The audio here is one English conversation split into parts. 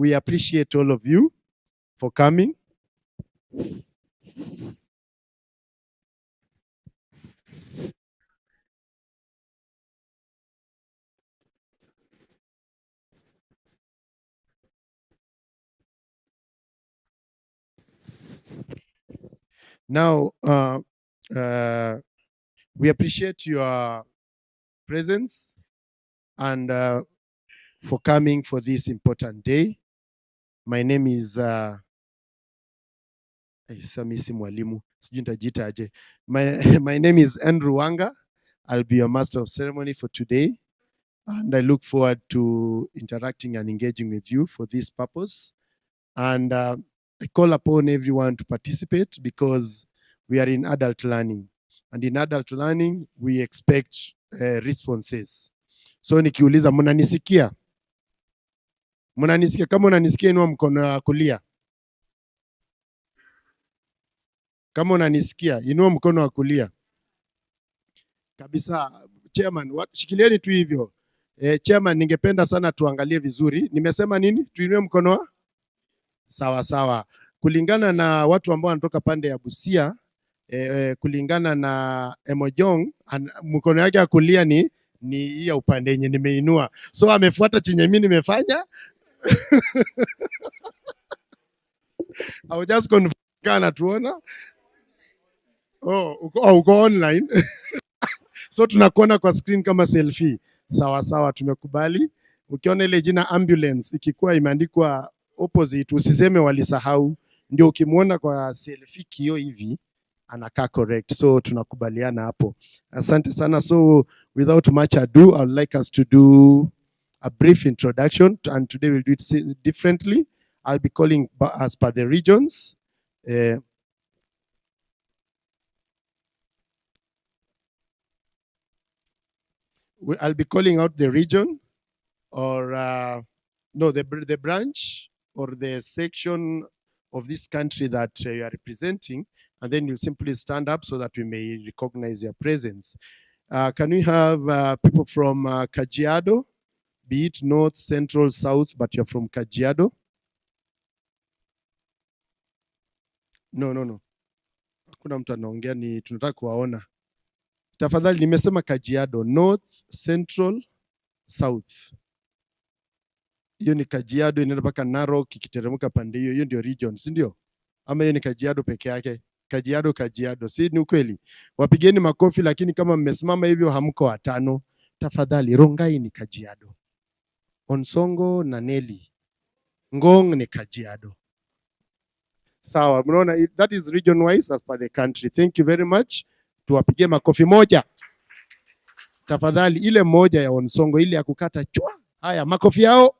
we appreciate all of you for coming. Now, we appreciate your presence and for coming for this important day. My name is Samisi Mwalimu. My name is Andrew Wanga. I'll be your master of ceremony for today, and I look forward to interacting and engaging with you for this purpose. And I call upon everyone to participate because we are in adult learning, and in adult learning we expect responses. So nikiuliza, mnanisikia? Mnanisikia? Kama unanisikia inua mkono wa kulia. Kama unanisikia inua mkono wa kulia. Kabisa. Chairman, shikilieni tu hivyo. Chairman, ningependa sana tuangalie vizuri. Nimesema nini? Tuinue mkono wa? Sawa sawa. Kulingana na watu ambao wanatoka pande ya Busia, kulingana na Emojong, mkono yake ya kulia ni hii ya upande yenye nimeinua. So amefuata chenye mimi nimefanya. I'll just confirm tuona. Uko online. So tunakuona kwa screen kama selfie. Sawa sawa, tumekubali. Ukiona ile jina ambulance ikikuwa imeandikwa opposite, usiseme walisahau. Ndio ukimwona kwa selfie kio hivi anakaa correct. So tunakubaliana hapo. Asante sana. So without much ado, I would like us to do a brief introduction, and today we'll do it differently. I'll be calling as per the regions. I'll be calling out the region or no, the branch or the section of this country that you are representing, and then you simply stand up so that we may recognize your presence. Can we have people from Kajiado, be it north, central, south, but you're from Kajiado? No. Hakuna mtu anaongea, ni tunataka kuwaona. Tafadhali, nimesema Kajiado, north, central, south. Hiyo ni Kajiado, inaenda mpaka Narok ikiteremka pande hiyo. Hiyo ndio region, si ndio? Ama hiyo ni Kajiado peke yake? Kajiado. Si ni ukweli? Wapigeni makofi, lakini kama mmesimama hivyo hamko watano. Tafadhali, Rongai ni Kajiado. Onsongo na Neli. Ngong ni Kajiado. Sawa, mnaona, that is region wise as per the country. Thank you very much. Tuwapigie makofi moja. Tafadhali, ile moja ya Onsongo, ile ya kukata chwa. Haya, makofi yao.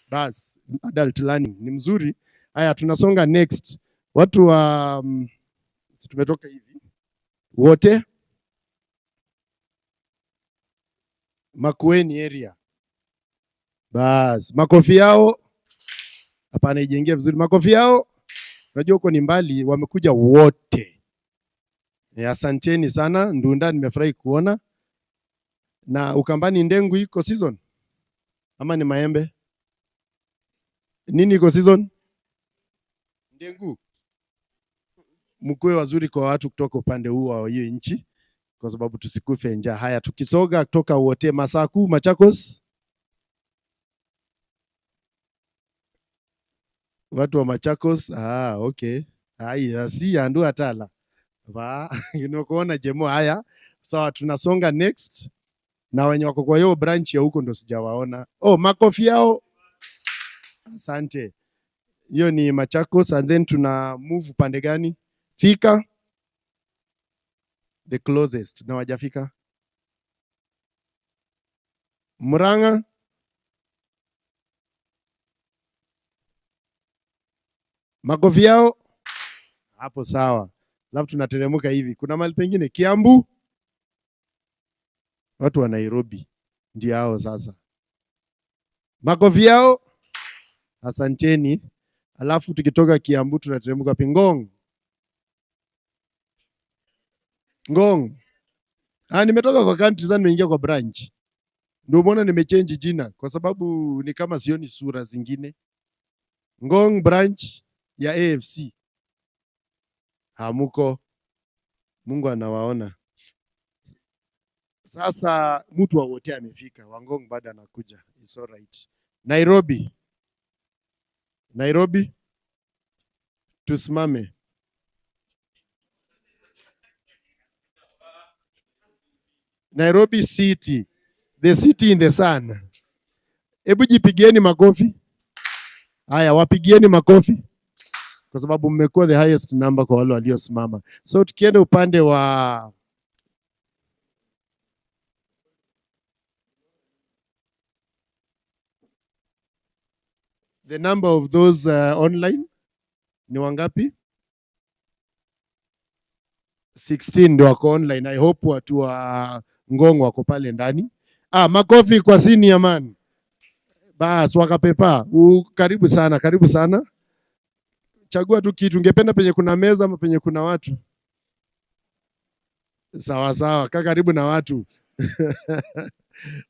Bas, adult learning ni mzuri. Haya, tunasonga next. Watu wa tumetoka hivi wote Makueni area. Bas, makofi yao. Hapana, ijengea vizuri. Makofi yao. Unajua huko ni mbali, wamekuja wote. Asanteni sana. Ndunda, nimefurahi kuona. Na Ukambani ndengu iko season? Ama ni maembe? Nini iko season? Ndengu. Mkue wazuri kwa watu kutoka upande huu wa hiyo nchi, kwa sababu tusikufe njaa. Haya, tukisoga kutoka wote Masaku, Machakos. Watu wa Machakos, okay. Haya, si andu atala. Kuona jemo. Haya, sawa, tunasonga next. Na wenye wako kwa hiyo branch ya huko ndo sijawaona. Makofi yao. Asante. Hiyo ni Machakos, and then tuna move pande gani? Thika, the closest. Na wajafika. Murang'a. Makofi yao. Hapo sawa. Alafu tunateremka hivi. Kuna mahali pengine Kiambu. Watu wa Nairobi ndio hao sasa. Makofi yao. Asanteni. Alafu tukitoka Kiambu tunateremka Ngong. Nimetoka kwa country sana, nimeingia kwa branch. Ndio mbona nimechange jina, kwa sababu ni kama sioni sura zingine. Ngong branch ya AFC. Hamuko. Mungu anawaona. Sasa mtu wa wote amefika. Wangong bado anakuja. It's all right. Nairobi. Nairobi. Tusimame. Nairobi City. The city in the sun. Hebu jipigieni makofi. Haya, wapigieni makofi kwa sababu mmekuwa the highest number kwa wale waliosimama. So tukienda upande wa the number of those online ni wangapi? 16 ndio wako online. I hope watu wa Ngong wako pale ndani. Makofi kwa senior man. Bas wakapepa. Karibu sana, karibu sana. Chagua tu kitu. Ungependa penye kuna meza ama penye kuna watu? Sawa sawa, kaa karibu na watu.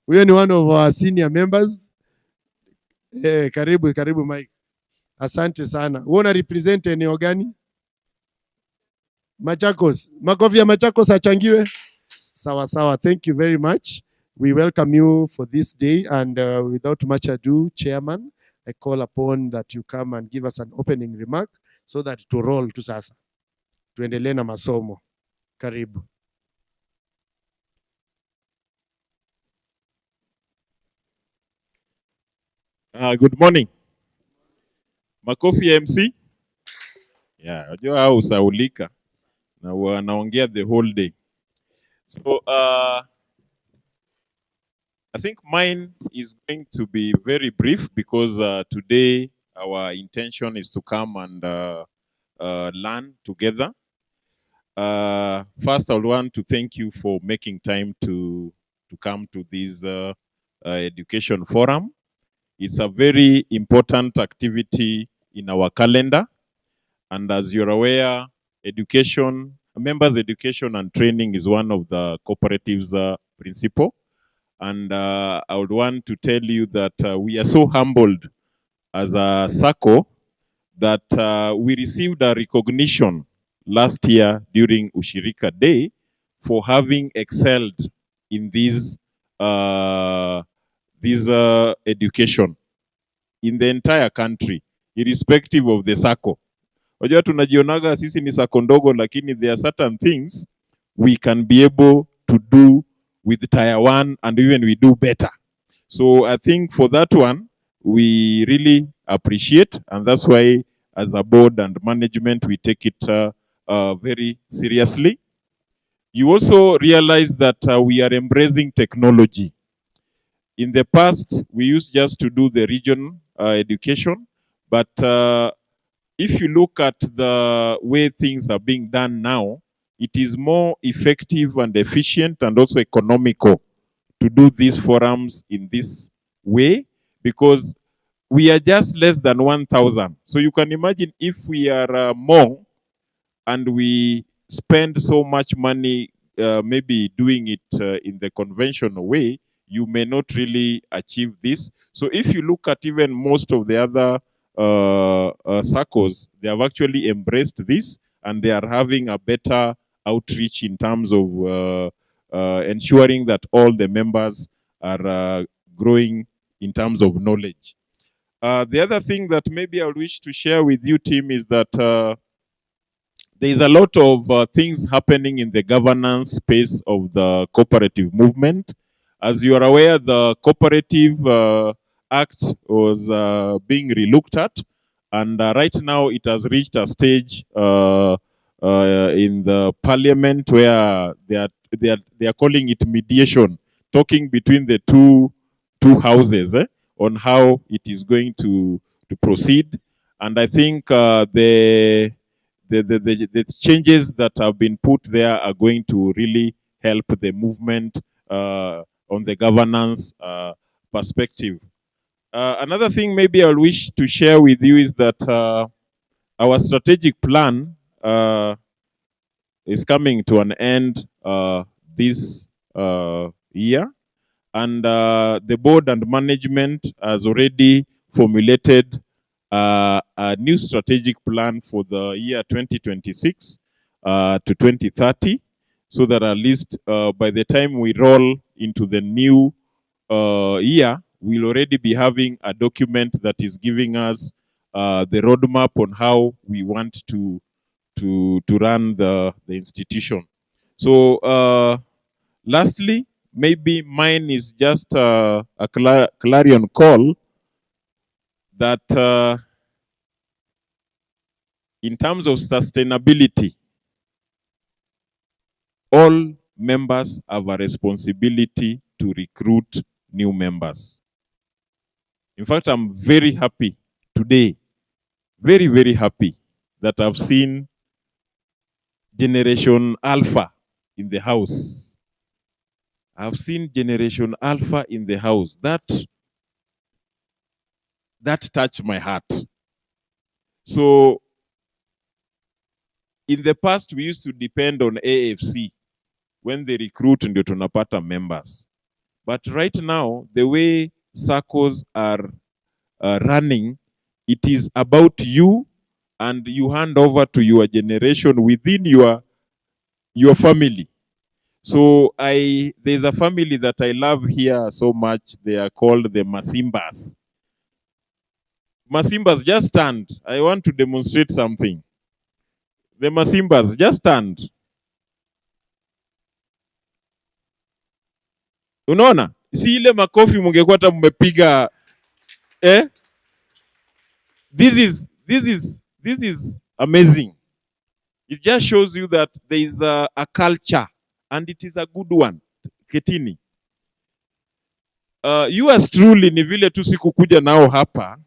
Huyo ni one of our senior members. Karibu Mike. Asante sana. Wewe una represent eneo gani? Machakos. Makofi ya Machakos achangiwe. Sawa sawa. Thank you very much. We welcome you for this day, and without much ado, Chairman, I call upon that you come and give us an opening remark so that to roll tu sasa. Tuendelee na masomo. Karibu. Good morning. Makofi ya MC. Yeah, unajua hao usaulika na wanaongea the whole day. So I think mine is going to be very brief because today our intention is to come and learn together. First, I want to thank you for making time to come to this education forum. It's a very important activity in our calendar. And as you're aware, education, members' education and training is one of the cooperative's principle. And I would want to tell you that we are so humbled as a Sacco that we received a recognition last year during Ushirika Day for having excelled in this education in the entire country, irrespective of the Sacco. Wajua tunajionaga sisi ni Sacco ndogo, lakini there are certain things we can be able to do with Tier 1 and even we do better. So I think for that one, we really appreciate, and that's why as a board and management, we take it very seriously. You also realize that we are embracing technology. In the past, we used just to do the region education, but if you look at the way things are being done now, it is more effective and efficient and also economical to do these forums in this way because we are just less than 1,000. So you can imagine if we are more and we spend so much money maybe doing it in the conventional way, you may not really achieve this. So if you look at even most of the other Saccos, they have actually embraced this and they are having a better outreach in terms of ensuring that all the members are growing in terms of knowledge. The other thing that maybe I wish to share with you, team, is that there is a lot of things happening in the governance space of the cooperative movement. As you are aware, the Cooperative Act was being relooked at, and right now it has reached a stage in the parliament where they are calling it mediation, talking between the two houses on how it is going to proceed. And I think the changes that have been put there are going to really help the movement on the governance perspective. Another thing maybe I wish to share with you is that our strategic plan is coming to an end this year, and the board and management has already formulated a new strategic plan for the year 2026 to 2030, so that at least by the time we roll into the new year, we'll already be having a document that is giving us the roadmap on how we want to run the institution. So lastly, maybe mine is just a clarion call that in terms of sustainability, all members have a responsibility to recruit new members. In fact, I'm very happy today, very, very happy that I've seen Generation Alpha in the house. I've seen Generation Alpha in the house. That touched my heart. So in the past, we used to depend on AFC. When they recruit ndio tunapata members. But right now, the way Saccos are running, it is about you, and you hand over to your generation within your family. So there's a family that I love here so much. They are called the Masimbas. Masimbas, just stand. I want to demonstrate something. The Masimbas, just stand. Unaona? Si ile makofi mungekuwa hata mmepiga This is amazing. It just shows you that there is a culture, and it is a good one. Ketini. Yours truly ni vile tu sikukuja nao hapa.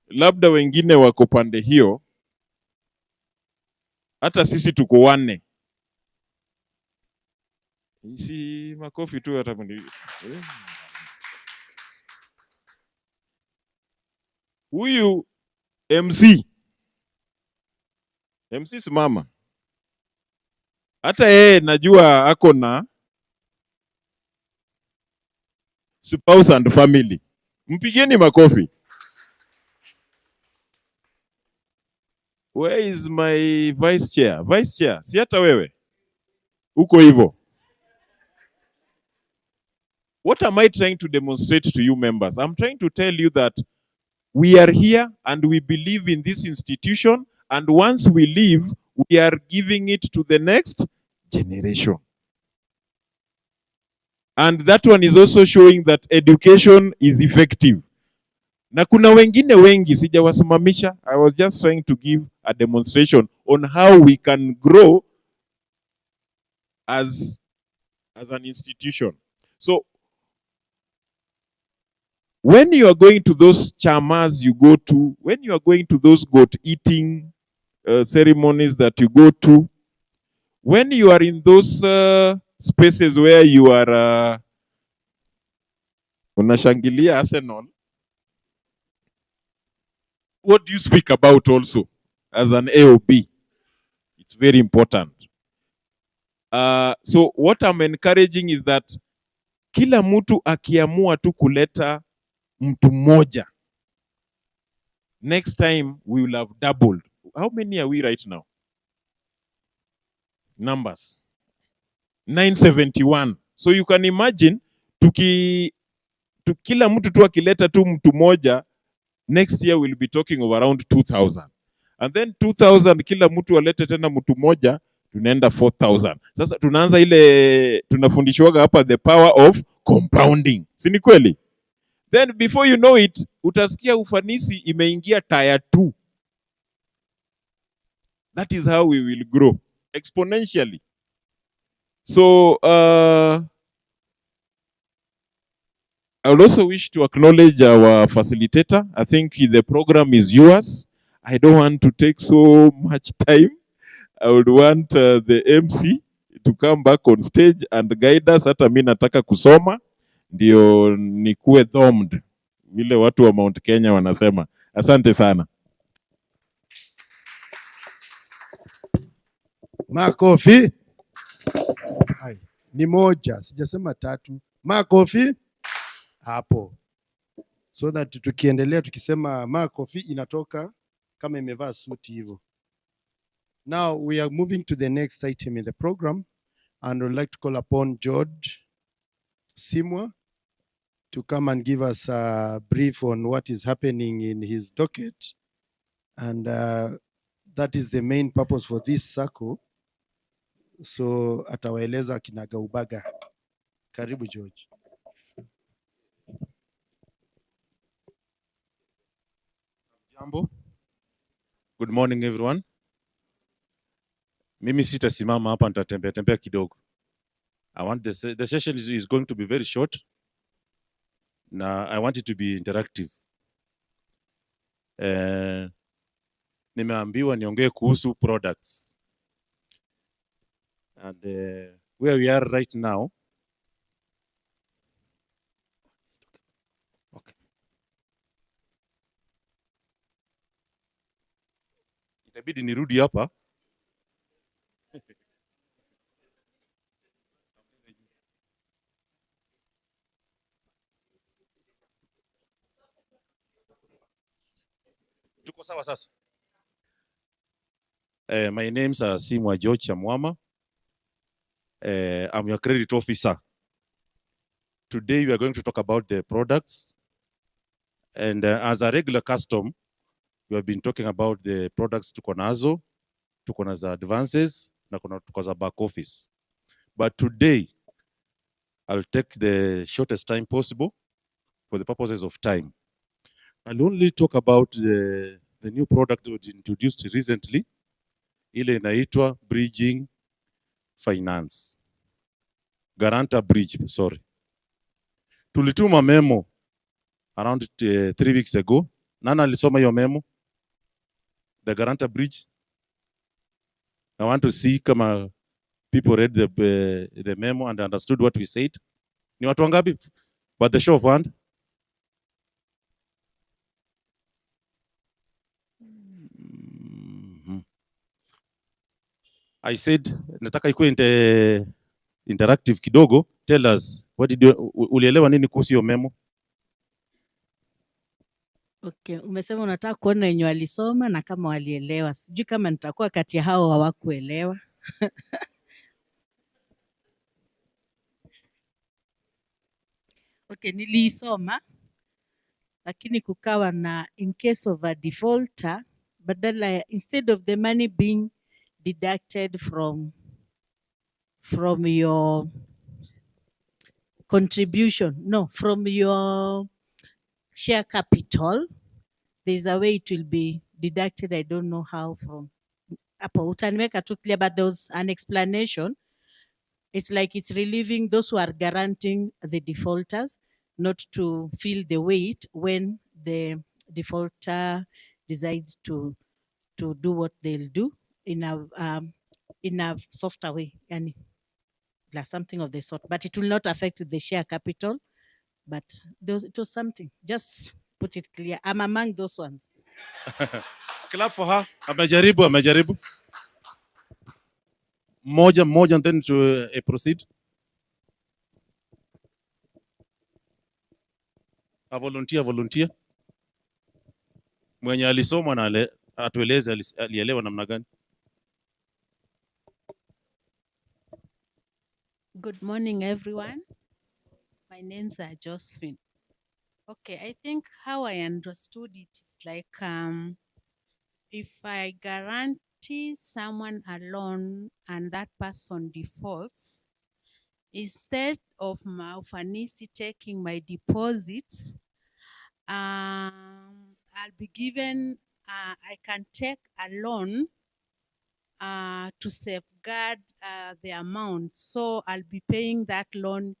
Labda wengine wako pande hiyo. Hata sisi tuko wanne. Si makofi tu hata mni. Huyu MC simama. Hata yeye najua ako na spouse and family. Mpigeni makofi. Where is my vice chair? Vice chair, si hata wewe. Uko hivyo. What am I trying to demonstrate to you members? I'm trying to tell you that we are here and we believe in this institution, and once we leave, we are giving it to the next generation. And that one is also showing that education is effective. Na kuna wengine wengi sijawasimamisha. I was just trying to give a demonstration on how we can grow as an institution. So when you are going to those chamas you go to, when you are going to those goat eating ceremonies that you go to, when you are in those spaces where you are unashangilia Arsenal, what do you speak about also as an AOB? It's very important. So what I'm encouraging is that kila mtu akiamua tu kuleta mtu mmoja, next time we will have doubled. How many are we right now? Numbers. 971. So you can imagine kila mtu tu akileta tu mtu moja, next year we'll be talking of around 2,000. And then 2,000 kila mtu alete tena mtu moja, tunaenda 4,000. Sasa tunaanza ile tunafundishwaga hapa the power of compounding. Si ni kweli? Then before you know it, utasikia Ufanisi imeingia tier 2. That is how we will grow exponentially. So I would also wish to acknowledge our facilitator. I think the program is yours. I don't want to take so much time. I would want the MC to come back on stage and guide us. Hata mimi nataka kusoma ndio nikuwe domed, vile watu wa Mount Kenya wanasema. Asante sana. Makofi. Hai, ni moja, sijasema tatu. Makofi. Hapo. so that tukiendelea tukisema makofi inatoka kama imevaa suti hivyo. Now we are moving to the next item in the program, and we'd like to call upon George Simwa to come and give us a brief on what is happening in his docket. And that is the main purpose for this Sacco. So atawaeleza kinagaubaga. Karibu George. Jambo. Good morning everyone. Mimi sitasimama hapa, nitatembea tembea kidogo. I want the session is going to be very short. Na I want it to be interactive. Nimeambiwa niongee kuhusu products. And where we are right now. Okay. Itabidi nirudi hapa. Tuko sawa sasa. My name's Simwa George Chamwama. I'm your credit officer. Today we are going to talk about the products. And as a regular custom, we have been talking about the products tuko nazo, tuko na za advances, na tuko za back office. But today, I'll take the shortest time possible for the purposes of time. I'll only talk about the new product that was introduced recently, ile inaitwa Bridging Finance. Guarantor Bridge, sorry. Tulituma memo around 3 weeks ago. Nana alisoma hiyo memo? The Guarantor Bridge. I want to see kama people read the memo and understood what we said. Ni watu wangapi? But the show of hand. I said nataka ikuwe interactive kidogo. Tell us, ulielewa nini kuhusu hiyo memo? Okay, umesema unataka kuona wenye walisoma na kama walielewa. Sijui kama nitakuwa kati ya hao hawakuelewa. Okay, niliisoma lakini kukawa na in case of a defaulter, badala ya instead of the money being deducted from your contribution, no, from your share capital, there's a way it will be deducted. I don't know how from. Hapo utaniweka tu clear, but there was an explanation. It's like it's relieving those who are guaranteeing the defaulters not to feel the weight when the defaulter decides to do what they'll do in a softer way, yani like something of the sort. But it will not affect the share capital. But it was something. Just put it clear. I'm among those ones. Clap for her. Amejaribu. Moja, and then to proceed. A volunteer. Mwenye alisoma na atueleze alielewa namna gani. Good morning, everyone. My name's Josephine. Okay, I think how I understood it is like if I guarantee someone a loan and that person defaults, instead of Ufanisi taking my deposits, I'll be given, I can take a loan to safeguard the amount. So I'll be paying that loan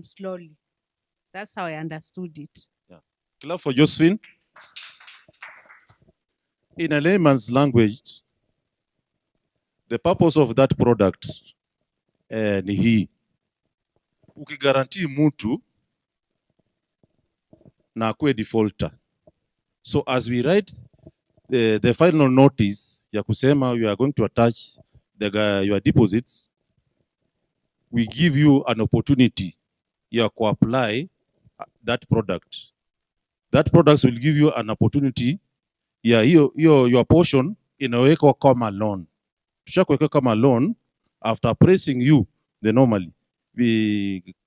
slowly. That's how I understood it. Yeah. Clap for Josephine. In a layman's language, the purpose of that product ni hii. Ukigarantii mtu na akue defaulter. So as we write the final notice ya kusema we are going to attach your deposits, we give you an opportunity ya ku apply that product that products will give you an opportunity ya your portion inawekwa kama loan. Tushakuweka kama loan after pricing you the normally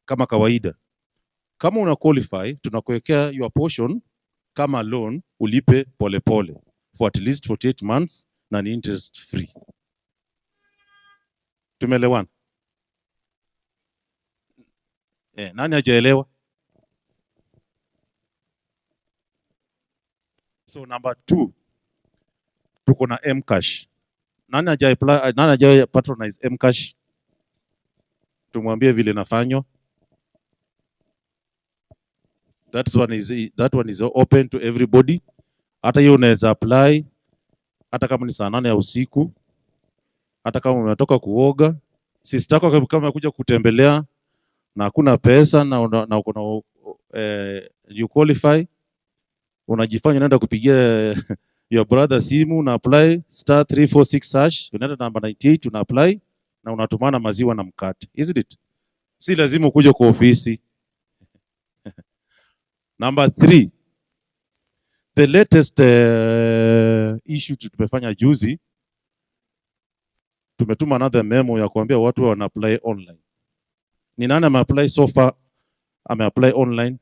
kama kawaida. Kama una qualify, tunakuwekea your portion kama loan, ulipe polepole for at least 48 months na ni interest free. Tumeelewana? Nani hajaelewa? So number 2, tuko na Mcash. Nani haja patronize Mcash? Tumwambie vile nafanywa. That one is open to everybody. Hata hiyo unaweza apply hata kama ni saa 8 ya usiku, hata kama umetoka kuoga. Sister yako kama amekuja kutembelea na hakuna pesa na uko you qualify, unajifanya unaenda kupigia your brother simu, una apply *346#, unaenda namba 98, una apply na unatumana maziwa na mkate. Isn't it? Si lazima ukuje kwa ofisi. Number 3, the latest issue tumefanya juzi, tumetuma another memo ya kuambia watu wana apply online. Ni nani ame apply so far? Ame apply online?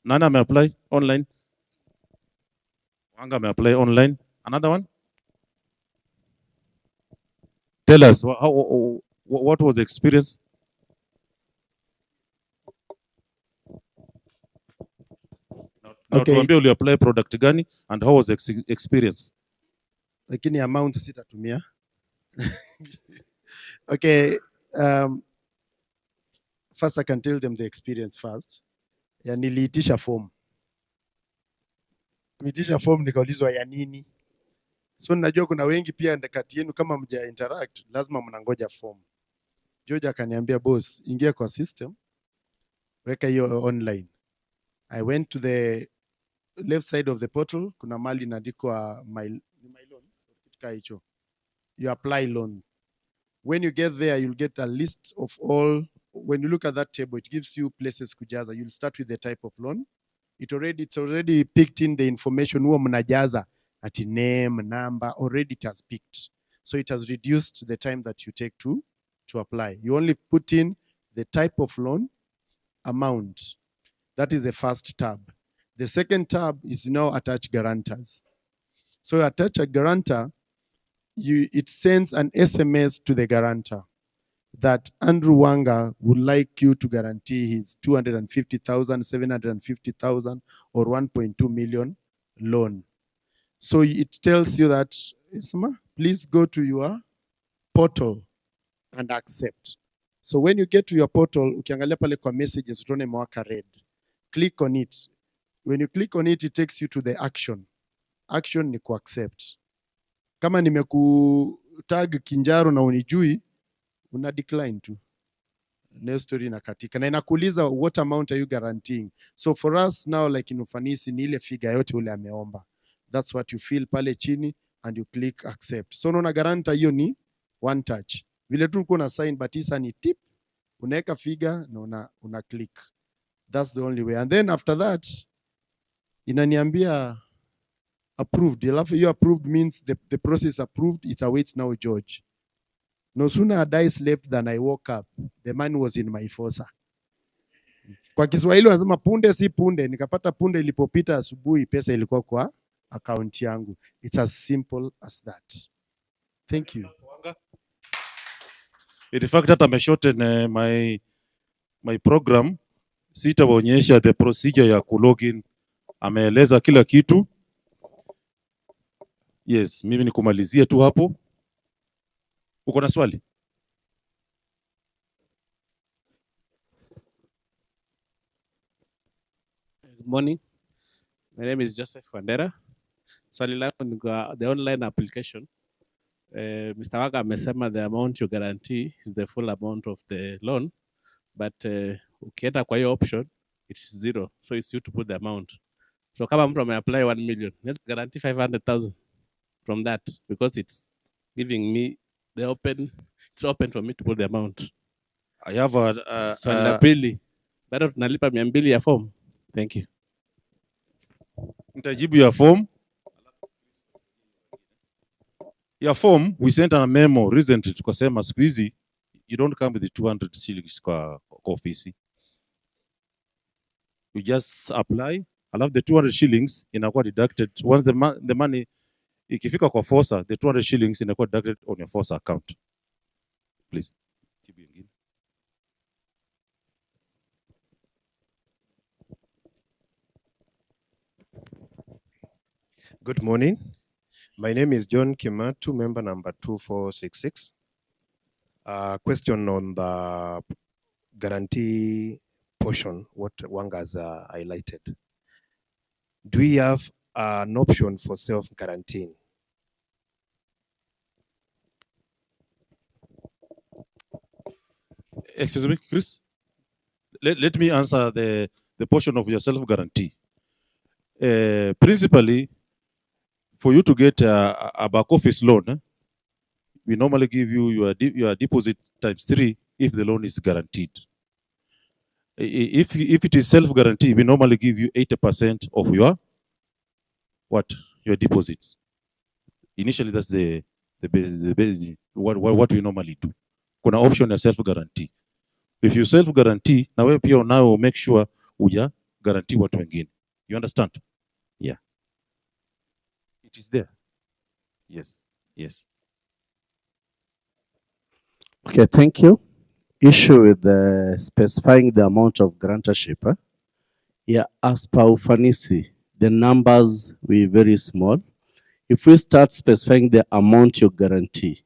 Nani ame apply online? Wanga ame apply online. Another one? Tell us what was the experience? Okay. Tuambie uli apply product gani and how was the experience? Lakini amount sitatumia. Okay, first I can tell them the experience first. Ya niliitisha form. Kuitisha form nikaulizwa ya nini? So najua kuna wengi pia kati yenu kama mja interact lazima mnangoja form. George akaniambia boss, ingia kwa system, weka hiyo online. I went to the left side of the portal, kuna mali inaandikwa my loans, kitu hicho. You apply loan. When you get there, you'll get a list of all. When you look at that table, it gives you places kujaza. You'll start with the type of loan. It's already picked in the information huwa mnajaza at name, number, already it has picked. So it has reduced the time that you take to apply. You only put in the type of loan, amount. That is the first tab. The second tab is now attach guarantors. So attach a guarantor, it sends an SMS to the guarantor that Andrew Wanga would like you to guarantee his 250,000, 750,000, or 1.2 million loan. So it tells you that, please go to your portal and accept. So when you get to your portal, ukiangalia pale kwa messages, utaona imewaka red. Click on it. When you click on it, it takes you to the action. Action ni ku accept. Kama nimekutag Kinjaro na unijui, una decline tu. No story inakatika. Na inakuuliza what amount are you guaranteeing. So for us now, like in Ufanisi, ni ile figure yote ule ameomba. That's what you fill pale chini and you click accept. So unaona guarantor hiyo ni one touch. Vile tu uko na sign but isa ni tip. Unaweka figure na una click. That's the only way. And then after that, inaniambia approved. You approved means the process approved. It awaits now George. No sooner had I slept than I woke up. The man was in my fossa. Kwa Kiswahili wanasema punde si punde. Nikapata punde ilipopita asubuhi, pesa ilikuwa kwa account yangu. It's as simple as that. Thank you. In fact, that I'm shorten my program. Sitawaonyesha the procedure ya kulogin. Ameeleza kila kitu. Yes, mimi nikumalizie tu hapo. Uko na swali? Good morning. My name is Joseph Wandera. Swali langu ni kwa the online application. Mr. Waga amesema the amount you guarantee is the full amount of the loan, but ukienda kwa hiyo option it's zero, so it's you to put the amount. So kama mtu ameapply 1 million, let's guarantee 500,000 from that because it's giving me it's open for me to put the amount. I have Swali la pili, Bado tunalipa 200 ya form. Thank you. Nitajibu ya form. Ya form, we sent a memo recently tukasema siku hizi you don't come with the 200 shillings kwa ofisi. You just apply, alafu the 200 shillings inakuwa deducted once the money ikifika kwa FOSA, the 200 shillings inakuwa deducted on your FOSA account. Please. Good morning. My name is John Kimatu, member number 2466. Question on the guarantee portion, what Wanga has highlighted. Do we have an option for self-guaranteeing? Excuse me, Chris. Let me answer the portion of your self-guarantee. Principally, for you to get a back office loan, we normally give you your deposit times 3 if the loan is guaranteed. If it is self-guarantee, we normally give you 80% of your deposits. Initially, that's the base what we normally do. Kuna option ya self-guarantee. If you self-guarantee, na wewe pia unao make sure uja guarantee watu wengine. You understand? Yeah. It is there. Yes. Yes. Okay, thank you. Issue with specifying the amount of grantorship. Yeah, as per Ufanisi, the numbers were very small. If we start specifying the amount you guarantee,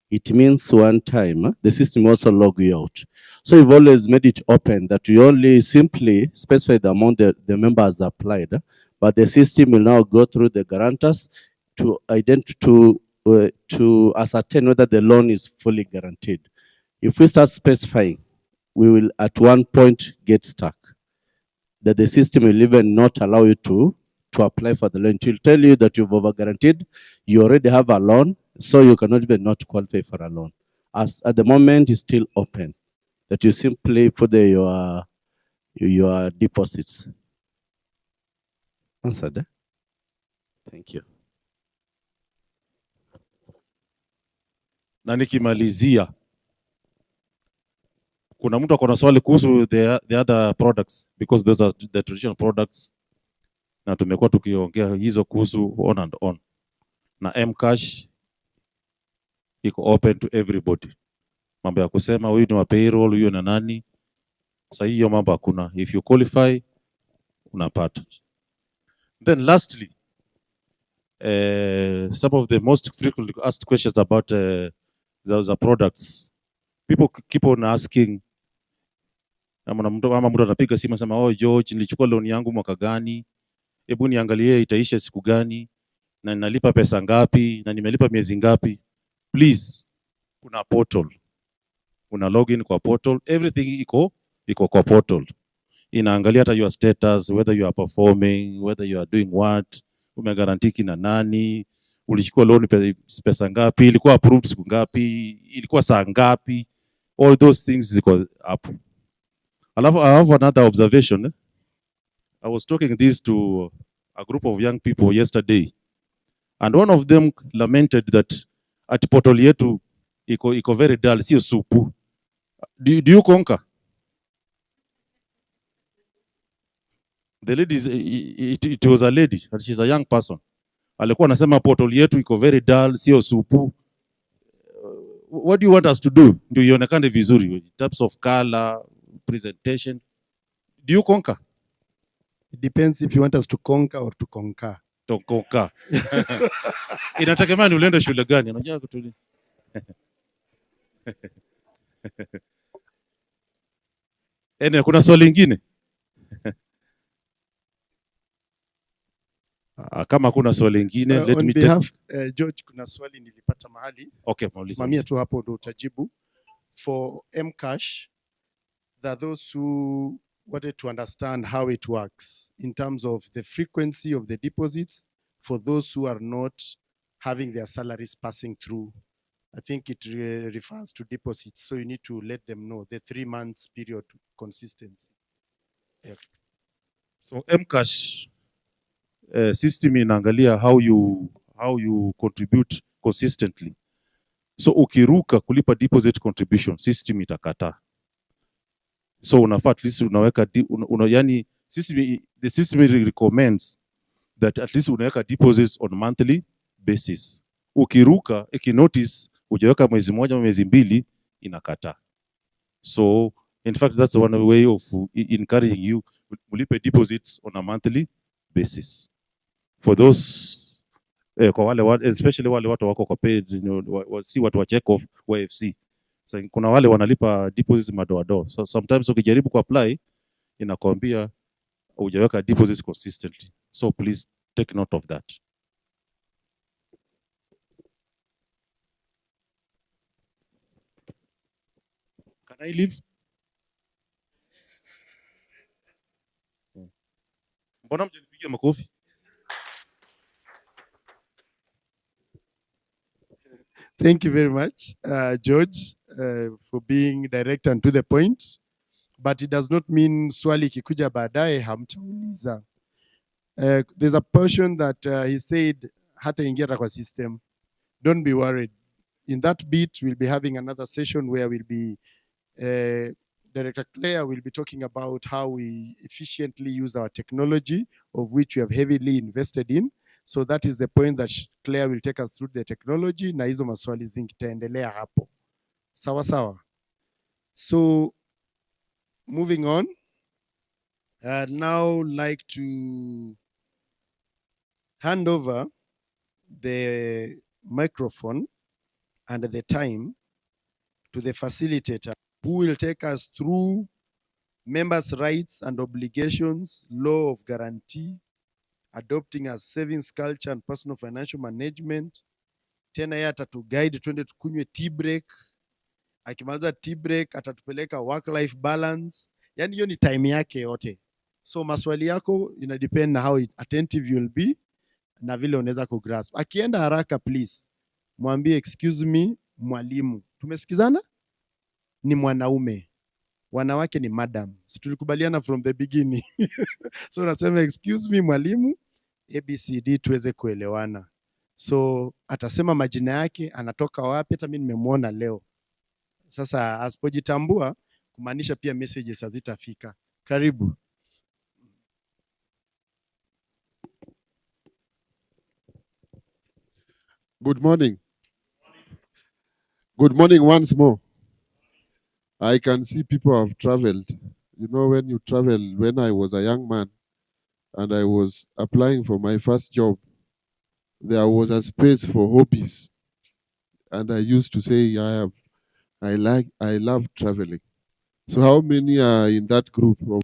it means one time, the system also log you out. So we've always made it open that we only simply specify the amount that the member has applied, but the system will now go through the guarantors to to ascertain whether the loan is fully guaranteed. If we start specifying, we will at one point get stuck. That the system will even not allow you to apply for the loan. It will tell you that you've over guaranteed, you already have a loan, so you cannot even not qualify for a loan. As at the moment, it's still open, that you simply put your deposits. Answered. Thank you. Na nikimalizia, kuna mtu akona swali kuhusu the other products, because those are the traditional products, na tumekuwa tukiongea hizo kuhusu on and on, na Mcash iko open to everybody. Mambo ya kusema huyu ni wa payroll, huyu na nani, sasa hiyo mambo hakuna. If you qualify unapata. Then lastly, some of the most frequently asked questions about the products. People keep on asking, ama mtu anapiga simu anasema, oh George, nilichukua loan yangu mwaka gani? Hebu niangalie itaisha siku gani, na ninalipa pesa ngapi, na nimelipa miezi ngapi? Please, kuna portal. Una login kwa portal, everything iko kwa portal. Inaangalia hata your status, whether you are performing, whether you are doing what, umegarantiki na nani, ulichukua loan pesa ngapi, ilikuwa approved siku ngapi, ilikuwa saa ngapi, all those things ziko hapo. I have another observation. I was talking this to a group of young people yesterday, and one of them lamented that at portal yetu iko very dull, sio supu. Do you conquer? The lady it was a lady, and she's a young person. Alikuwa anasema portal yetu iko very dull, sio supu. What do you want us to do? Ndio ionekane vizuri in terms of color, presentation. Do you conquer? It depends if you want us to conquer or to concur. To conquer. Inategemea ni ulienda shule gani. Unajua kutuli. Kuna swali lingine? Kama kuna swali lingine, let me behalf, George, kuna swali nilipata mahali. Okay, mauliza. Simamia tu hapo ndo utajibu. For Mcash, there are those who wanted to understand how it works in terms of the frequency of the deposits for those who are not having their salaries passing through. I think it refers to deposits, so you need to let them know the 3 months period consistency. So Mcash system inaangalia how you contribute consistently. So ukiruka kulipa deposit contribution, system itakataa. So unafaa at least unaweka yani the system recommends that at least unaweka deposits on monthly basis. Ukiruka ikinotice hujaweka mwezi mmoja au mwezi mbili, inakataa. So in fact that's one way of encouraging you mulipe deposits on a monthly basis. For those kwa wale especially wale watu wako kwa paid, si watu wa check off wa FC. So, kuna wale wanalipa deposits madoado. So sometimes ukijaribu kuapply inakwambia hujaweka deposits consistently. So please take note of that. Can I leave? Mbona mjanipigia makofi? Thank you very much, George, for being direct and to the point. But it does not mean swali ikikuja baadaye hamtauliza. There's a portion that he said hata ingia hata kwa system. Don't be worried. In that bit, we'll be having another session where we'll be, Director Claire will be talking about how we efficiently use our technology, of which we have heavily invested in. So that is the point that Claire will take us through the technology, na hizo maswali zitaendelea hapo. Sawa sawa. So moving on, I'd now like to hand over the microphone and the time to the facilitator, who will take us through members' rights and obligations, law of guarantee, adopting a savings culture and personal financial management. Tena yeye atatuguide twende tukunywe tea break. Akimaliza tea break atatupeleka work life balance. Yani hiyo ni time yake yote. So maswali yako ina depend na how attentive you'll be na vile unaweza kugrasp. Akienda haraka please mwambie excuse me mwalimu. Tumesikizana? Ni mwanaume. Wanawake ni madam. Si tulikubaliana from the beginning. So unasema excuse me mwalimu, ABCD tuweze kuelewana. So atasema majina yake, anatoka wapi, hata mimi nimemwona leo. Sasa asipojitambua kumaanisha pia messages hazitafika. Karibu. Good morning. Good morning once more. I can see people have traveled. You know, when you travel, when I was a young man and I was applying for my first job, there was a space for hobbies. And I used to say, I love traveling. So how many are in that group? Hello?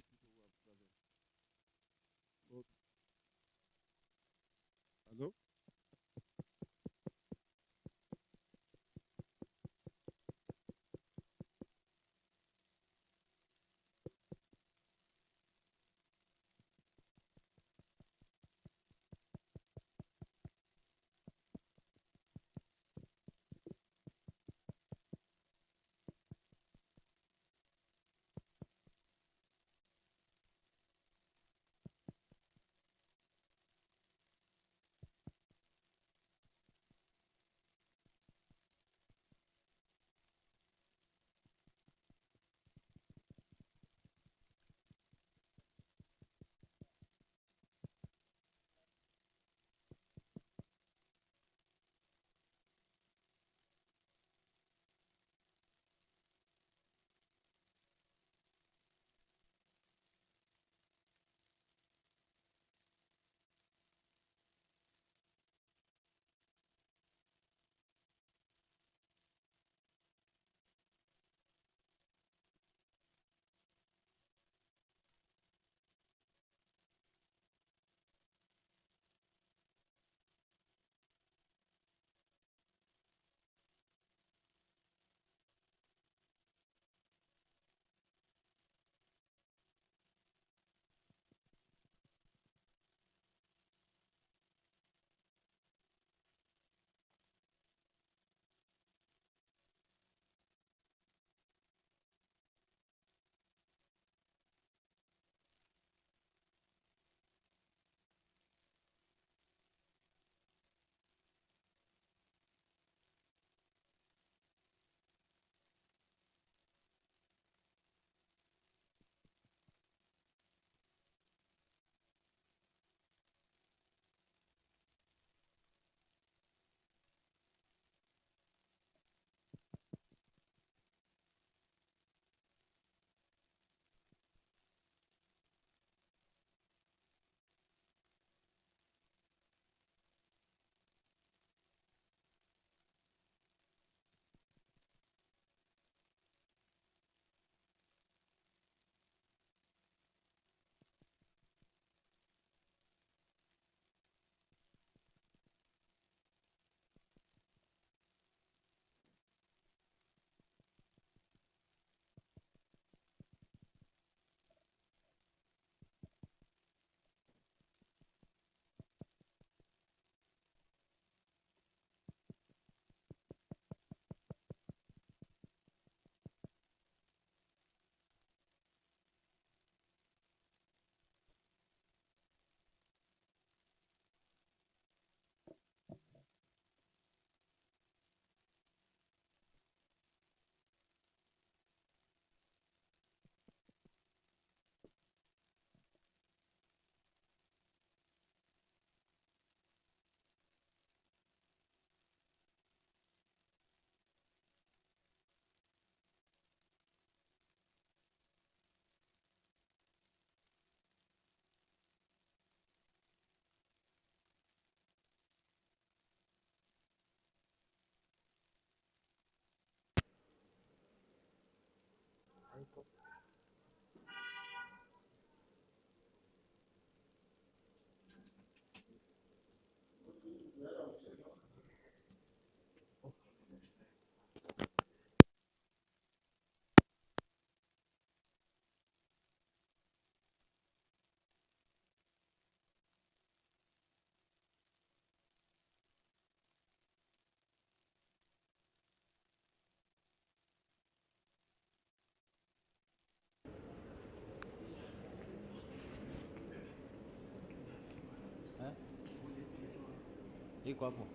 Iko hapo.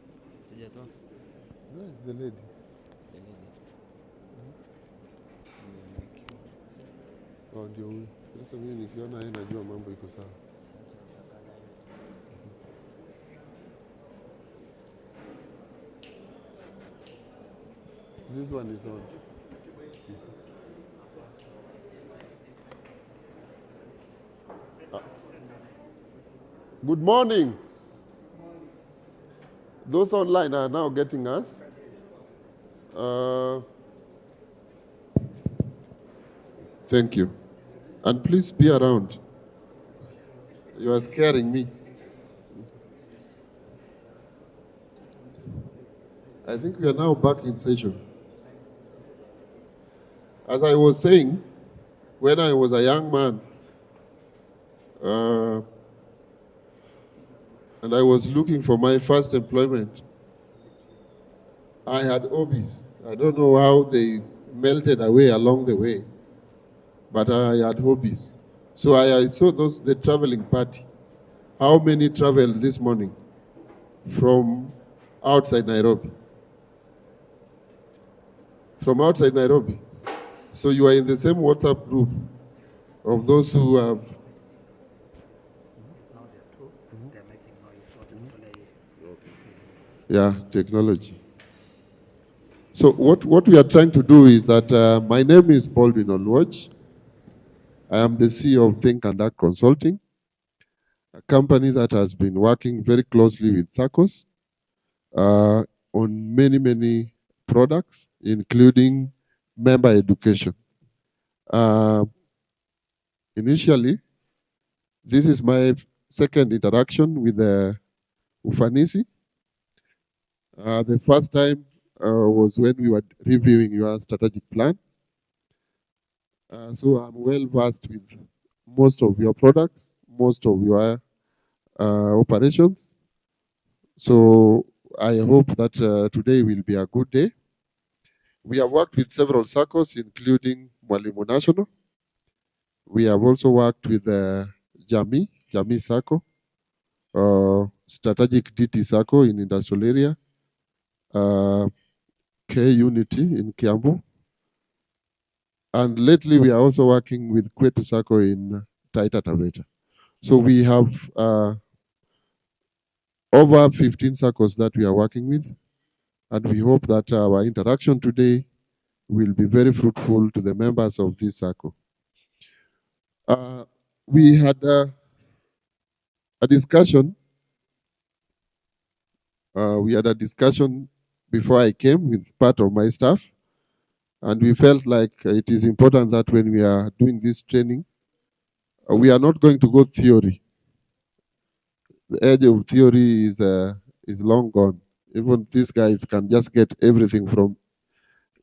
Sijatoa. Where is the lady? Oh, ndio huyu. Sasa mimi nikiona yeye najua mambo iko sawa. This one is on. Good morning. Those online are now getting us. Thank you. And please be around. You are scaring me. I think we are now back in session. As I was saying, when I was a young man, and I was looking for my first employment, I had hobbies. I don't know how they melted away along the way, but I had hobbies. So I saw the traveling party. How many traveled this morning from outside Nairobi? From outside Nairobi. So you are in the same WhatsApp group of those who have. Yeah, technology. So what we are trying to do is that my name is Baldwin Olwach. I am the CEO of Think and Act Consulting, a company that has been working very closely with Saccos on many products, including member education. Initially, this is my second interaction with Ufanisi. The first time was when we were reviewing your strategic plan. So I'm well versed with most of your products, most of your operations. So I hope that today will be a good day. We have worked with several Saccos, including Mwalimu National. We have also worked with Jamii Sacco, Strategic DT Sacco in industrial area, K Unity in Kiambu. And lately we are also working with Kwetu Sacco in Taita Taveta. So we have over 15 Saccos that we are working with. And we hope that our interaction today will be very fruitful to the members of this Sacco. We had a discussion. We had a discussion before I came with part of my staff. And we felt like it is important that when we are doing this training, we are not going to go theory. The age of theory is long gone. Even these guys can just get everything from,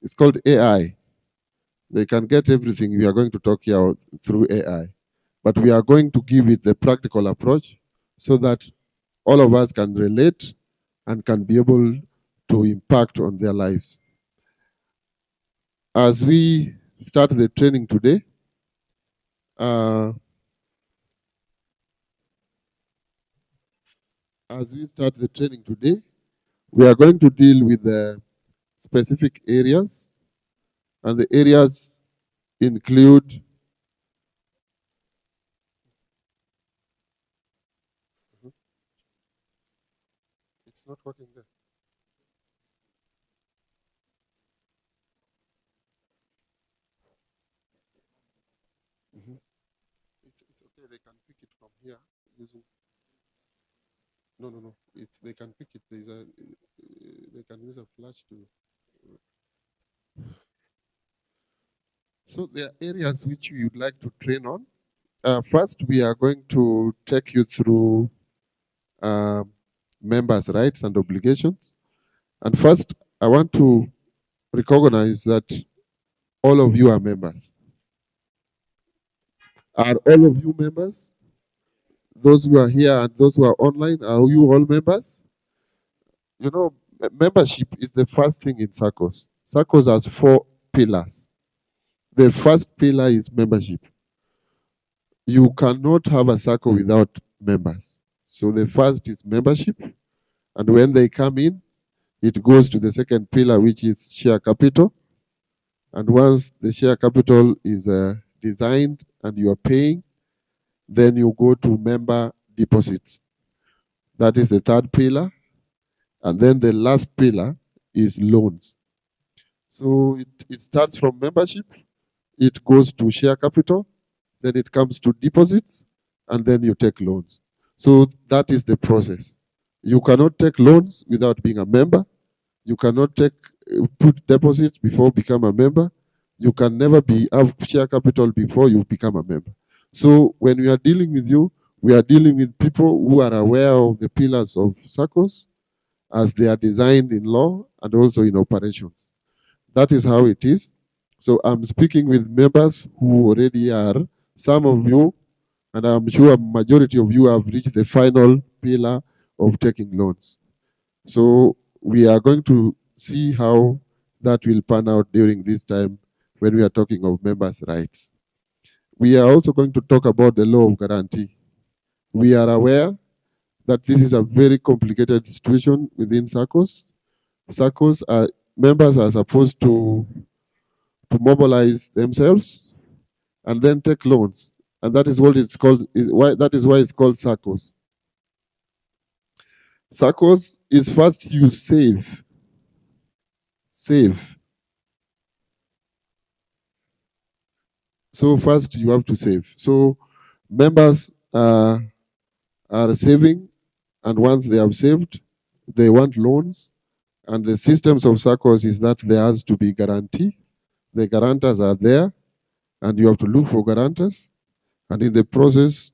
it's called AI. They can get everything. We are going to talk here through AI. But we are going to give it the practical approach so that all of us can relate and can be able to impact on their lives. As we start the training today, we are going to deal with the specific areas, and the areas include it's not working there. It's okay, they can pick it from here using. No. They can pick it. They can use a flash to. So there are areas which we would like to train on. First, we are going to take you through members' rights and obligations. And first, I want to recognize that all of you are members. Are all of you members? Those who are here and those who are online, are you all members? You know, membership is the first thing in Saccos. Saccos has 4 pillars. The first pillar is membership. You cannot have a Sacco without members. So the first is membership. And when they come in, it goes to the second pillar, which is share capital. And once the share capital is designed and you are paying, then you go to member deposits. That is the third pillar. And then the last pillar is loans. So it starts from membership, it goes to share capital, then it comes to deposits, and then you take loans. So that is the process. You cannot take loans without being a member. You cannot put deposits before become a member. You can never have share capital before you become a member. So when we are dealing with you, we are dealing with people who are aware of the pillars of SACCOs as they are designed in law and also in operations. That is how it is. So I'm speaking with members who already are, some of you, and I'm sure a majority of you have reached the final pillar of taking loans. So we are going to see how that will pan out during this time when we are talking of members' rights. We are also going to talk about the law of guarantee. We are aware that this is a very complicated situation within SACCOs. SACCOs are, members are supposed to mobilize themselves and then take loans. And that is what it's called, that is why it's called SACCOs. SACCOs is first you save. So first you have to save. So members are saving, and once they have saved, they want loans. And the systems of SACCOs is that there has to be guarantee. The guarantors are there, and you have to look for guarantors. And in the process,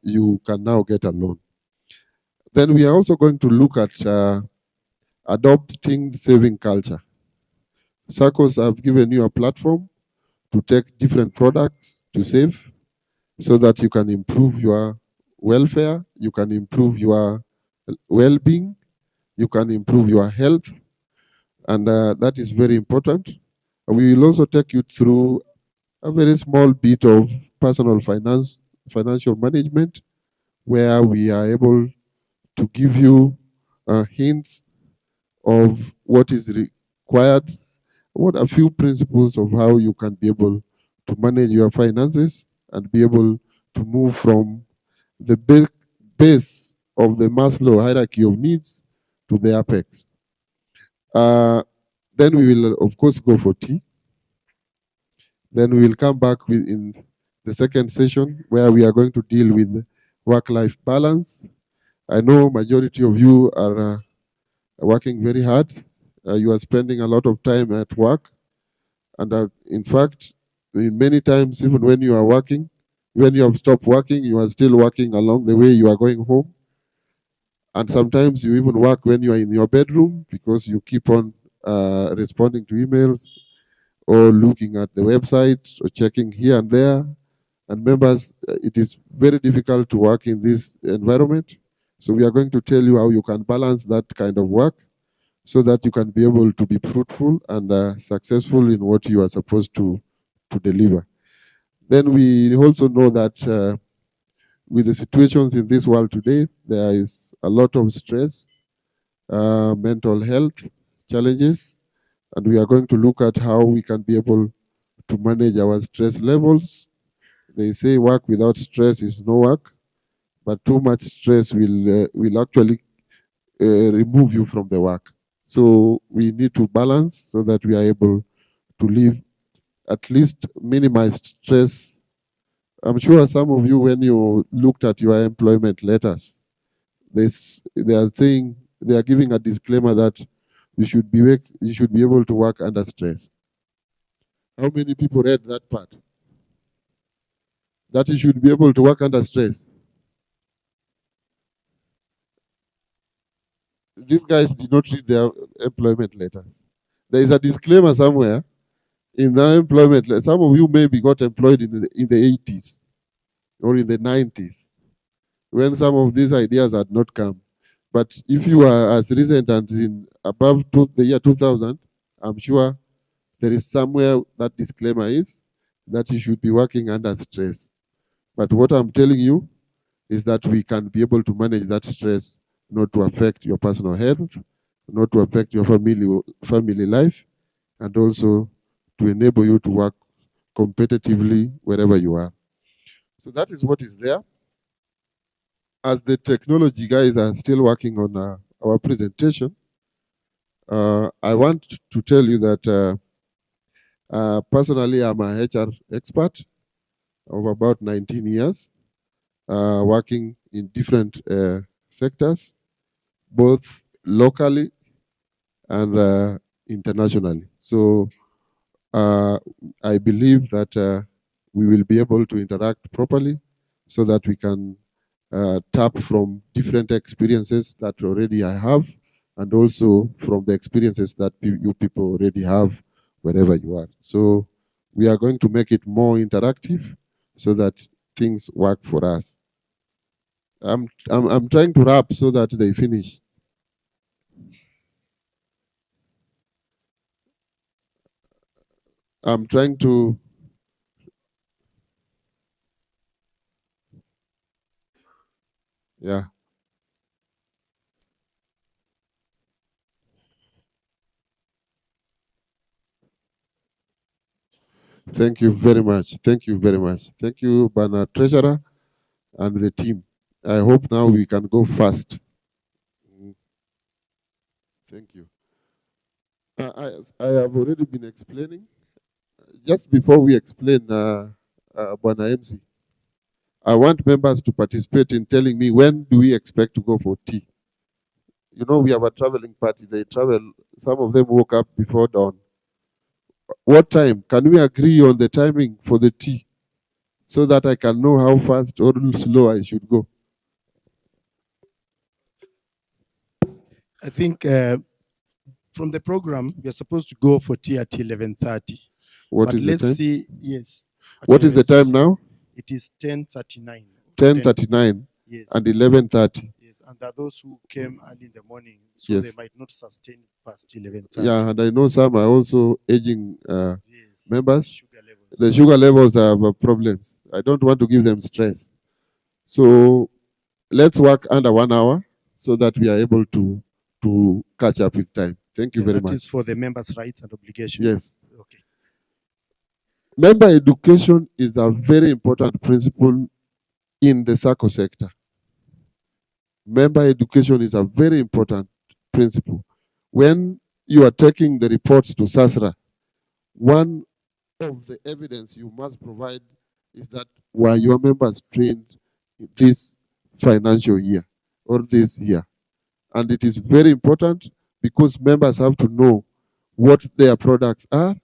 you can now get a loan. Then we are also going to look at adopting saving culture. SACCOs have given you a platform to take different products to save so that you can improve your welfare, you can improve your well-being, you can improve your health, and that is very important. We will also take you through a very small bit of financial management, where we are able to give you hints of what is required, what a few principles of how you can be able to manage your finances and be able to move from the base of the Maslow hierarchy of needs to the apex. Then we will, of course, go for tea. Then we will come back in the second session where we are going to deal with work-life balance. I know majority of you are working very hard. You are spending a lot of time at work. And in fact, many times, even when you are working, when you have stopped working, you are still working along the way you are going home. And sometimes you even work when you are in your bedroom because you keep on responding to emails or looking at the website or checking here and there. And members, it is very difficult to work in this environment. So we are going to tell you how you can balance that kind of work so that you can be able to be fruitful and successful in what you are supposed to deliver. Then we also know that with the situations in this world today, there is a lot of stress, mental health challenges, and we are going to look at how we can be able to manage our stress levels. They say work without stress is no work, but too much stress will actually remove you from the work. So we need to balance so that we are able to live, at least minimize stress. I'm sure some of you, when you looked at your employment letters, they are saying, they are giving a disclaimer that you should be able to work under stress. How many people read that part? That you should be able to work under stress. These guys did not read their employment letters. There is a disclaimer somewhere in the employment letter. Some of you maybe got employed in the 80s or in the 90s when some of these ideas had not come. But if you are as recent as in above the year 2000, I'm sure there is somewhere that disclaimer is that you should be working under stress. But what I'm telling you is that we can be able to manage that stress not to affect your personal health, not to affect your family life, and also to enable you to work competitively wherever you are. So that is what is there. As the technology guys are still working on our presentation, I want to tell you that personally, I'm a HR expert of about 19 years, working in different sectors, both locally and internationally. So I believe that we will be able to interact properly so that we can tap from different experiences that already I have, and also from the experiences that you people already have wherever you are. So we are going to make it more interactive so that things work for us. I'm trying to wrap so that they finish. I'm trying to. Yeah. Thank you very much. Thank you very much. Thank you, Bana Treasurer and the team. I hope now we can go fast. Thank you. I have already been explaining. Just before we explain, Bana MC, I want members to participate in telling me when do we expect to go for tea. You know, we have a traveling party. They travel. Some of them woke up before dawn. What time? Can we agree on the timing for the tea so that I can know how fast or slow I should go? I think from the program, we are supposed to go for tea at 11:30. What But is the let's time? see, yes. at What is the 11:30. time now? It is 10:39. 10:39 Yes. and 11:30. Yes, and there are those who came early in the morning, so they Yes. might not sustain past 11:30. Yeah, and I know some are also aging Yes, members. sugar levels. The sugar levels have problems. I don't want to give them stress. So let's work under 1 hour so that we are able to catch up with time. Thank you Yeah, very that much. is for the members' rights and obligations. Yes. Okay. Member education is a very important principle in the Sacco sector. Member education is a very important principle. When you are taking the reports to SASRA, one of the evidence you must provide is that were your members trained this financial year or this year. And it is very important because members have to know what their products are,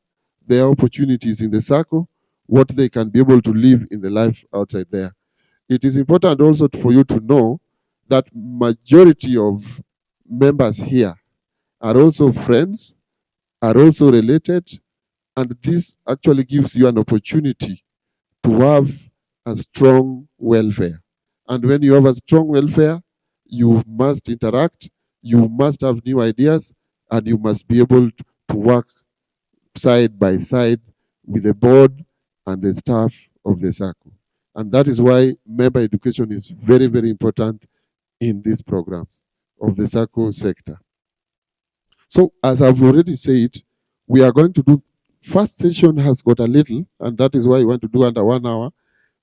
their opportunities in the Sacco, what they can be able to live in the life outside there. It is important also for you to know that majority of members here are also friends, are also related, and this actually gives you an opportunity to have a strong welfare. And when you have a strong welfare, you must interact, you must have new ideas, and you must be able to work side by side with the board and the staff of the Sacco. And that is why member education is very, very important in these programs of the Sacco sector. So as I've already said, we are going to do, first session has got a little, and that is why we want to do under 1 hour.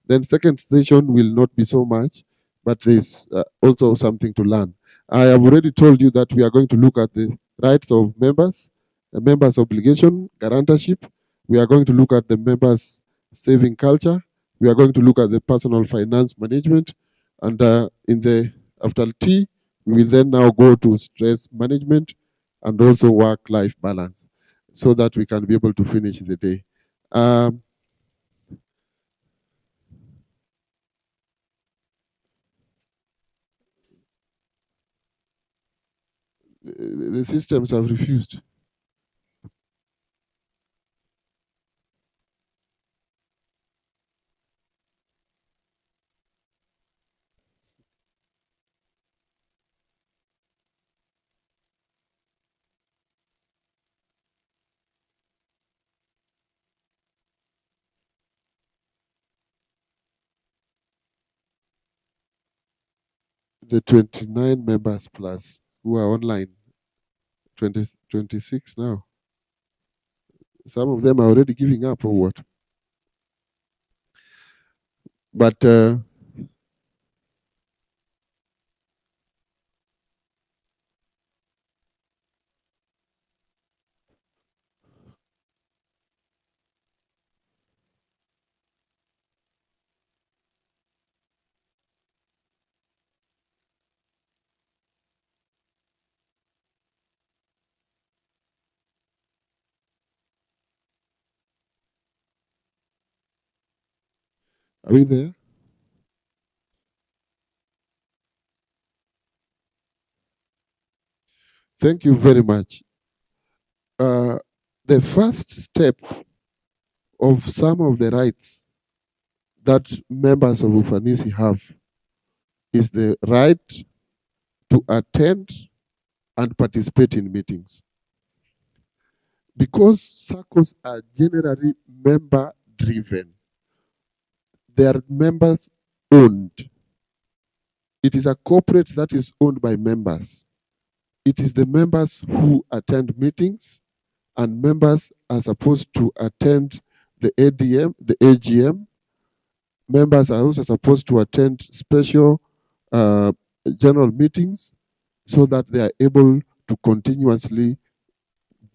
Then second session will not be so much, but there's also something to learn. I have already told you that we are going to look at the rights of members, the members' obligation, guarantorship. We are going to look at the members' saving culture. We are going to look at the personal finance management. And in the after T, we will then now go to stress management and also work-life balance so that we can be able to finish the day. The systems have refused. the 29 members plus who are online, 26 now. Some of them are already giving up or what? But are we there? Thank you very much. The first step of some of the rights that members of Ufanisi have is the right to attend and participate in meetings. Because SACCOs are generally member driven, they are members owned. It is a corporate that is owned by members. It is the members who attend meetings, and members are supposed to attend the AGM. Members are also supposed to attend special general meetings so that they are able to continuously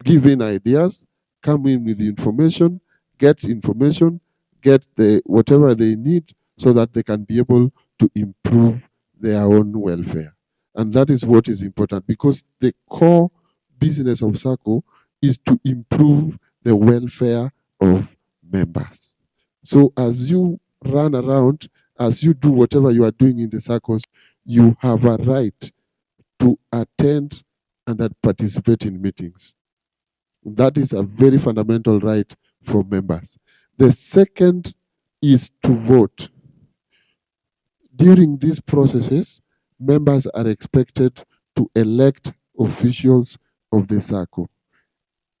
give in ideas, come in with information, get the whatever they need so that they can be able to improve their own welfare. And that is what is important, because the core business of Sacco is to improve the welfare of members. So as you run around, as you do whatever you are doing in the SACCOs, you have a right to attend and participate in meetings. That is a very fundamental right for members. The second is to vote. During these processes, members are expected to elect officials of the Sacco.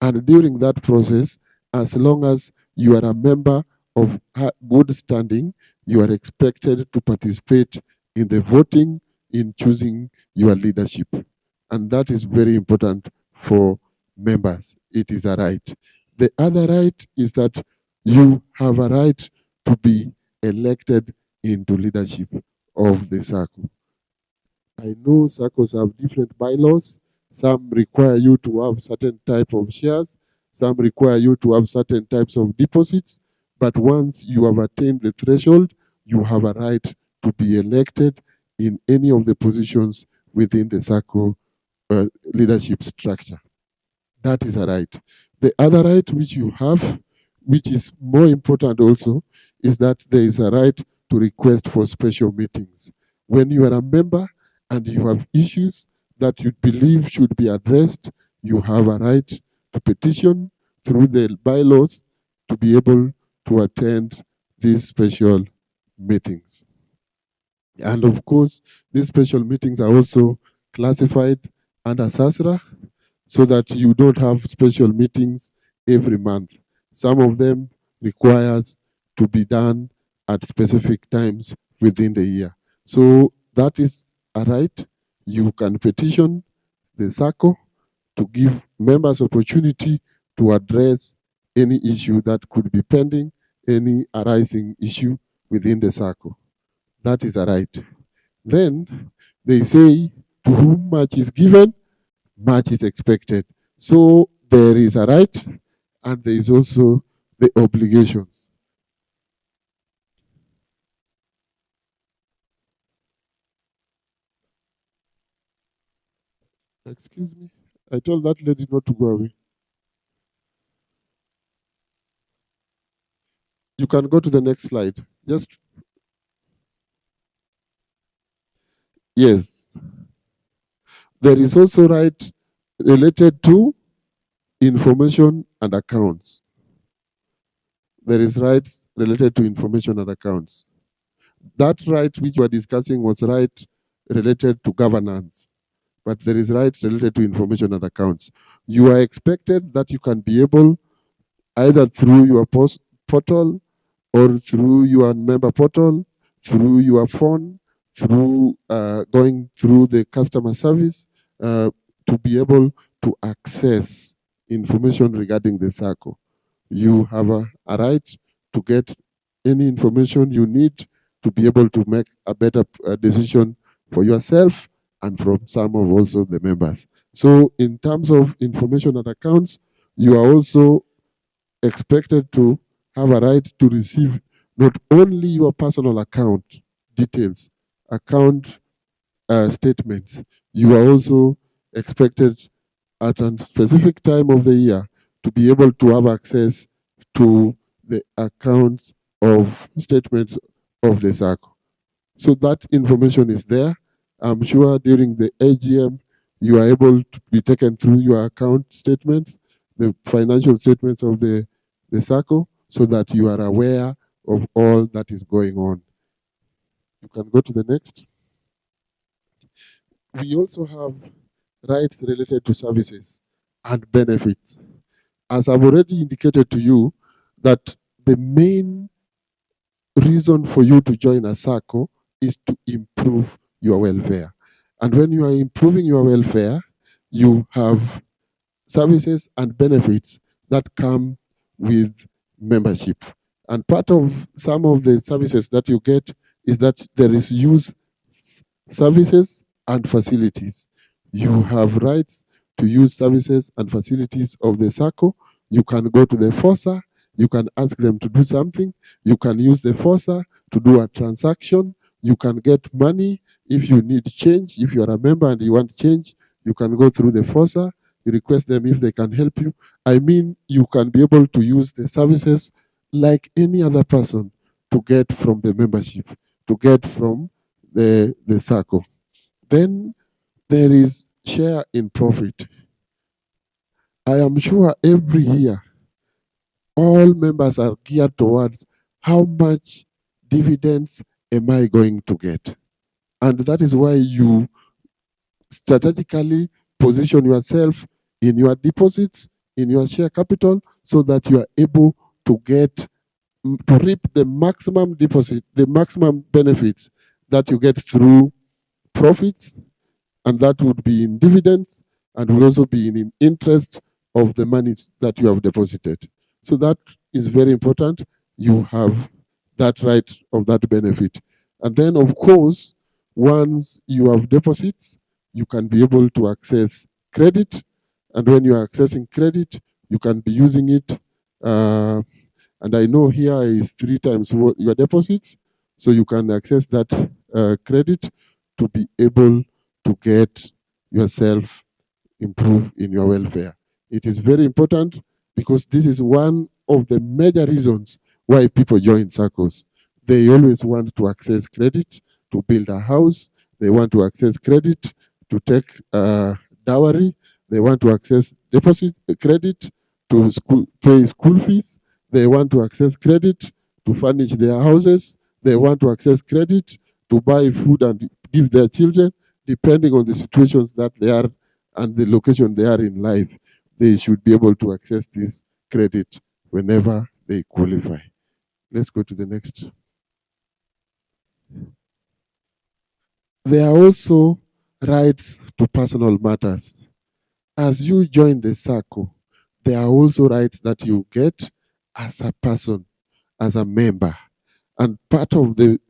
And during that process, as long as you are a member of good standing, you are expected to participate in the voting in choosing your leadership. And that is very important for members. It is a right. The other right is that you have a right to be elected into leadership of the Sacco. I know SACCOs have different bylaws. Some require you to have certain type of shares. Some require you to have certain types of deposits. But once you have attained the threshold, you have a right to be elected in any of the positions within the Sacco leadership structure. That is a right. The other right which you have, which is more important also, is that there is a right to request for special meetings. When you are a member and you have issues that you believe should be addressed, you have a right to petition through the bylaws to be able to attend these special meetings. And of course, these special meetings are also classified under SASRA, so that you don't have special meetings every month. Some of them requires to be done at specific times within the year. So that is a right. You can petition the Sacco to give members opportunity to address any issue that could be pending, any arising issue within the Sacco. That is a right. Then they say, to whom much is given, much is expected. So there is a right and there is also the obligations. Excuse me. I told that lady not to go away. You can go to the next slide. Just yes. There is also right related to information and accounts. There is rights related to information and accounts. That right which we are discussing was right related to governance, but there is right related to information and accounts. You are expected that you can be able, either through your portal or through your member portal, through your phone, through going through the customer service to be able to access information regarding the Sacco. You have a right to get any information you need to be able to make a better decision for yourself and from some of also the members. So in terms of information and accounts, you are also expected to have a right to receive not only your personal account details, account statements, you are also expected at a specific time of the year to be able to have access to the accounts of statements of the Sacco. So that information is there. I'm sure during the AGM, you are able to be taken through your account statements, the financial statements of the Sacco, so that you are aware of all that is going on. You can go to the next. We also have rights related to services and benefits. As I've already indicated to you, that the main reason for you to join a Sacco is to improve your welfare. And when you are improving your welfare, you have services and benefits that come with membership. And part of some of the services that you get is that there is use services and facilities. You have rights to use services and facilities of the Sacco. You can go to the FOSA, you can ask them to do something, you can use the FOSA to do a transaction, you can get money if you need change. If you are a member and you want change, you can go through the FOSA, you request them if they can help you. I mean, you can be able to use the services like any other person to get from the membership, to get from the Sacco. Then there is share in profit. I am sure every year all members are geared towards how much dividends am I going to get? And that is why you strategically position yourself in your deposits, in your share capital, so that you are able to get to reap the maximum deposit, the maximum benefits that you get through profits, and that would be in dividends and will also be in interest of the monies that you have deposited. So that is very important. You have that right of that benefit. And then, of course, once you have deposits, you can be able to access credit. And when you are accessing credit, you can be using it. And I know here is 3 times your deposits. So you can access that credit to be able to get yourself improve in your welfare. It is very important because this is one of the major reasons why people join SACCOs. They always want to access credit to build a house. They want to access credit to take dowry. They want to access deposit credit to pay school fees. They want to access credit to furnish their houses. They want to access credit to buy food and give their children, depending on the situations that they are and the location they are in life. They should be able to access this credit whenever they qualify. Let's go to the next. There are also rights to personal matters. As you join the Sacco, there are also rights that you get as a person, as a member. And part of the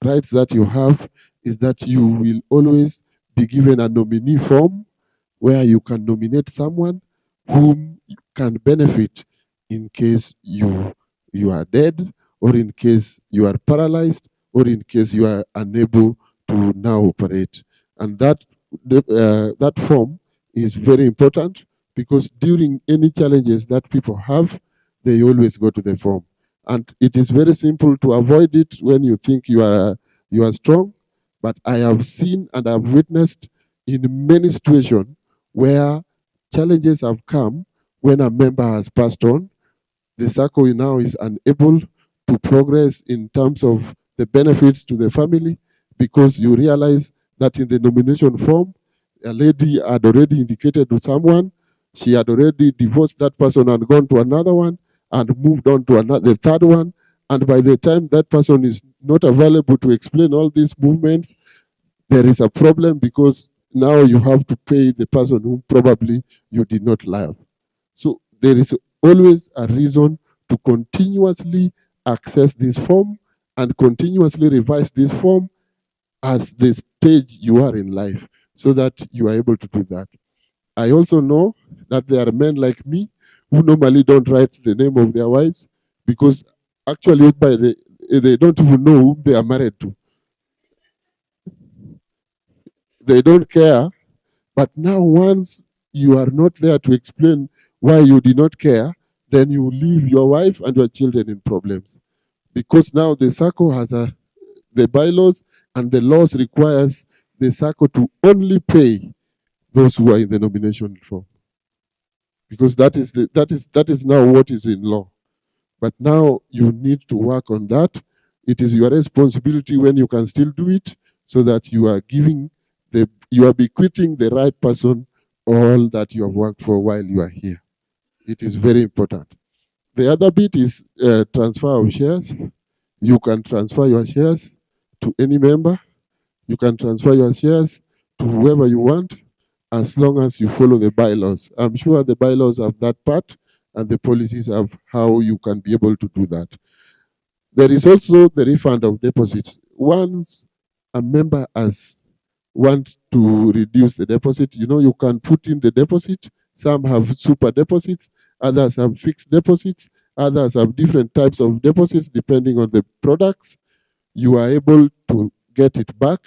rights that you have is that you will always be given a nominee form where you can nominate someone whom can benefit in case you are dead, or in case you are paralyzed, or in case you are unable to now operate. And that form is very important because during any challenges that people have, they always go to the form. And it is very simple to avoid it when you think you are strong. But I have seen and I've witnessed in many situations where challenges have come when a member has passed on. The Sacco now is unable to progress in terms of the benefits to the family because you realize that in the nomination form, a lady had already indicated to someone, she had already divorced that person and gone to another one and moved on to the third one, And by the time that person is not available to explain all these movements, there is a problem because now you have to pay the person whom probably you did not love. So there is always a reason to continuously access this form and continuously revise this form as the stage you are in life so that you are able to do that. I also know that there are men like me who normally don't write the name of their wives because actually they don't even know whom they are married to. They don't care. But now once you are not there to explain why you did not care, then you leave your wife and your children in problems. Because now the Sacco has the bylaws and the laws requires the Sacco to only pay those who are in the nomination form. Because that is now what is in law. But now you need to work on that. It is your responsibility when you can still do it, so that you are you are bequeathing the right person all that you have worked for while you are here. It is very important. The other bit is transfer of shares. You can transfer your shares to any member. You can transfer your shares to whoever you want, as long as you follow the bylaws. I'm sure the bylaws have that part, and the policies have how you can be able to do that. There is also the refund of deposits. Once a member has want to reduce the deposit, you can put in the deposit. Some have super deposits, others have fixed deposits, others have different types of deposits depending on the products. You are able to get it back.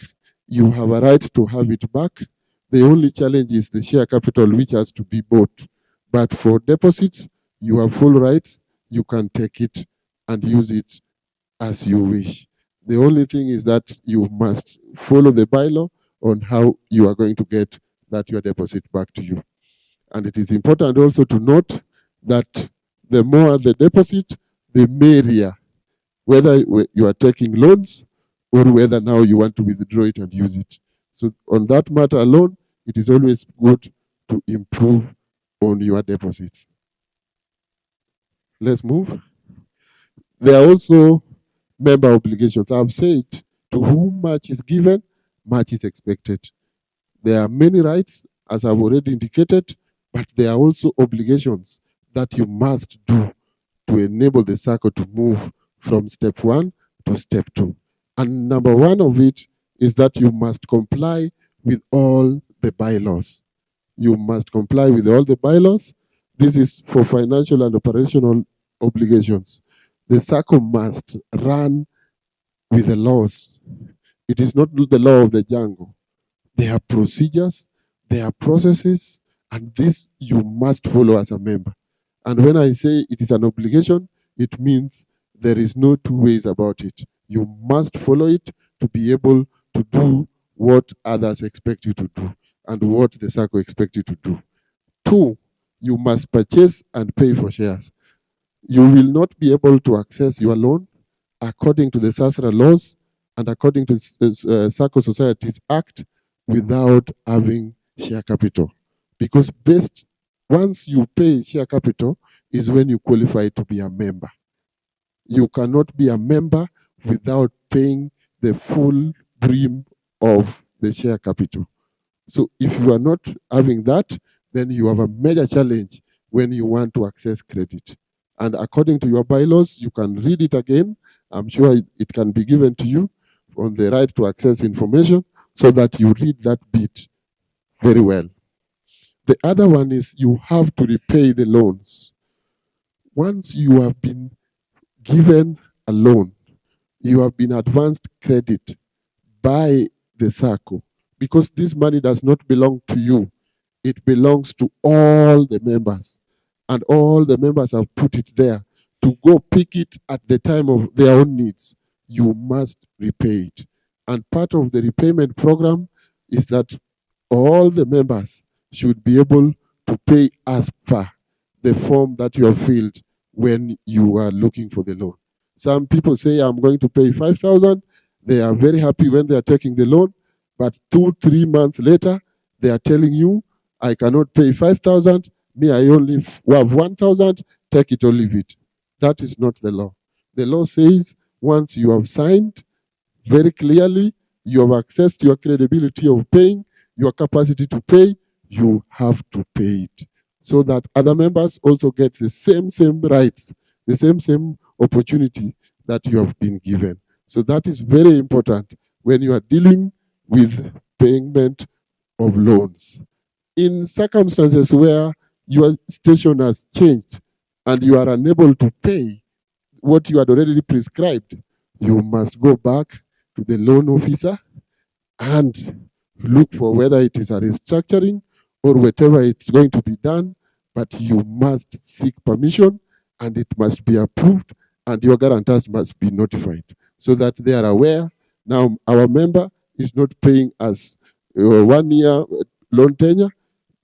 You have a right to have it back. The only challenge is the share capital, which has to be bought. But for deposits, you have full rights. You can take it and use it as you wish. The only thing is that you must follow the bylaw on how you are going to get your deposit back to you. And it is important also to note that the more the deposit, the merrier, whether you are taking loans or whether now you want to withdraw it and use it. So on that matter alone, it is always good to improve on your deposits. Let's move. There are also member obligations. I've said, to whom much is given, much is expected. There are many rights, as I've already indicated, but there are also obligations that you must do to enable the Sacco to move from step 1 to step 2. And number 1 of it is that you must comply with all the bylaws. You must comply with all the bylaws. This is for financial and operational obligations. The Sacco must run with the laws. It is not the law of the jungle. There are procedures, there are processes, and this you must follow as a member. And when I say it is an obligation, it means there is no two ways about it. You must follow it to be able to do what others expect you to do and what the Sacco expects you to do. 2, you must purchase and pay for shares. You will not be able to access your loan according to the SASRA laws and according to Sacco Societies Act without having share capital. Because once you pay share capital is when you qualify to be a member. You cannot be a member without paying the full brim of the share capital. So if you are not having that, then you have a major challenge when you want to access credit. And according to your bylaws, you can read it again. I'm sure it can be given to you on the right to access information so that you read that bit very well. The other one is you have to repay the loans. Once you have been given a loan, you have been advanced credit by the Sacco, because this money does not belong to you. It belongs to all the members. And all the members have put it there to go pick it at the time of their own needs. You must repay it. And part of the repayment program is that all the members should be able to pay as per the form that you have filled when you are looking for the loan. Some people say, I'm going to pay 5,000. They are very happy when they are taking the loan. But 2-3 months later, they are telling you, I cannot pay 5,000. Me, I only have 1,000. Take it or leave it. That is not the law. The law says once you have signed very clearly, you have accessed your credibility of paying, your capacity to pay, you have to pay it. So that other members also get the same rights, the same opportunity that you have been given. So that is very important when you are dealing with payment of loans. In circumstances where your situation has changed and you are unable to pay what you had already prescribed, you must go back to the loan officer and look for whether it is a restructuring or whatever it's going to be done, but you must seek permission and it must be approved and your guarantors must be notified so that they are aware. Now, our member is not paying us 1 year loan tenure.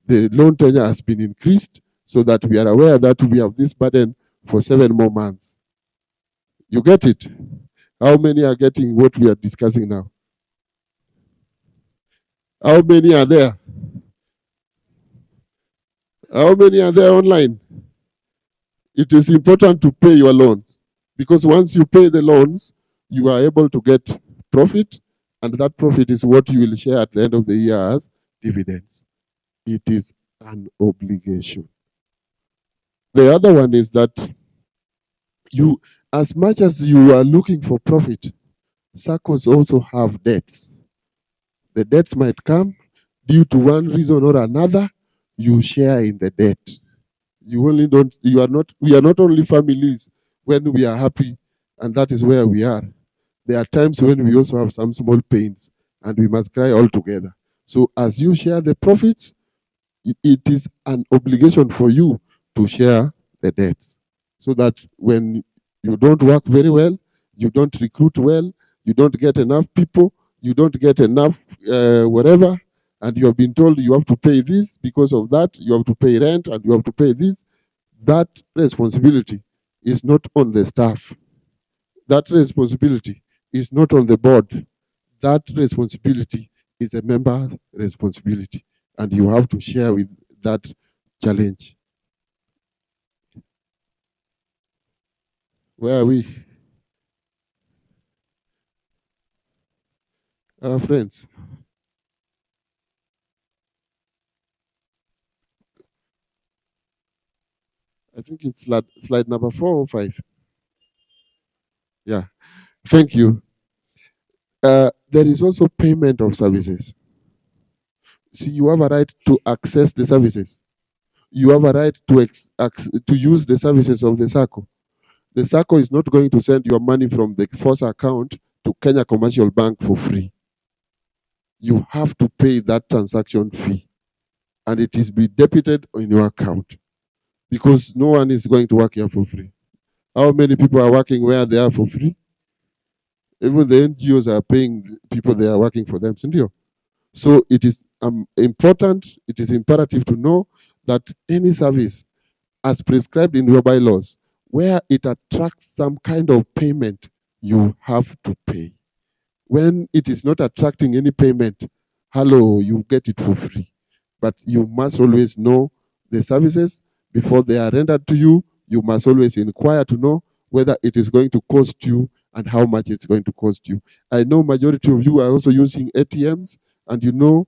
The loan tenure has been increased so that we are aware that we have this burden for 7 more months. You get it? How many are getting what we are discussing now? How many are there? How many are there online? It is important to pay your loans because once you pay the loans, you are able to get profit, and that profit is what you will share at the end of the year as dividends. It is an obligation. The other one is that you, as much as you are looking for profit, SACCOs also have debts. The debts might come due to one reason or another, you share in the debt. You only don't, you are not, we are not only families when we are happy, and that is where we are. There are times when we also have some small pains, and we must cry all together. So as you share the profits, it is an obligation for you to share the debts. So that when you don't work very well, you don't recruit well, you don't get enough people, you don't get enough whatever, and you have been told you have to pay this because of that, you have to pay rent and you have to pay this, that responsibility is not on the staff. That responsibility is not on the board. That responsibility is a member's responsibility, and you have to share with that challenge. Where are we? Our friends. I think it's slide number 4 or 5. Yeah. Thank you. There is also payment of services. See, you have a right to access the services. You have a right to use the services of the Sacco. The Sacco is not going to send your money from the first account to Kenya Commercial Bank for free. You have to pay that transaction fee, and it is be debited in your account because no one is going to work here for free. How many people are working where they are for free? Even the NGOs are paying people they are working for them. So it is important, it is imperative to know that any service as prescribed in your bylaws, where it attracts some kind of payment, you have to pay. When it is not attracting any payment, hello, you get it for free. But you must always know the services before they are rendered to you. You must always inquire to know whether it is going to cost you and how much it's going to cost you. I know majority of you are also using ATMs, and you know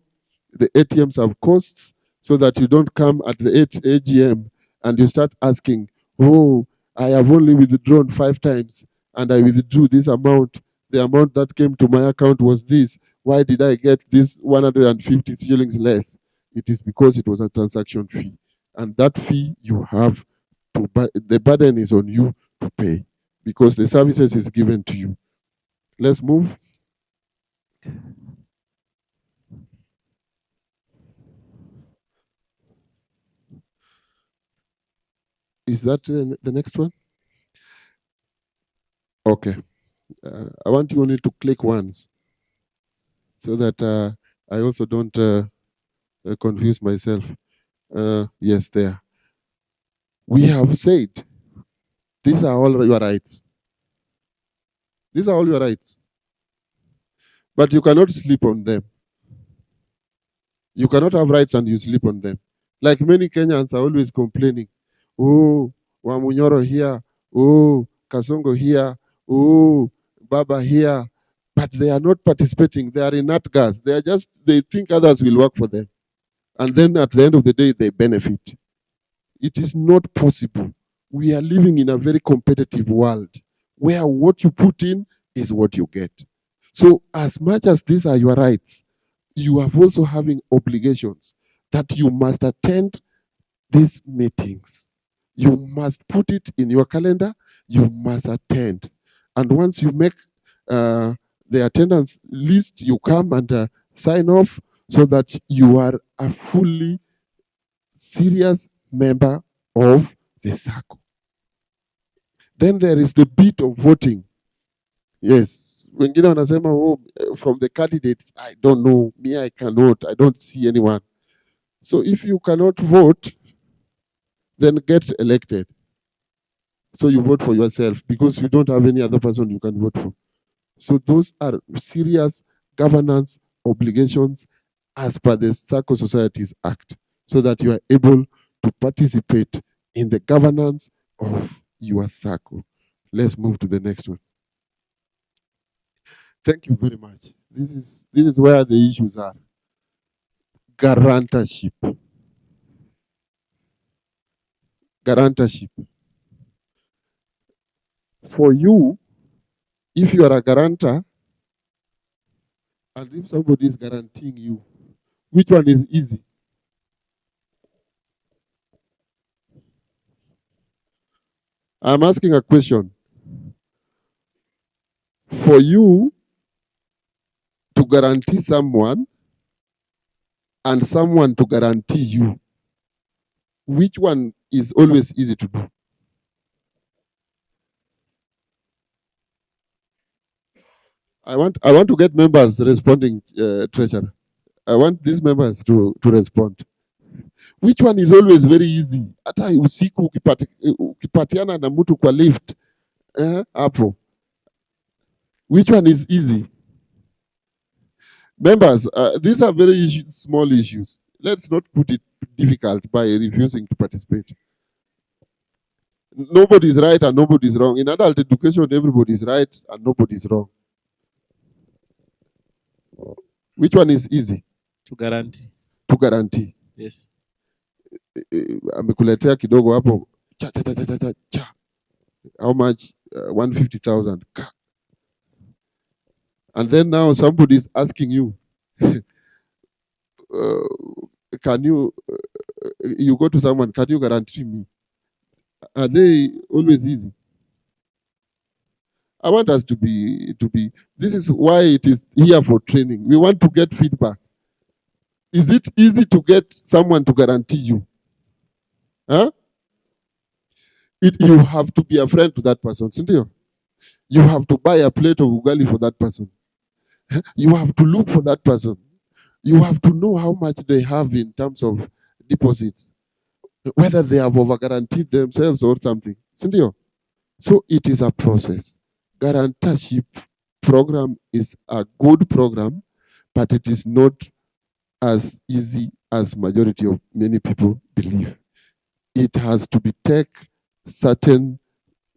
the ATMs have costs, so that you don't come at the AGM and you start asking, oh, I have only withdrawn 5 times and I withdrew this amount. The amount that came to my account was this. Why did I get this 150 shillings less? It is because it was a transaction fee. And that fee you have to, the burden is on you to pay because the services is given to you. Let's move. Is that the next one? Okay. I want you only to click once so that I also don't confuse myself. Yes, there. We have said these are all your rights. These are all your rights. But you cannot sleep on them. You cannot have rights and you sleep on them. Like many Kenyans are always complaining, oh, Wamunyoro here, oh, Kasongo here, oh, Baba here, but they are not participating. They are in nat gas. They think others will work for them. And then at the end of the day, they benefit. It is not possible. We are living in a very competitive world where what you put in is what you get. So as much as these are your rights, you are also having obligations that you must attend these meetings. You must put it in your calendar. You must attend. And once you make the attendance list, you come and sign off so that you are a fully serious member of the Sacco. Then there is the bit of voting. Yes, wengine wanasema from the candidates, I don't know, me I cannot, I don't see anyone. So if you cannot vote, then get elected. So you vote for yourself because you don't have any other person you can vote for. So those are serious governance obligations as per the Sacco Societies Act, so that you are able to participate in the governance of your Sacco. Let's move to the next one. Thank you very much. This is where the issues are. Guarantorship. Guarantorship. For you, if you are a guarantor, and if somebody is guaranteeing you, which one is easy? I'm asking a question. For you to guarantee someone and someone to guarantee you, which one is always easy to do? I want to get members responding, treasurer. I want these members to respond. Which one is always very easy? Hata usiku ukipatiana na mtu kwa lift, hapo. Which one is easy? Members, these are very small issues. Let's not put it difficult by refusing to participate. Nobody is right and nobody is wrong. In adult education, everybody is right and nobody is wrong. Which one is easy? To guarantee. To guarantee. Yes. Amekuletea kidogo hapo. Cha. How much? 150,000. And then now somebody is asking you, can you, you go to someone, can you guarantee me? Are they always easy? I want us to be, this is why it is here for training. We want to get feedback. Is it easy to get someone to guarantee you? Huh? You have to be a friend to that person. You have to buy a plate of ugali for that person. You have to look for that person. You have to know how much they have in terms of deposits, whether they have over-guaranteed themselves or something. So it is a process. Guarantorship program is a good program, but it is not as easy as majority of many people believe. It has to be take certain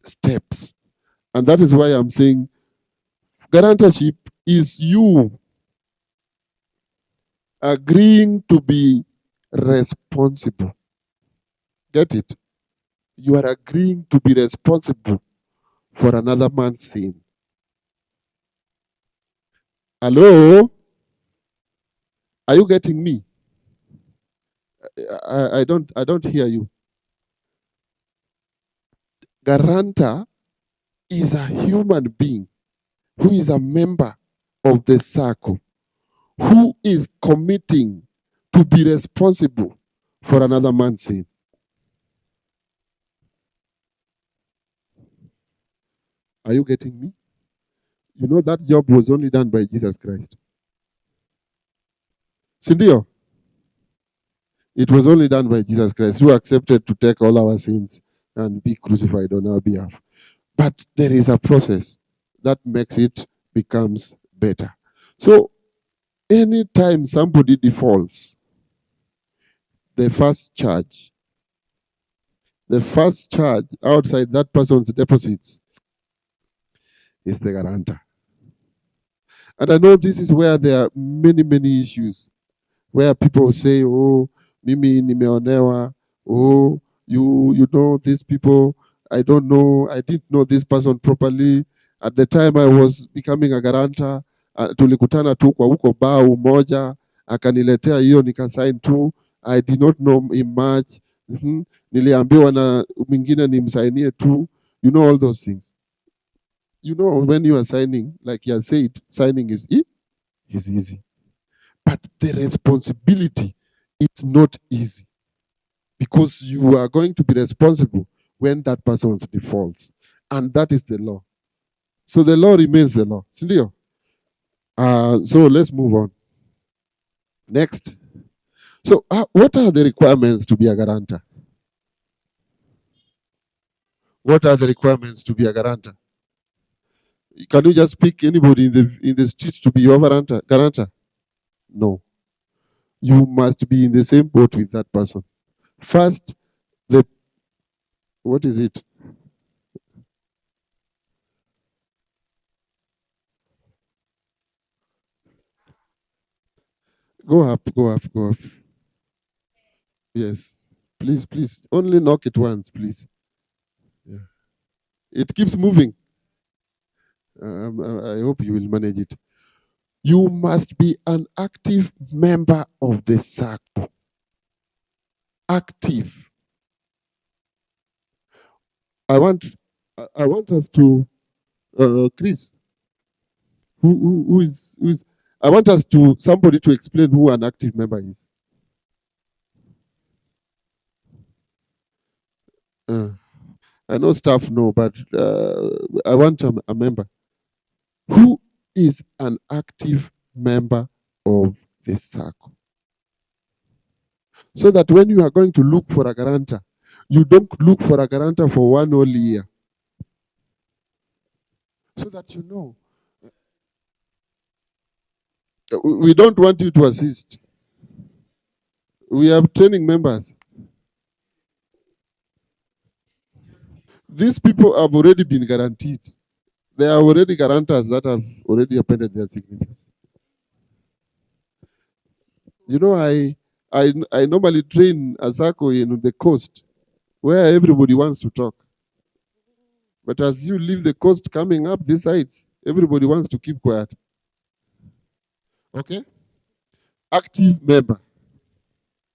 steps. And that is why I'm saying guarantorship is you agreeing to be responsible. Get it? You are agreeing to be responsible for another man's sin. Hello? Are you getting me? I don't hear you. Guarantor is a human being who is a member of the Sacco, who is committing to be responsible for another man's sin. Are you getting me? You know that job was only done by Jesus Christ. Sindio? It was only done by Jesus Christ, who accepted to take all our sins and be crucified on our behalf. But there is a process that makes it becomes better. So anytime somebody defaults, the first charge outside that person's deposits is the guarantor. And I know this is where there are many, many issues where people say, oh, mimi nimeonewa, oh, you know these people, I don't know, I didn't know this person properly. At the time I was becoming a guarantor, tulikutana tu kwa huko bao moja, akaniletea hiyo nikasign tu, I did not know him much. Niliambiwa na mwingine nimsainie tu, you know all those things. You know when you are signing, like you said, signing is easy. But the responsibility, it's not easy because you are going to be responsible when that person defaults. And that is the law. So the law remains the law. Sindio? So let's move on. Next. So what are the requirements to be a guarantor? What are the requirements to be a guarantor? Can you just pick anybody in the street to be your guarantor? No. You must be in the same boat with that person. First, what is it? Go up. Yes. Please. Only knock it once, please. Yeah. It keeps moving. I hope you will manage it. You must be an active member of the Sacco. Active. I want us to, Chris, who is, I want us to, somebody to explain who an active member is. I know staff know, but I want a member. Who is an active member of the Sacco? So that when you are going to look for a guarantor, you don't look for a guarantor for one only year. So that you know. We don't want you to assist. We have training members. These people have already been guaranteed. There are already guarantors that have already appended their signatures. You know, I normally train a Sacco in the coast where everybody wants to talk. But as you leave the coast coming up these sides, everybody wants to keep quiet. Okay? Active member.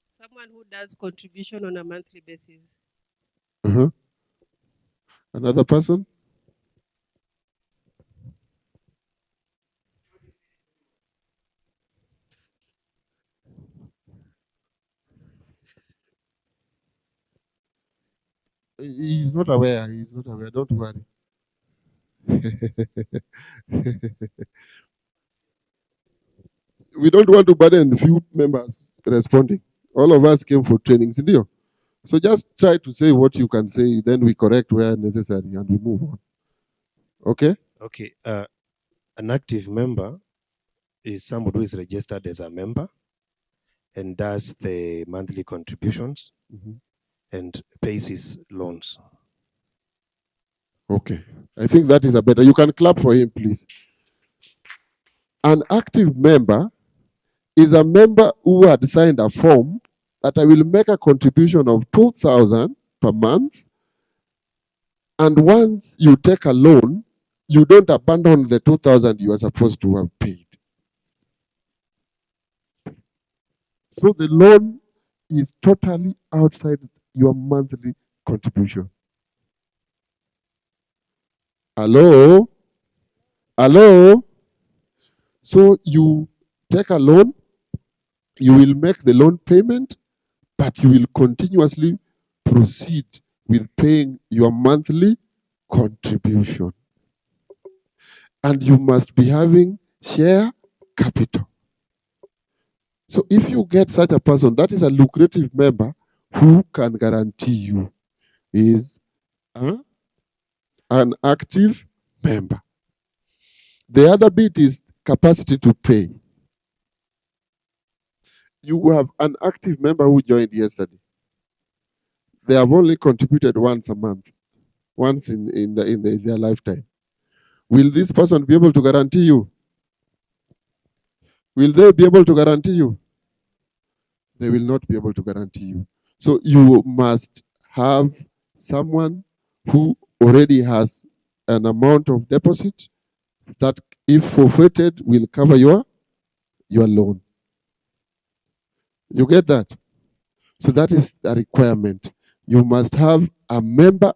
Someone who does contribution on a monthly basis. Another person? He's not aware. Don't worry. We don't want to burden few members responding. All of us came for training, Sindio? So just try to say what you can say, then we correct where necessary and we move on. Okay? Okay. An active member is somebody who is registered as a member and does the monthly contributions and pays his loans. Okay. I think that is a better. You can clap for him, please. An active member is a member who had signed a form that I will make a contribution of 2,000 per month. And once you take a loan, you don't abandon the 2,000 you are supposed to have paid. So the loan is totally outside your monthly contribution. Hello? So you take a loan, you will make the loan payment, but you will continuously proceed with paying your monthly contribution. And you must be having share capital. So if you get such a person, that is a lucrative member who can guarantee you is an active member. The other bit is capacity to pay. You have an active member who joined yesterday. They have only contributed once a month, once in their lifetime. Will this person be able to guarantee you? Will they be able to guarantee you? They will not be able to guarantee you. So you must have someone who already has an amount of deposit that, if forfeited, will cover your loan. You get that? So that is a requirement. You must have a member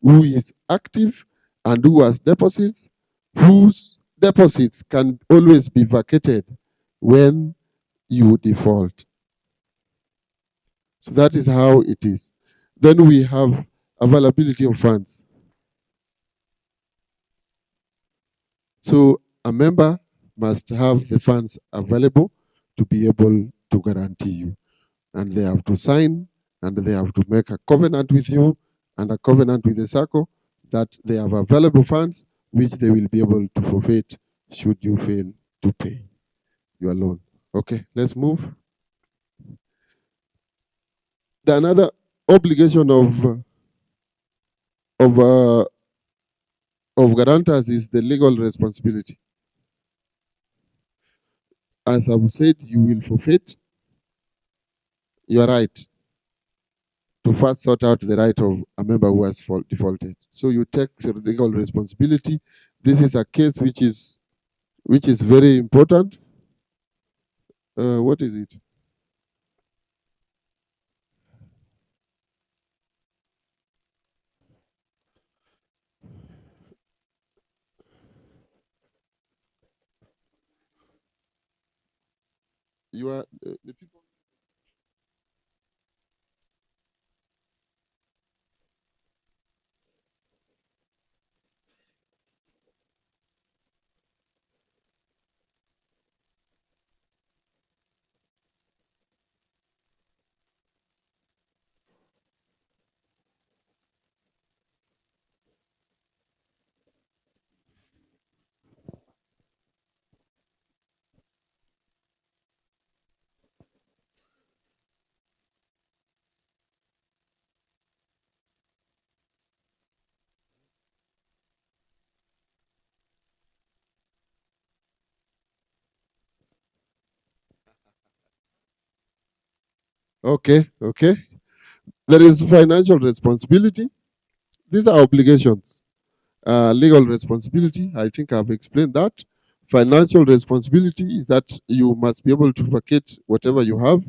who is active and who has deposits, whose deposits can always be vacated when you default. So that is how it is. Then we have availability of funds. So a member must have the funds available to be able to guarantee you. And they have to sign, and they have to make a covenant with you and a covenant with the Sacco that they have available funds which they will be able to forfeit should you fail to pay your loan. Okay, let's move. The another obligation of guarantors is the legal responsibility. As I've said, you will forfeit your right to first sort out the right of a member who has defaulted. So you take the legal responsibility. This is a case which is very important. What is it? You are the people. Okay, okay. There is financial responsibility. These are obligations. Legal responsibility, I think I've explained that. Financial responsibility is that you must be able to vacate whatever you have,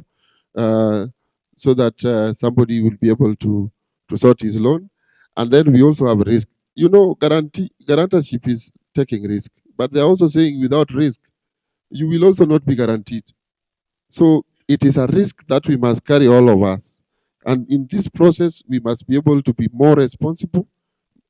so that somebody will be able to sort his loan. And then we also have risk. You know, guarantorship is taking risk, but they're also saying without risk, you will also not be guaranteed. So it is a risk that we must carry, all of us. And in this process, we must be able to be more responsible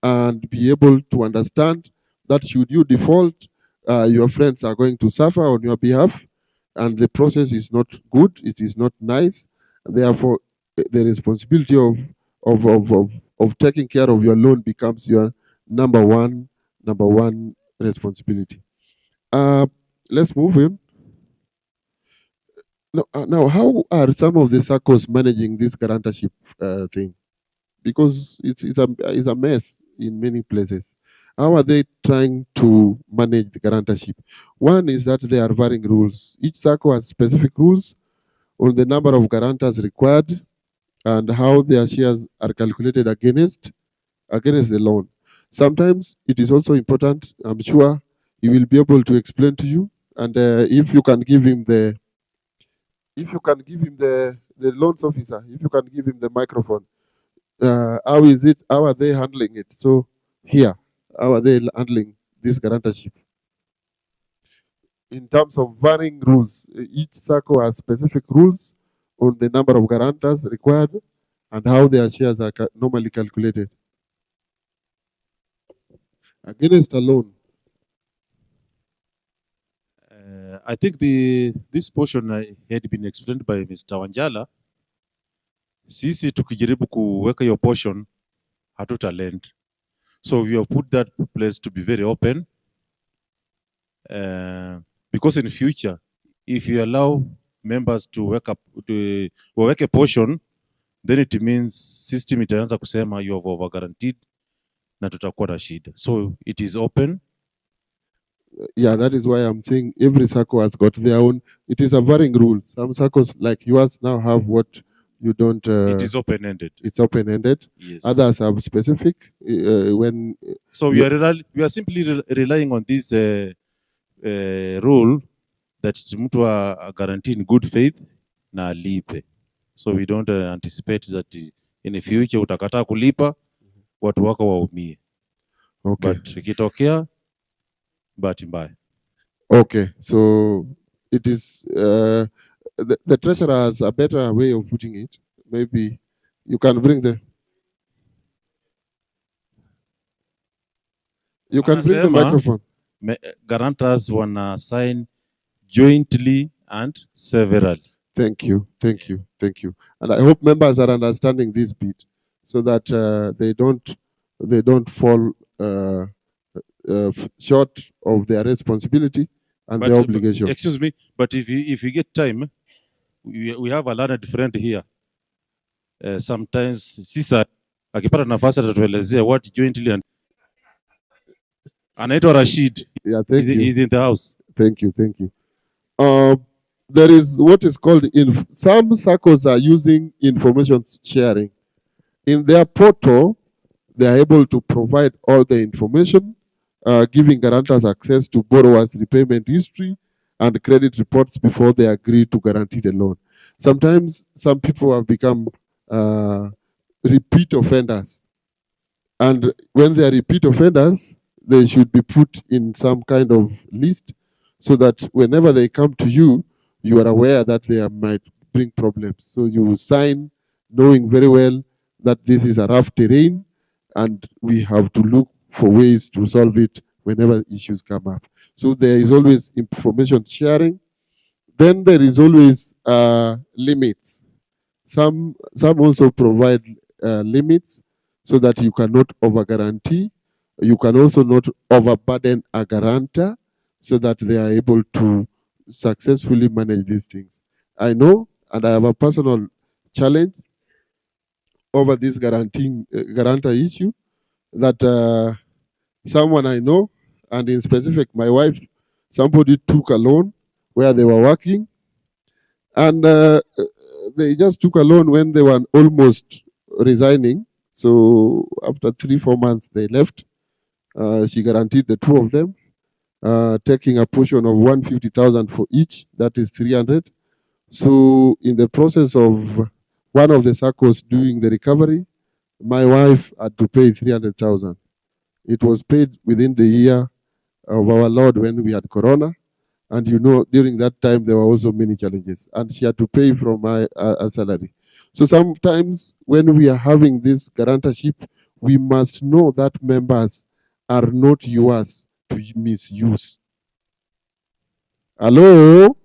and be able to understand that should you default, your friends are going to suffer on your behalf, and the process is not good, it is not nice. Therefore, the responsibility of taking care of your loan becomes your number one responsibility. Let's move in. Now, how are some of the SACCOs managing this guarantorship thing? Because it's a mess in many places. How are they trying to manage the guarantorship? One is that there are varying rules. Each SACCO has specific rules on the number of guarantors required and how their shares are calculated against the loan. Sometimes it is also important, I'm sure he will be able to explain to you, and if you can give him the loans officer, if you can give him the microphone, how are they handling it? So here, how are they handling this guarantorship? In terms of varying rules, each SACCO has specific rules on the number of guarantors required and how their shares are normally calculated. Against a loan. I think this portion had been explained by Mr. Wanjala. Sisi tukijaribu kuweka your portion, hatuta lend. So we have put that place to be very open. Because in future, if you allow members to work a portion, then it means system itaanza kusema you have over guaranteed na tutakuwa na shida. So it is open Yeah, that is why I'm saying every Sacco has got their own. It is a varying rule. Some Saccos like yours now have what you don't. It is open-ended. It's open-ended. Yes. Others have specific. When So we are simply relying on this rule that mtu guarantee in good faith na alipe. So we don't anticipate that in the future utakataa kulipa watu wako waumie. Okay. But ikitokea bahati mbaya. Okay, so it is the treasurer has a better way of putting it. Maybe you can bring the bring the Anasema, microphone. Guarantors wanna sign jointly and severally. Thank you, thank you, thank you. And I hope members are understanding this bit so that they don't fall short of their responsibility and their obligation. Excuse me, but if you get time, we have a learned friend here. Sometimes Sisa akipata nafasi atatuelezea what jointly and anaitwa Rashid. Yeah, thank you. He's in the house. Thank you, thank you. There is what is called some Saccos are using information sharing. In their portal, they are able to provide all the information, giving guarantors access to borrowers' repayment history and credit reports before they agree to guarantee the loan. Sometimes some people have become repeat offenders. And when they are repeat offenders, they should be put in some kind of list so that whenever they come to you, you are aware that they might bring problems. So you sign knowing very well that this is a rough terrain and we have to look for ways to solve it whenever issues come up. So there is always information sharing. Then there is always limits. Some also provide limits so that you cannot over-guarantee. You can also not overburden a guarantor so that they are able to successfully manage these things. I know, and I have a personal challenge over this guarantor issue, that someone I know, and in specific my wife, somebody took a loan where they were working, and they just took a loan when they were almost resigning. So after 3-4 months, they left. She guaranteed the two of them, taking a portion of 150,000 for each. That is 300. So in the process of one of the Saccos doing the recovery, my wife had to pay 300,000. It was paid within the year of our Lord when we had Corona. And you know, during that time, there were also many challenges. And she had to pay from my salary. So sometimes when we are having this guarantorship, we must know that members are not yours to misuse. Hello?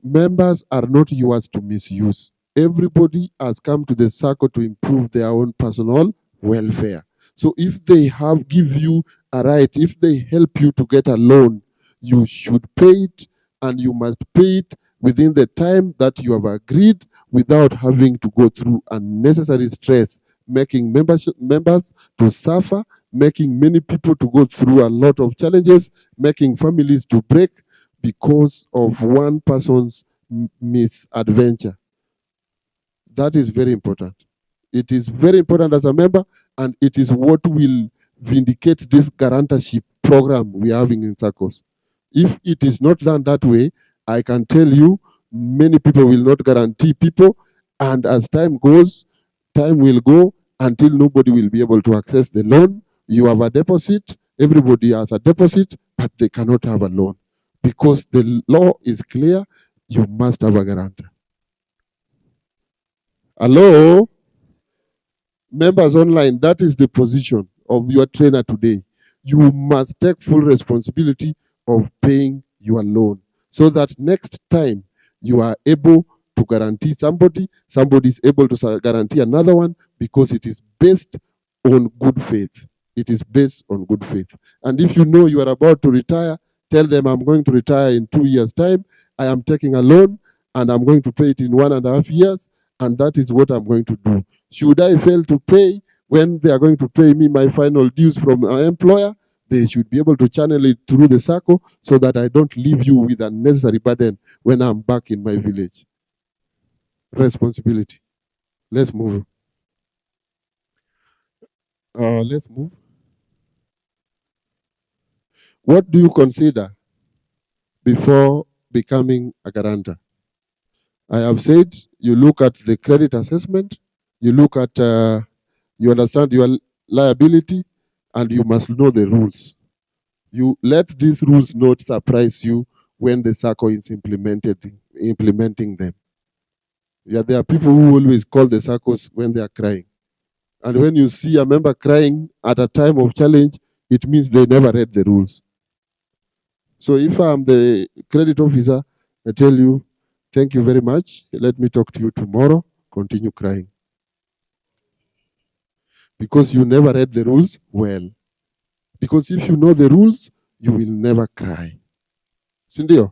Members are not yours to misuse. Everybody has come to the Sacco to improve their own personal welfare. So if they give you a right, if they help you to get a loan, you should pay it, and you must pay it within the time that you have agreed without having to go through unnecessary stress, making members to suffer, making many people to go through a lot of challenges, making families to break because of one person's misadventure. That is very important. It is very important as a member, and it is what will vindicate this guarantorship program we are having in Saccos. If it is not done that way, I can tell you many people will not guarantee people, and as time goes, time will go until nobody will be able to access the loan. You have a deposit, everybody has a deposit, but they cannot have a loan because the law is clear, you must have a guarantor. Hello? Members online, that is the position of your trainer today. You must take full responsibility of paying your loan so that next time you are able to guarantee somebody is able to guarantee another one, because it is based on good faith. It is based on good faith. And if you know you are about to retire, tell them, I'm going to retire in 2 years' time. I am taking a loan and I'm going to pay it in 1.5 years. And that is what I'm going to do. Should I fail to pay when they are going to pay me my final dues from my employer, They should be able to channel it through the Sacco so that I don't leave you with unnecessary burden when I'm back in my village. Responsibility. Let's move. Let's move. What do you consider before becoming a guarantor? I have said you look at the credit assessment, you look at, you understand your liability, and you must know the rules. You let these rules not surprise you when the Sacco is implementing them. Yeah, there are people who always call the Saccos when they are crying. And when you see a member crying at a time of challenge, it means they never read the rules. So if I'm the credit officer, I tell you, thank you very much. Let me talk to you tomorrow. Continue crying. Because you never read the rules well. Because if you know the rules, you will never cry. Sindio,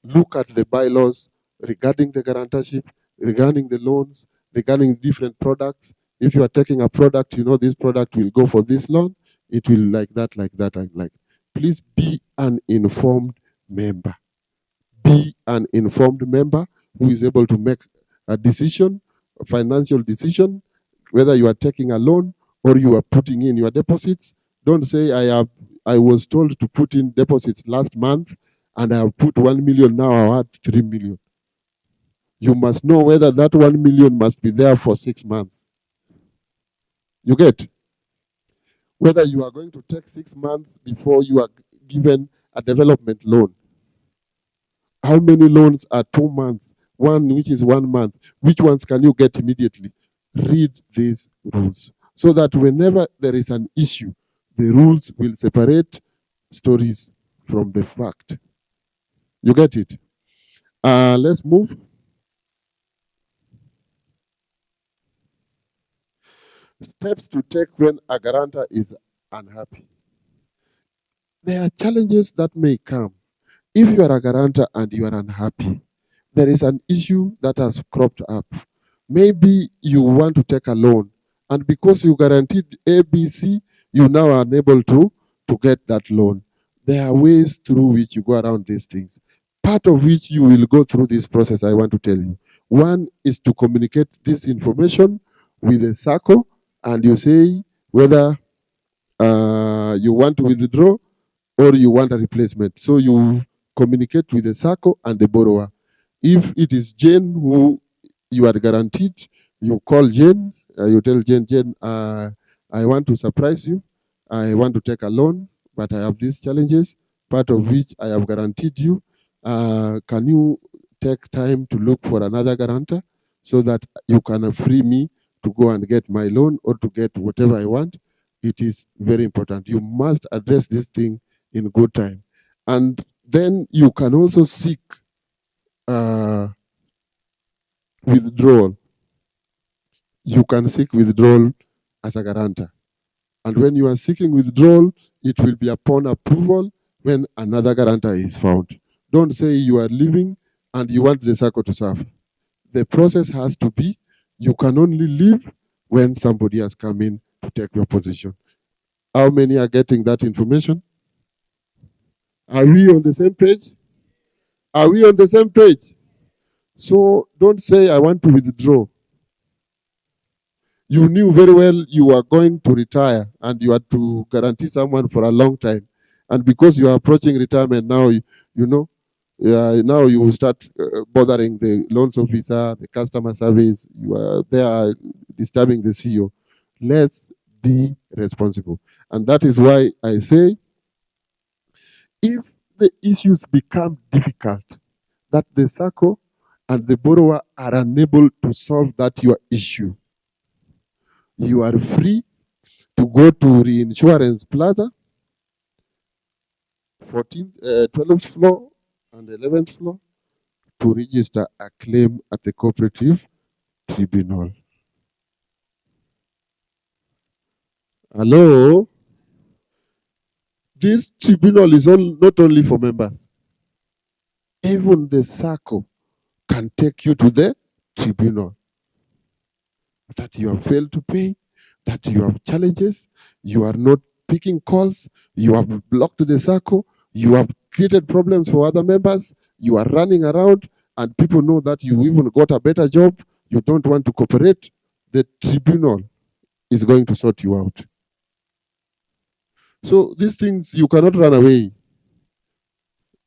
look at the bylaws regarding the guarantorship, regarding the loans, regarding different products. If you are taking a product, you know this product will go for this loan. It will like that, like that, and like. Please be an informed member. Be an informed member who is able to make a decision, a financial decision, whether you are taking a loan or you are putting in your deposits. Don't say I was told to put in deposits last month and I have put 1 million, now I had 3 million. You must know whether that 1 million must be there for 6 months. You get? Whether you are going to take 6 months before you are given a development loan. How many loans are 2 months? One which is 1 month. Which ones can you get immediately? Read these rules so that whenever there is an issue, the rules will separate stories from the fact. You get it? Let's move. Steps to take when a guarantor is unhappy. There are challenges that may come. If you are a guarantor and you are unhappy, there is an issue that has cropped up. Maybe you want to take a loan, and because you guaranteed ABC, you now are unable to get that loan. There are ways through which you go around these things. Part of which you will go through this process, I want to tell you. One is to communicate this information with the Sacco, and you say whether you want to withdraw or you want a replacement. So you communicate with the Sacco and the borrower. If it is Jane who you are guaranteed, you call Jane, you tell Jane, I want to surprise you. I want to take a loan, but I have these challenges, part of which I have guaranteed you. Can you take time to look for another guarantor so that you can free me to go and get my loan or to get whatever I want? It is very important. You must address this thing in good time. And then you can also seek withdrawal. You can seek withdrawal as a guarantor. And when you are seeking withdrawal, it will be upon approval when another guarantor is found. Don't say you are leaving and you want the Sacco to serve. The process has to be, you can only leave when somebody has come in to take your position. How many are getting that information? Are we on the same page? Are we on the same page? So don't say, I want to withdraw. You knew very well you are going to retire and you had to guarantee someone for a long time. And because you are approaching retirement now, now you will start bothering the loans officer, the customer service. They are disturbing the CEO. Let's be responsible. And that is why I say, if the issues become difficult, that the Sacco and the borrower are unable to solve that your issue, you are free to go to Reinsurance Plaza, 12th floor and 11th floor, to register a claim at the cooperative tribunal. Hello? This tribunal is not only for members. Even the Sacco can take you to the tribunal. That you have failed to pay, that you have challenges, you are not picking calls, you have blocked the Sacco, you have created problems for other members, you are running around, and people know that you even got a better job, you don't want to cooperate, the tribunal is going to sort you out. So these things, you cannot run away.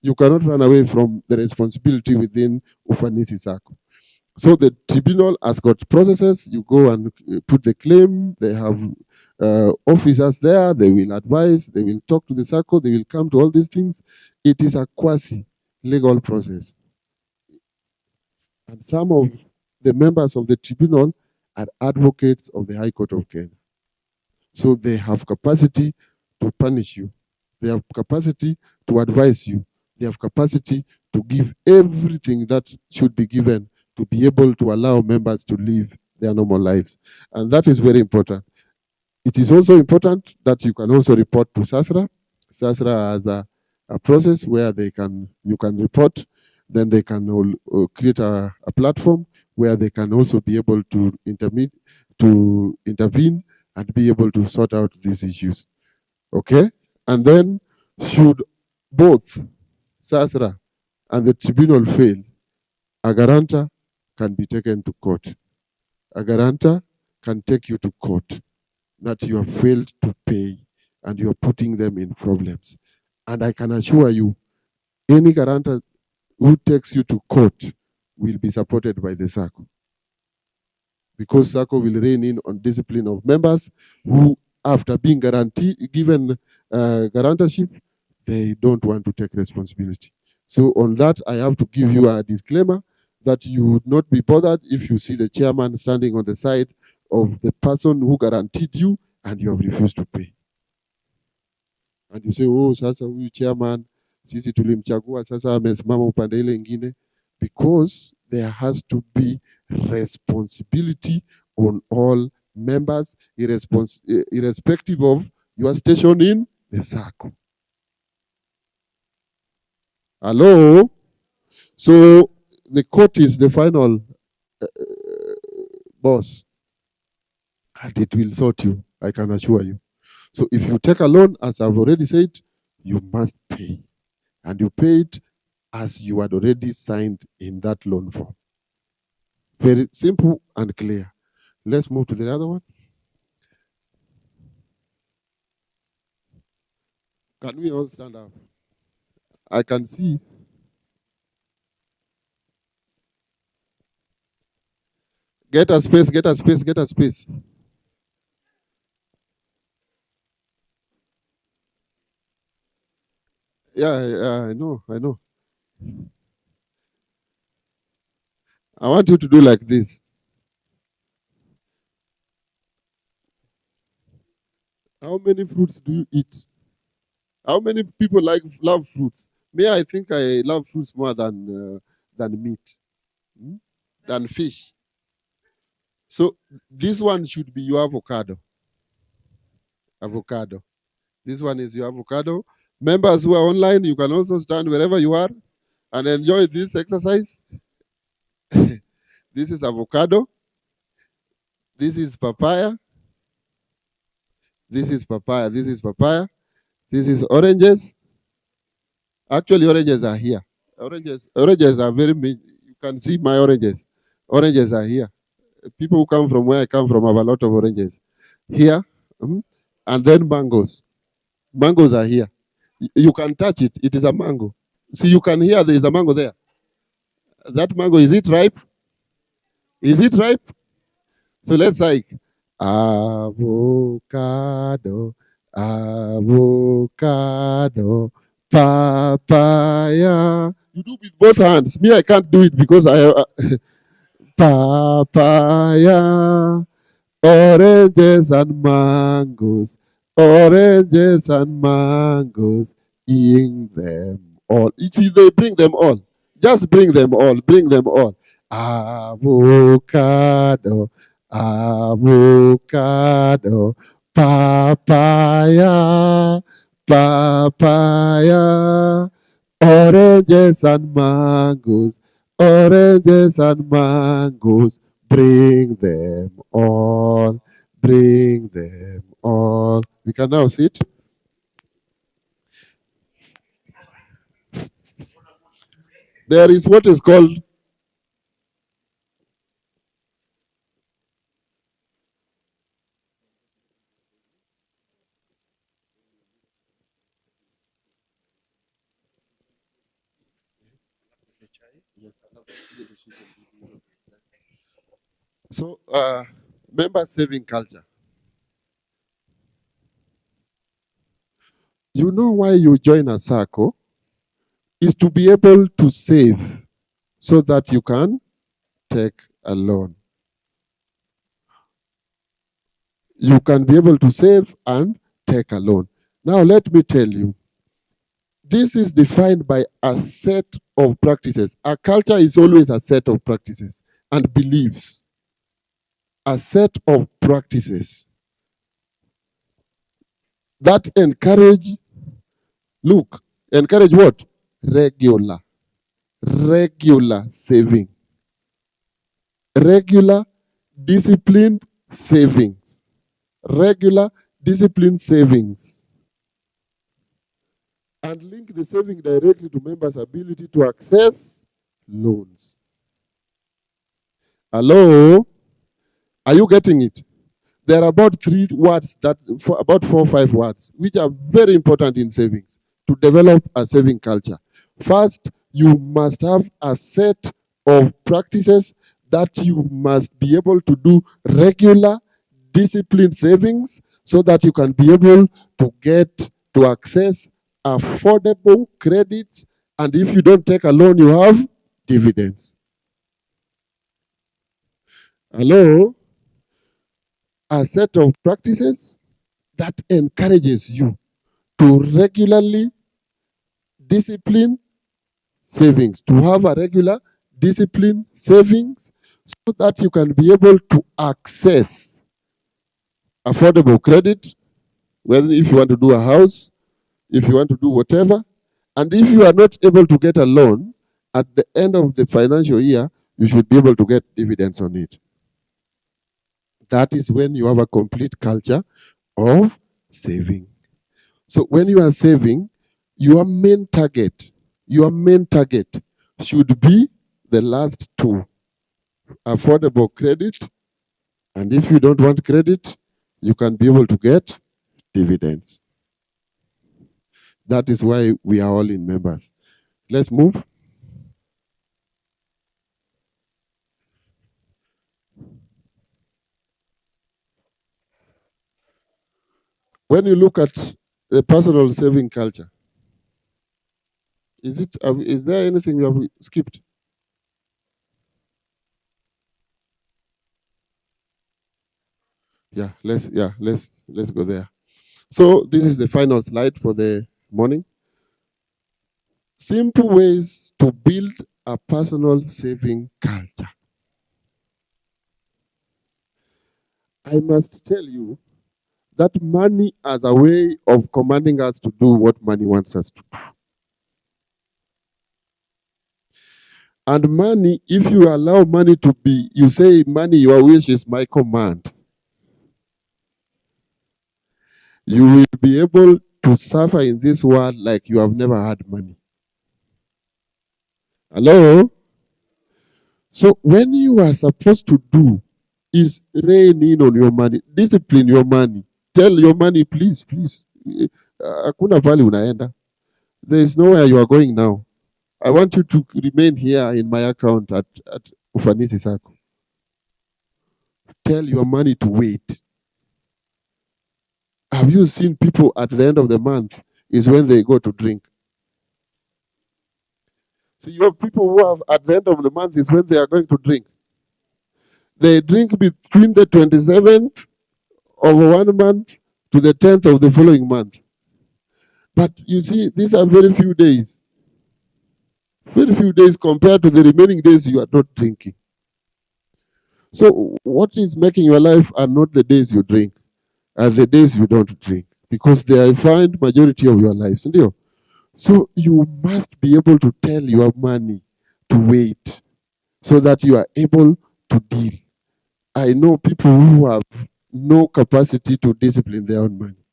You cannot run away from the responsibility within Ufanisi Sacco. So the tribunal has got processes. You go and put the claim. They have officers there. They will advise. They will talk to the Sacco. They will come to all these things. It is a quasi-legal process. And some of the members of the tribunal are advocates of the High Court of Kenya. So they have capacity to punish you. They have capacity to advise you. They have capacity to give everything that should be given to be able to allow members to live their normal lives. And that is very important. It is also important that you can also report to SASRA. SASRA has a process where you can report, then they can create a platform where they can also be able to intervene and be able to sort out these issues. Okay? And then should both SASRA and the tribunal fail, a guarantor can be taken to court. A guarantor can take you to court that you have failed to pay and you are putting them in problems. And I can assure you, any guarantor who takes you to court will be supported by the Sacco. Because Sacco will rein in on discipline of members who, after being given guarantorship, they don't want to take responsibility. So on that, I have to give you a disclaimer that you would not be bothered if you see the chairman standing on the side of the person who guaranteed you and you have refused to pay. And you say, oh, sasa huyu chairman, sisi tulimchagua, sasa amesimama upande ile ingine. Because there has to be responsibility on all members, irrespective of your station in the Sacco. Hello? So the court is the final boss. And it will sort you, I can assure you. So if you take a loan, as I've already said, you must pay. And you pay it as you had already signed in that loan form. Very simple and clear. Let's move to the other one. Can we all stand up? I can see. Get a space, get a space, get a space. Yeah, I know, I know. I want you to do like this. How many fruits do you eat? How many people love fruits? Me, I think I love fruits more than meat, than fish. So this one should be your avocado. Avocado. This one is your avocado. Members who are online, you can also stand wherever you are and enjoy this exercise. This is avocado. This is papaya. This is papaya. This is papaya. This is oranges. Actually, oranges are here. Oranges are very big. You can see my oranges. Oranges are here. People who come from where I come from have a lot of oranges. Here. And then mangoes. Mangoes are here. You can touch it. It is a mango. See, you can hear there is a mango there. That mango, is it ripe? Is it ripe? So let's like avocado, avocado, papaya. You do with both hands. Me, I can't do it because I papaya, oranges and mangoes, oranges and mangoes, in them all. You see, they bring them all. Just bring them all. Bring them all. Avocado, avocado, papaya, papaya, oranges and mangoes, oranges and mangoes, bring them all, bring them all. We can now sit. There is what is called member saving culture. You know why you join a Sacco? Is to be able to save so that you can take a loan. You can be able to save and take a loan. Now, let me tell you, this is defined by a set of practices. A culture is always a set of practices and beliefs. A set of practices that encourage what? Regular saving. Regular, disciplined savings. Regular, disciplined savings. And link the saving directly to members' ability to access loans. Hello? Are you getting it? There are about 3 words about 4 or 5 words, which are very important in savings to develop a saving culture. First, you must have a set of practices that you must be able to do regular, disciplined savings so that you can be able to get to access affordable credits. And if you don't take a loan, you have dividends. Hello? A set of practices that encourages you to regularly discipline savings, to have a regular discipline savings so that you can be able to access affordable credit, whether if you want to do a house, if you want to do whatever. And if you are not able to get a loan, at the end of the financial year, you should be able to get dividends on it. That is when you have a complete culture of saving. So when you are saving, your main target should be the last 2, affordable credit. And if you don't want credit, you can be able to get dividends. That is why we are all in members. Let's move. When you look at the personal saving culture, is there anything we have skipped? Let's go there. So this is the final slide for the morning. Simple ways to build a personal saving culture. I must tell you that money has a way of commanding us to do what money wants us to do. And money, if you allow money to be, you say, money, your wish is my command. You will be able to suffer in this world like you have never had money. Hello? So when you are supposed to do is rein in on your money, discipline your money. Tell your money, please. Hakuna vali unaenda. There is nowhere you are going now. I want you to remain here in my account at Ufanisi Sacco. Tell your money to wait. Have you seen people at the end of the month is when they go to drink? See, you have people who have at the end of the month is when they are going to drink. They drink between the 27th of 1 month to the 10th of the following month. But you see, these are very few days. Very few days compared to the remaining days you are not drinking. So what is making your life are not the days you drink, are the days you don't drink. Because they find majority of your lives. So you must be able to tell your money to wait so that you are able to deal. I know people who have no capacity to discipline their own money.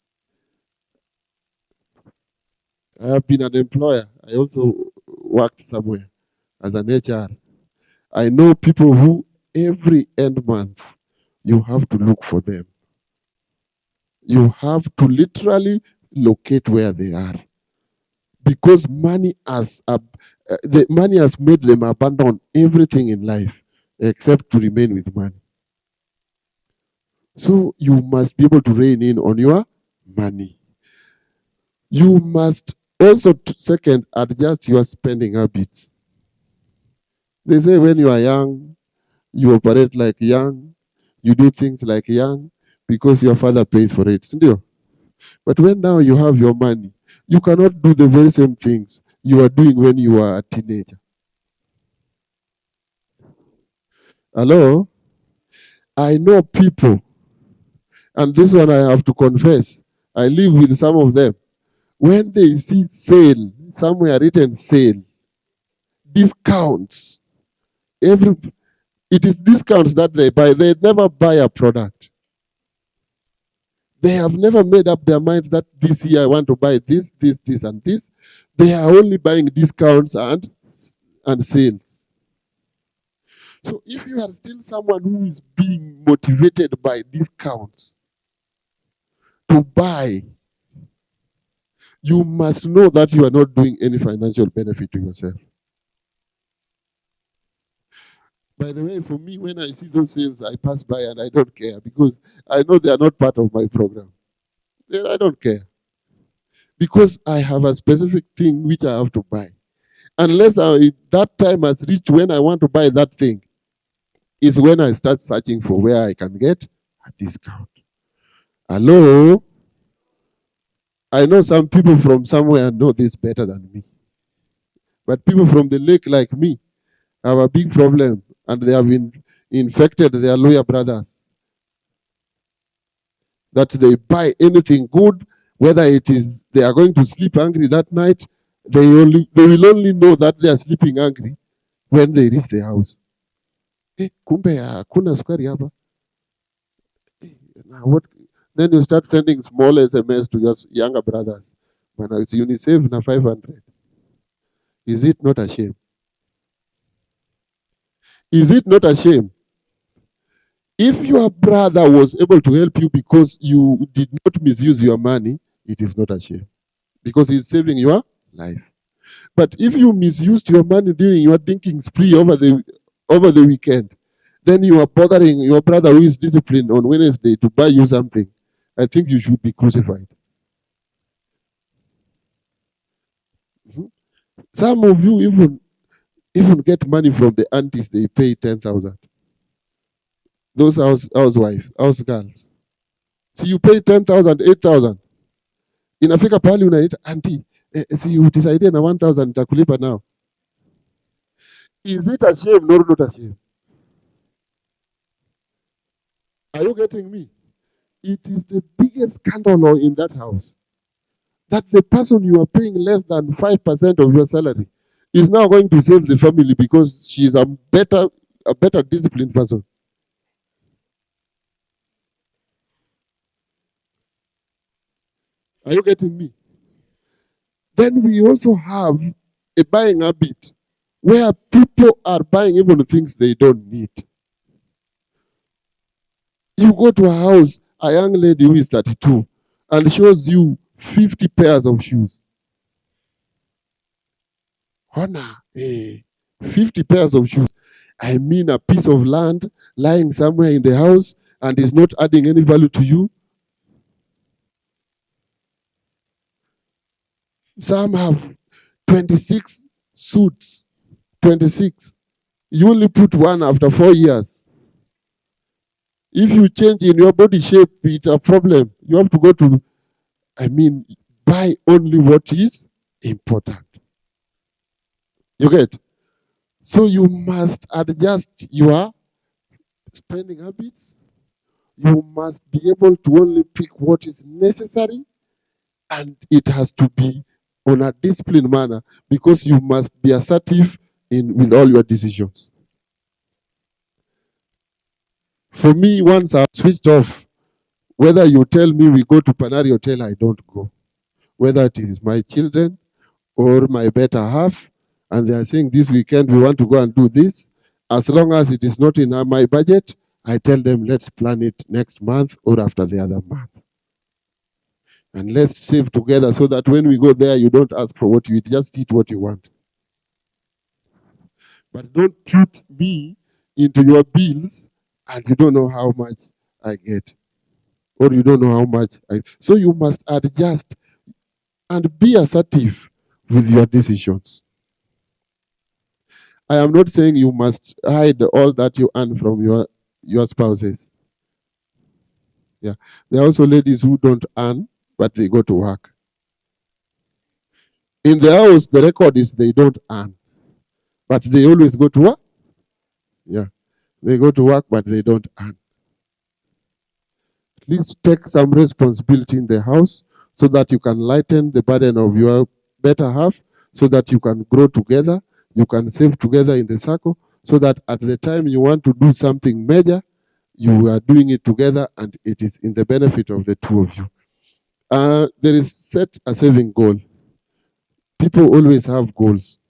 I have been an employer. I also worked somewhere. as an HR. I know people who every end month you have to look for them. You have to literally locate where they are because the money has made them abandon everything in life except to remain with money. So you must be able to rein in on your money. You must also, second, adjust your spending habits. They say when you are young, you operate like young, you do things like young because your father pays for it. Sindio? But when now you have your money, you cannot do the very same things you were doing when you were a teenager. Hello? I know people, and this one I have to confess, I live with some of them. When they see sale, somewhere written sale, discounts, it is discounts that they buy. They never buy a product. They have never made up their mind that this year I want to buy this, and this. They are only buying discounts and sales. So if you are still someone who is being motivated by discounts to buy, you must know that you are not doing any financial benefit to yourself. By the way, for me, when I see those sales, I pass by and I don't care because I know they are not part of my program. I don't care. Because I have a specific thing which I have to buy. Unless that time has reached when I want to buy that thing, is when I start searching for where I can get a discount. Hello? I know some people from somewhere know this better than me. But people from the lake like me have a big problem and they have infected their lawyer brothers. That they buy anything good, whether it is they are going to sleep angry that night, they will only know that they are sleeping angry when they reach the house. Kumbe hakuna sukari hapa. What? Then you start sending small SMS to your younger brothers. When it's UNICEF na 500. Is it not a shame? Is it not a shame? If your brother was able to help you because you did not misuse your money, it is not a shame. Because he's saving your life. But if you misused your money during your drinking spree over the weekend, then you are bothering your brother who is disciplined on Wednesday to buy you something, I think you should be crucified. Mm-hmm. Some of you even get money from the aunties, they pay 10,000. Those house girls. See, you pay 10,000, 8,000. Inafika pahali unaita auntie, see, utisaidie na 1,000 nitakulipa now. Is it a shame or not a shame? Are you getting me? It is the biggest scandal in that house. That the person you are paying less than 5% of your salary is now going to save the family because she is a better disciplined person. Are you getting me? Then we also have a buying habit where people are buying even things they don't need. You go to a house, a young lady who is 32 and shows you 50 pairs of shoes. Honor, 50 pairs of shoes. I mean a piece of land lying somewhere in the house and is not adding any value to you. Some have 26 suits. 26. You only put one after 4 years. If you change in your body shape, it's a problem. You have to go to, buy only what is important. You get? So you must adjust your spending habits. You must be able to only pick what is necessary, and it has to be on a disciplined manner because you must be assertive with all your decisions. For me, once I switched off, whether you tell me we go to Panari Hotel, I don't go. Whether it is my children or my better half, and they are saying this weekend we want to go and do this. As long as it is not in my budget, I tell them let's plan it next month or after the other month. And let's save together so that when we go there, you don't ask for what you eat, just eat what you want. But don't put me into your bills and you don't know how much I get. Or you don't know how much so you must adjust and be assertive with your decisions. I am not saying you must hide all that you earn from your spouses. Yeah. There are also ladies who don't earn, but they go to work. In the house, the record is they don't earn, but they always go to work. Yeah. They go to work, but they don't earn. At least take some responsibility in the house so that you can lighten the burden of your better half, so that you can grow together, you can save together in the circle, so that at the time you want to do something major, you are doing it together and it is in the benefit of the two of you. There is set a saving goal. People always have goals.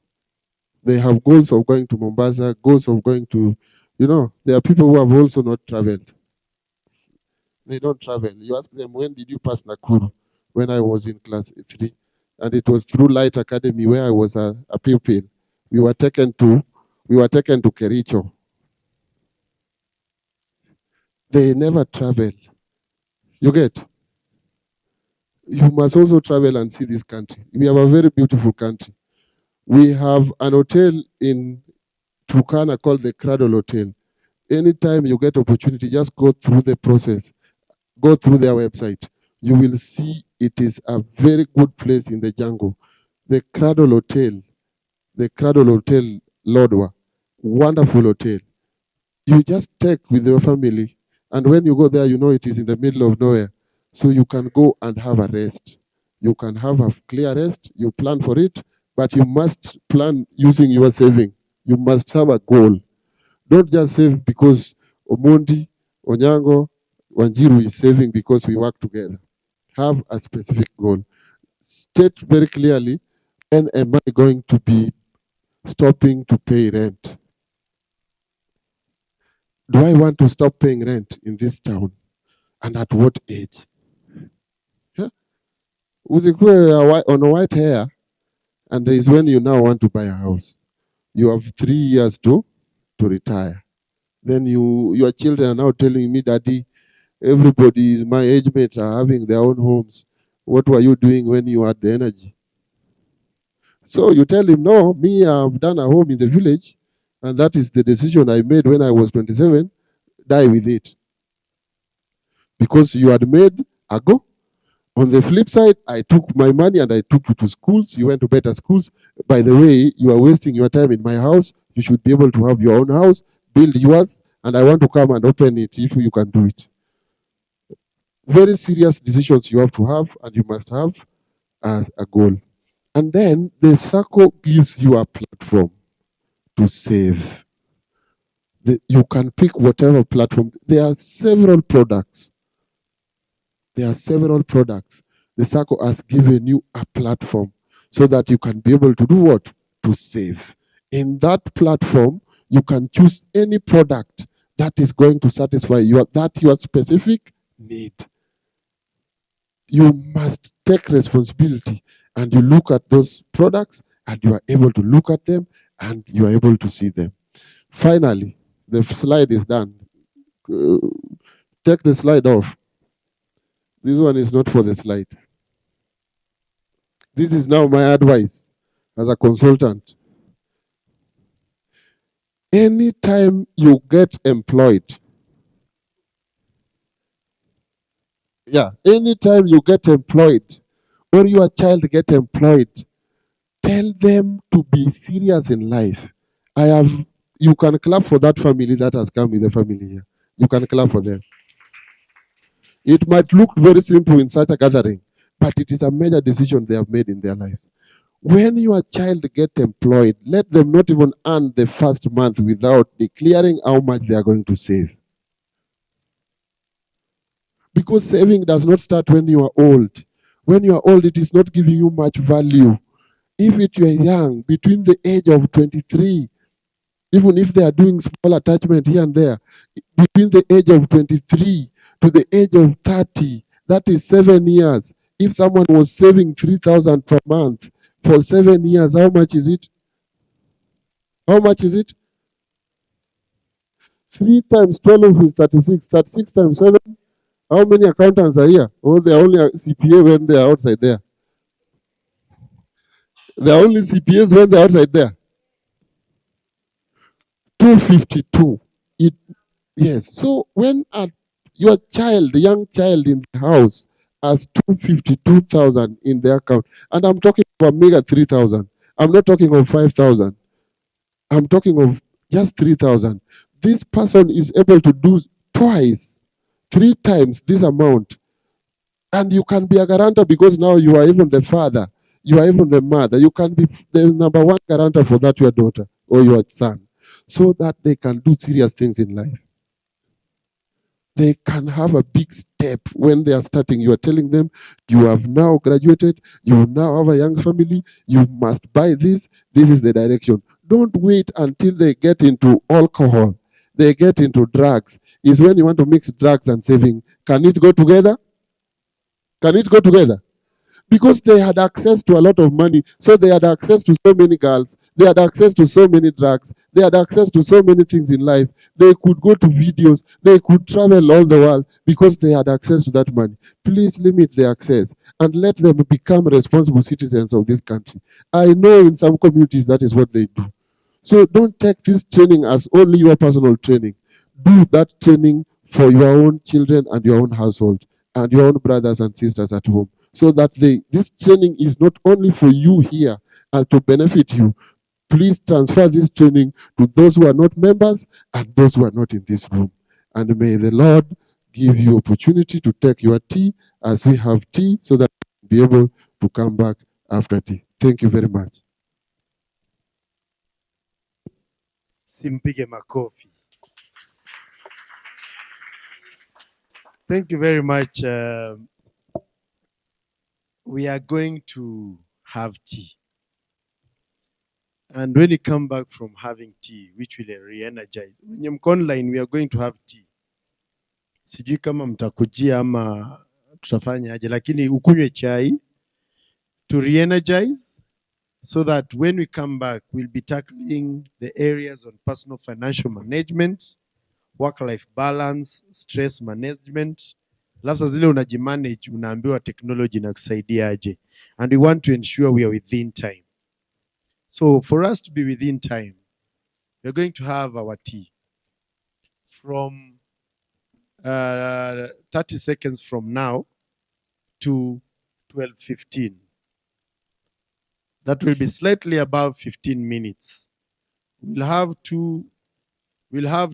They have goals of going to Mombasa, goals of going to, there are people who have also not traveled. They don't travel. You ask them, when did you pass Nakuru? When I was in class 3. And it was through Light Academy where I was a pupil. We were taken to Kericho. They never travel. You get? You must also travel and see this country. We have a very beautiful country. We have an hotel in Turkana called the Cradle Hotel. Anytime you get opportunity, just go through the process. Go through their website. You will see it is a very good place in the jungle. The Cradle Hotel, Lodwa, wonderful hotel. You just take with your family, and when you go there, you know it is in the middle of nowhere. So you can go and have a rest. You can have a clear rest. You plan for it, but you must plan using your saving. You must have a goal. Don't just save because Omondi, Onyango, Wanjiru is saving because we work together. Have a specific goal. State very clearly, when am I going to be stopping to pay rent? Do I want to stop paying rent in this town? And at what age? Yeah? Usikue on a white hair, and is when you now want to buy a house. You have 3 years to retire. Then your children are now telling me, Daddy, everybody is my age mate are having their own homes. What were you doing when you had the energy? So you tell him, no, me, I've done a home in the village, and that is the decision I made when I was 27. Die with it. Because you had made a go. On the flip side, I took my money and I took you to schools. You went to better schools. By the way, you are wasting your time in my house. You should be able to have your own house, build yours, and I want to come and open it if you can do it. Very serious decisions you have to have, and you must have as a goal. And then the Sacco gives you a platform to save. You can pick whatever platform. There are several products. The Sacco has given you a platform so that you can be able to do what? To save. In that platform, you can choose any product that is going to satisfy your specific need. You must take responsibility and you look at those products and you are able to look at them and you are able to see them. Finally, the slide is done. Take the slide off. This one is not for the slide. This is now my advice as a consultant. Anytime you get employed, anytime you get employed or your child get employed, tell them to be serious in life. You can clap for that family that has come with the family here. You can clap for them. It might look very simple in such a gathering, but it is a major decision they have made in their lives. When your child gets employed, let them not even earn the first month without declaring how much they are going to save. Because saving does not start when you are old. When you are old, it is not giving you much value. If you are young, between the age of 23, even if they are doing small attachment here and there, between the age of 23 to the age of 30, that is 7 years. If someone was saving 3,000 per month for 7 years, how much is it? How much is it? 3 times 12 is 36. 36 times 7. How many accountants are here? Oh, they are only a CPA when they are outside there. They are only CPAs when they are outside there. 252. Yes. So when your child, young child in the house, has 252,000 in their account, and I'm talking about mega 3,000. I'm not talking of 5,000. I'm talking of just 3,000. This person is able to do twice, 3 times this amount. And you can be a guarantor because now you are even the father. You are even the mother. You can be the number one guarantor for that your daughter or your son, so that they can do serious things in life. They can have a big step when they are starting. You are telling them, you have now graduated, you now have a young family, you must buy this, this is the direction. Don't wait until they get into alcohol, they get into drugs. Is when you want to mix drugs and saving. Can it go together? Can it go together? Because they had access to a lot of money. So they had access to so many girls. They had access to so many drugs. They had access to so many things in life. They could go to videos. They could travel all the world because they had access to that money. Please limit the access and let them become responsible citizens of this country. I know in some communities that is what they do. So don't take this training as only your personal training. Do that training for your own children and your own household and your own brothers and sisters at home, so that this training is not only for you here and to benefit you. Please transfer this training to those who are not members and those who are not in this room. And may the Lord give you opportunity to take your tea as we have tea, so that you be able to come back after tea. Thank you very much. Simpige makofi. Thank you very much. We are going to have tea. And when you come back from having tea, which will re-energize, when you're online, we are going to have tea. Sijui kama mtakujia ama tutafanya aje, lakini ukunywe chai to re-energize, so that when we come back, we'll be tackling the areas on personal financial management, work-life balance, stress management. Alafu saa zile unajimanage, unaambiwa technology inakusaidia aje. And we want to ensure we are within time. So for us to be within time, we're going to have our tea from 30 seconds from now to 12:15. That will be slightly above 15 minutes. We'll have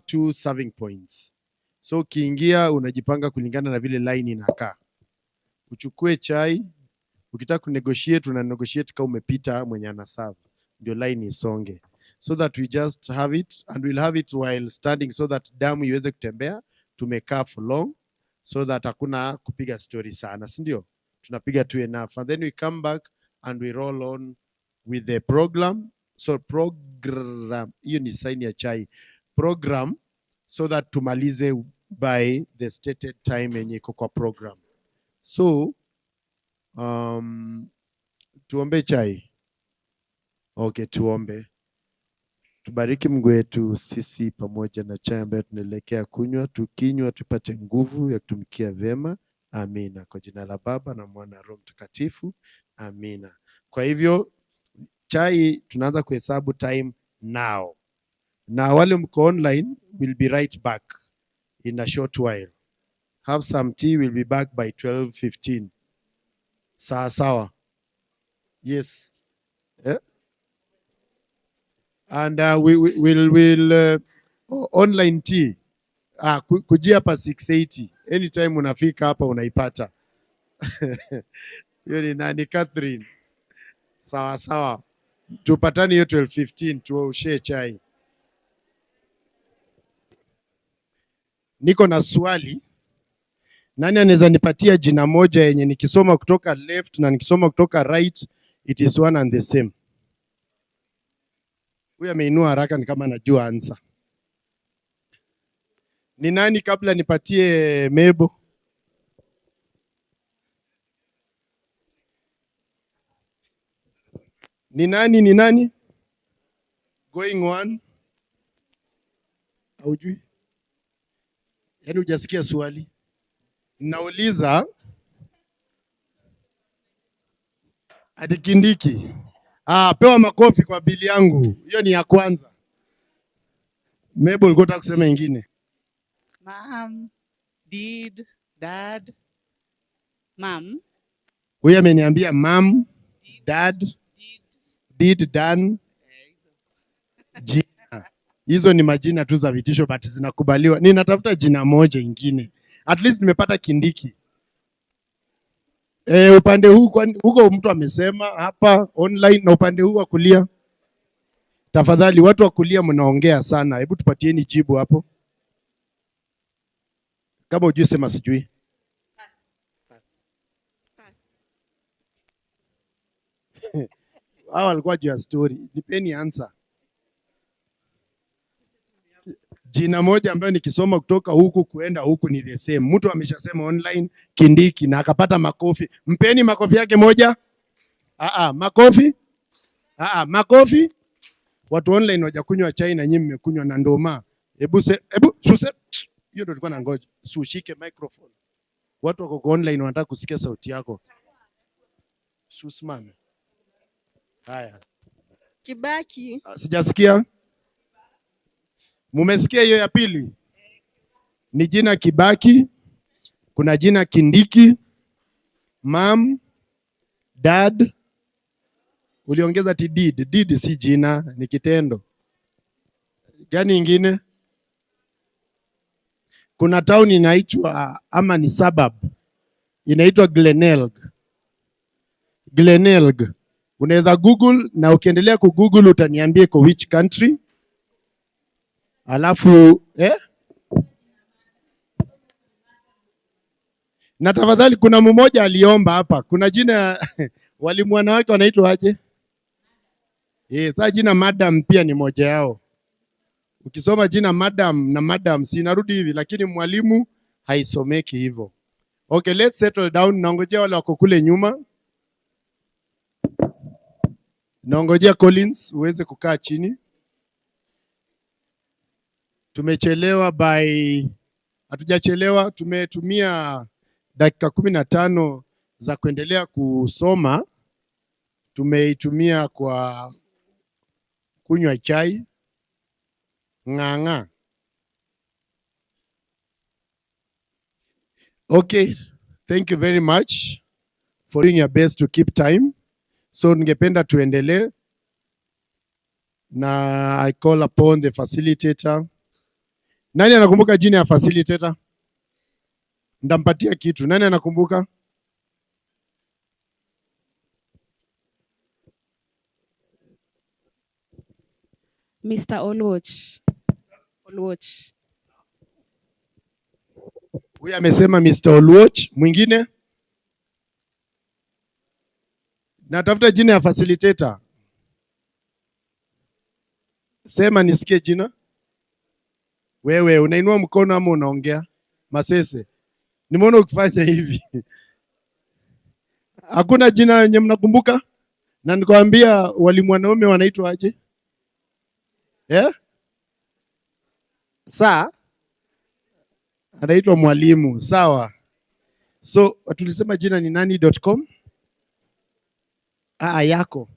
two serving points. So ukiingia unajipanga kulingana na vile line inakaa. Uchukue chai, ukitaka kunegotiate una negotiate kama umepita mwenye anaserve. Ndio line isonge. So that we just have it, and we'll have it while standing, so that damu iweze kutembea. Tumekaa for long, so that hakuna kupiga story sana, si ndio? Tunapiga tu enough, and then we come back and we roll on with the program. So program, hiyo ni sign ya chai. Program, so that tumalize by the stated time yenye iko kwa program. So tuombe chai. Okay, tuombe. Tubariki Mungu wetu sisi pamoja na chai ambayo tunaelekea kunywa, tukinywa tupate nguvu ya kutumikia vyema. Amina. Kwa jina la Baba na Mwana na Roho Mtakatifu. Amina. Kwa hivyo chai tunaanza kuhesabu time now. Na wale mko online, will be right back in a short while. Have some tea, we'll be back by 12:15. Sawa sawa. Yes. Yeah. And we'll online tea. Kujia hapa 680. Anytime unafika hapa unaipata. Hiyo ni nani? Catherine. Sawa sawa. Tupatani hiyo 12:15 tuoshe chai. Niko na swali. Nani anaweza nipatia jina moja yenye nikisoma kutoka left na nikisoma kutoka right It is one and the same. Huyu ameinua haraka ni kama anajua answer. Ni nani kabla nipatie Mebo? Ni nani? Going one. Haujui? Yaani hujasikia swali. Nauliza ati Kindiki. Pewa makofi kwa bili yangu. Hiyo ni ya kwanza. Mebo ulikuwa unataka kusema ingine? Mom, did, dad, mom, Huyu ameniambia mom, dad, did, done, jina. Hizo ni majina tu za vitisho but zinakubaliwa. Ninatafuta jina moja ingine. At least nimepata Kindiki. Upande huu huko mtu amesema hapa online na upande huu wa kulia. Tafadhali watu wa kulia mnaongea sana. Hebu tupatieni jibu hapo. Kama hujui sema sijui. Hao walikuwa juu ya story. Nipeni answer. Jina moja ambayo nikisoma kutoka huku kuenda huku ni the same. Mtu ameshasema online Kindiki na akapata makofi. Mpeni makofi yake moja. Makofi. Makofi. Watu online wajakunywa chai na nyinyi mmekunywa na ndoma. Hebu suse. Hiyo ndio tulikuwa na ngoja. Ushike microphone. Watu wako online wanataka kusikia sauti yako. Susimame. Haya. Kibaki. Sijasikia. Mumesikia hiyo ya pili? Ni jina Kibaki, kuna jina Kindiki, mom, dad, uliongeza ti did. Did si jina, ni kitendo. Gani ingine? Kuna town inaitwa ama ni suburb inaitwa Glenelg. Glenelg. Unaweza Google na ukiendelea kugoogle utaniambia iko which country. Alafu na tafadhali kuna mmoja aliomba hapa. Kuna jina walimu wanawake wanaitwa aje? Sasa jina madam pia ni moja yao. Ukisoma jina madam na madam si inarudi hivi lakini mwalimu haisomeki hivyo. Okay, let's settle down. Naongojea wale wako kule nyuma. Naongojea Collins uweze kukaa chini. Tumechelewa hatujachelewa, tumetumia dakika 15 za kuendelea kusoma. Tumeitumia kwa kunywa chai. Ng'ang'a. Okay, thank you very much for doing your best to keep time. So ningependa tuendelee na I call upon the facilitator. Nani anakumbuka jina ya facilitator? Ndampatia kitu. Nani anakumbuka? Mr. Olwatch. Huyu amesema Mr. Olwatch. Mwingine? Natafuta jina ya facilitator. Sema nisikie jina. Wewe unainua mkono ama unaongea? Masese. Nimeona ukifanya hivi. Hakuna jina yenye mnakumbuka? Na nikwambia walimu wanaume wanaitwa aje? Saa anaitwa mwalimu. Sawa. So tulisema jina ni nani.com? Yako.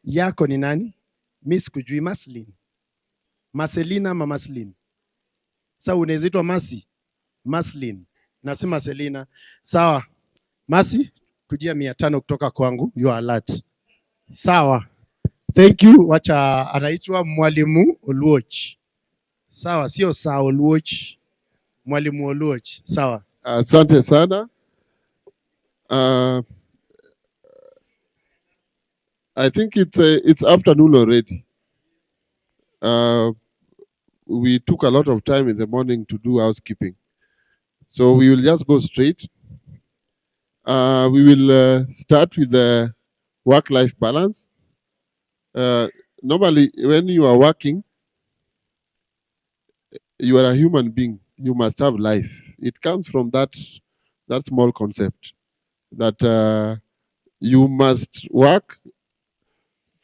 Yako ni nani? Miss kujui Maslin. Marcelina ama Maslin? Sawa, unaweza itwa Masi. Maslin. Na si Marcelina. Sawa. Masi, kujia 500 kutoka kwangu. You are alert. Sawa. Thank you. Wacha anaitwa Mwalimu Olwatch. Sawa, sio saa Olwatch. Mwalimu Olwatch. Sawa. Asante sana. I think it's afternoon already. We took a lot of time in the morning to do housekeeping. So we will just go straight. We will start with the work-life balance. Normally, when you are working, you are a human being. You must have life. It comes from that small concept that you must work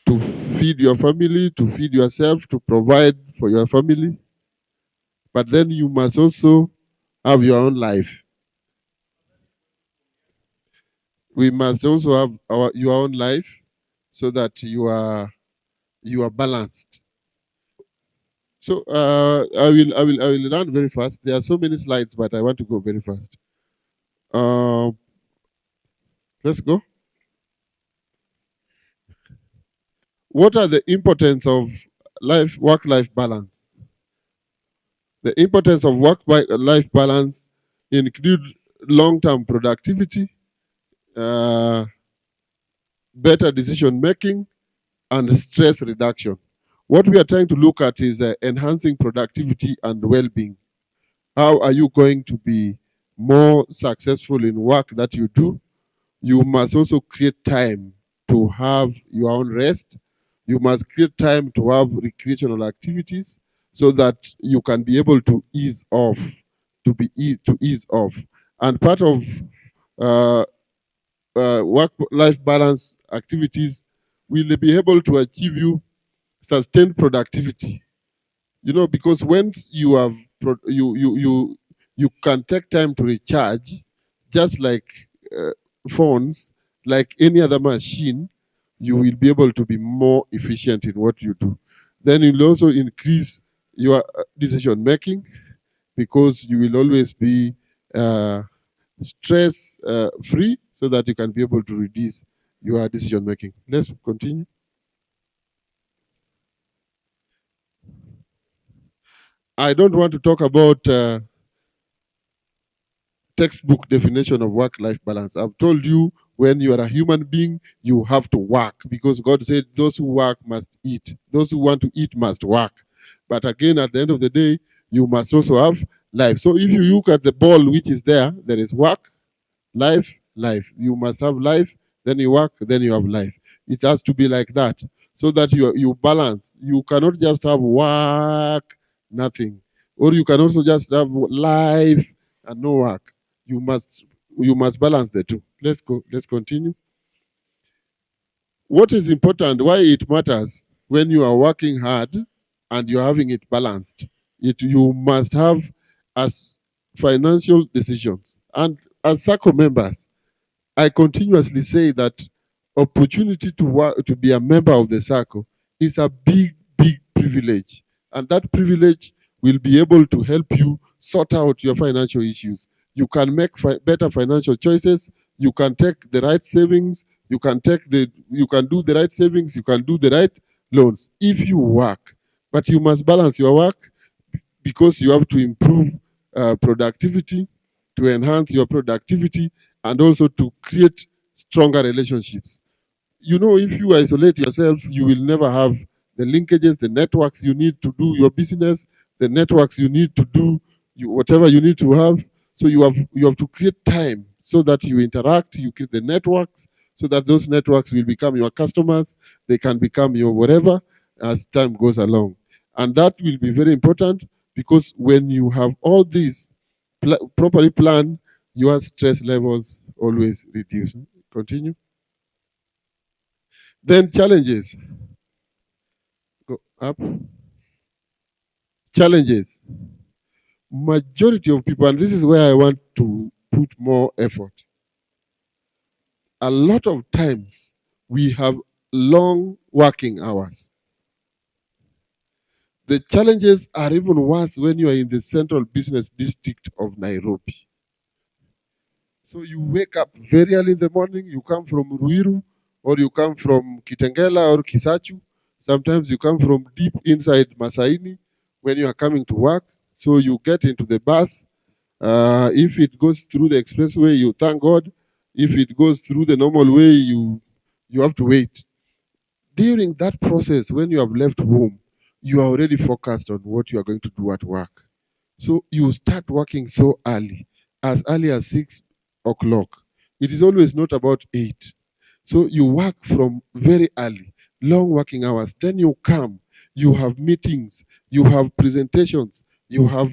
to feed your family, to feed yourself, to provide for your family. But then you must also have your own life. We must also have your own life so that you are balanced. So I will run very fast. There are so many slides, but I want to go very fast. Let's go. What are the importance of work-life balance? The importance of work-life balance include long-term productivity, uh, better decision making, and stress reduction. What we are trying to look at is enhancing productivity and well-being. How are you going to be more successful in work that you do? You must also create time to have your own rest. You must create time to have recreational activities so that you can be able to ease off, to ease off. And part of uh, work-life balance activities will be able to achieve you sustained productivity. You know, because once you have you can take time to recharge, just like uh, phones, like any other machine, you will be able to be more efficient in what you do. Then you'll also increase your decision making because you will always be stress free so that you can be able to reduce your decision making. Let's continue. I don't want to talk about textbook definition of work-life balance. I've told you when you are a human being, you have to work because God said those who work must eat. Those who want to eat must work. But again, at the end of the day, you must also have life. So if you look at the ball which is there, there is work, life, life. You must have life, then you work, then you have life. It has to be like that so that you balance. You cannot just have work, nothing. Or you can also just have life and no work. You must balance the two. Let's go. Let's continue. What is important, why it matters when you are working hard and you're having it balanced. You must have as financial decisions. And as Sacco members, I continuously say that opportunity to work, to be a member of the Sacco is a big, big privilege. And that privilege will be able to help you sort out your financial issues. You can make better financial choices. You can take the right savings. You can do the right savings. You can do the right loans if you work. But you must balance your work because you have to improve productivity, to enhance your productivity, and also to create stronger relationships. You know, if you isolate yourself, you will never have the linkages, the networks you need to do your business, the networks you need to do whatever you need to have. So you have to create time so that you interact, you create the networks, so that those networks will become your customers, they can become your whatever as time goes along. And that will be very important because when you have all these properly planned, your stress levels always reduce. Continue. Then challenges. Go up. Challenges. Majority of people, and this is where I want to put more effort. A lot of times we have long working hours. The challenges are even worse when you are in the central business district of Nairobi. So you wake up very early in the morning, you come from Ruiru, or you come from Kitengela or Kisachu. Sometimes you come from deep inside Masaini when you are coming to work. So you get into the bus. If it goes through the expressway, you thank God. If it goes through the normal way, you have to wait. During that process, when you have left home, you are already focused on what you are going to do at work. So you start working so early as 6 o'clock. It is always not about 8. So you work from very early, long working hours. Then you come, you have meetings, you have presentations, you have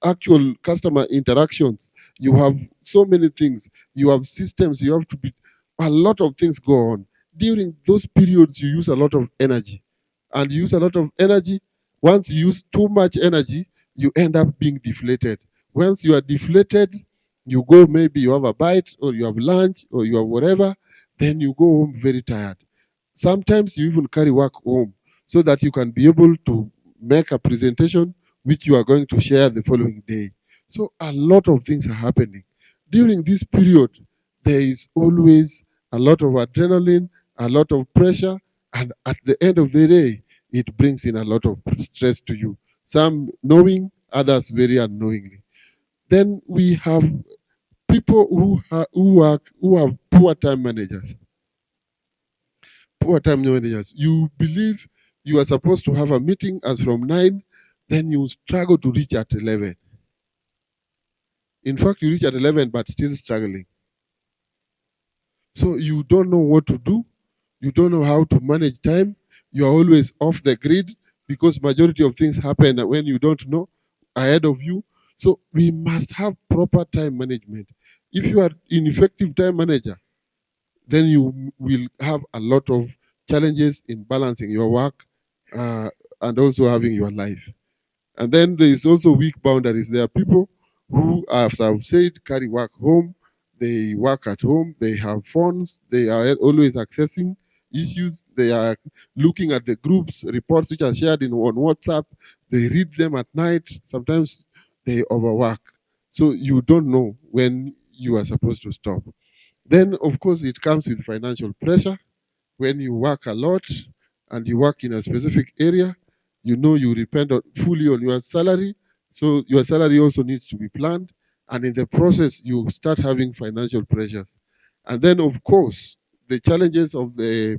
actual customer interactions, you have so many things, you have systems, you have to be, a lot of things go on. During those periods, you use a lot of energy. And you use a lot of energy. Once you use too much energy, you end up being deflated. Once you are deflated, you go, maybe you have a bite or you have lunch or you have whatever, then you go home very tired. Sometimes you even carry work home so that you can be able to make a presentation which you are going to share the following day. So a lot of things are happening. During this period, there is always a lot of adrenaline, a lot of pressure, and at the end of the day, it brings in a lot of stress to you. Some knowing, others very unknowingly. Then we have people who have poor time managers. Poor time managers. You believe you are supposed to have a meeting as from 9, then you struggle to reach at 11. In fact, you reach at 11 but still struggling. So you don't know what to do. You don't know how to manage time. You are always off the grid because majority of things happen when you don't know ahead of you. So we must have proper time management. If you are ineffective time manager, then you will have a lot of challenges in balancing your work and also having your life. And then there is also weak boundaries. There are people who, as I've said, carry work home. They work at home. They have phones. They are always accessing issues. They are looking at the groups, reports which are shared on WhatsApp. They read them at night. Sometimes they overwork. So you don't know when you are supposed to stop. Then, of course, it comes with financial pressure. When you work a lot and you work in a specific area, you know you depend fully on your salary. So your salary also needs to be planned. And in the process, you start having financial pressures. And then, of course, the challenges of the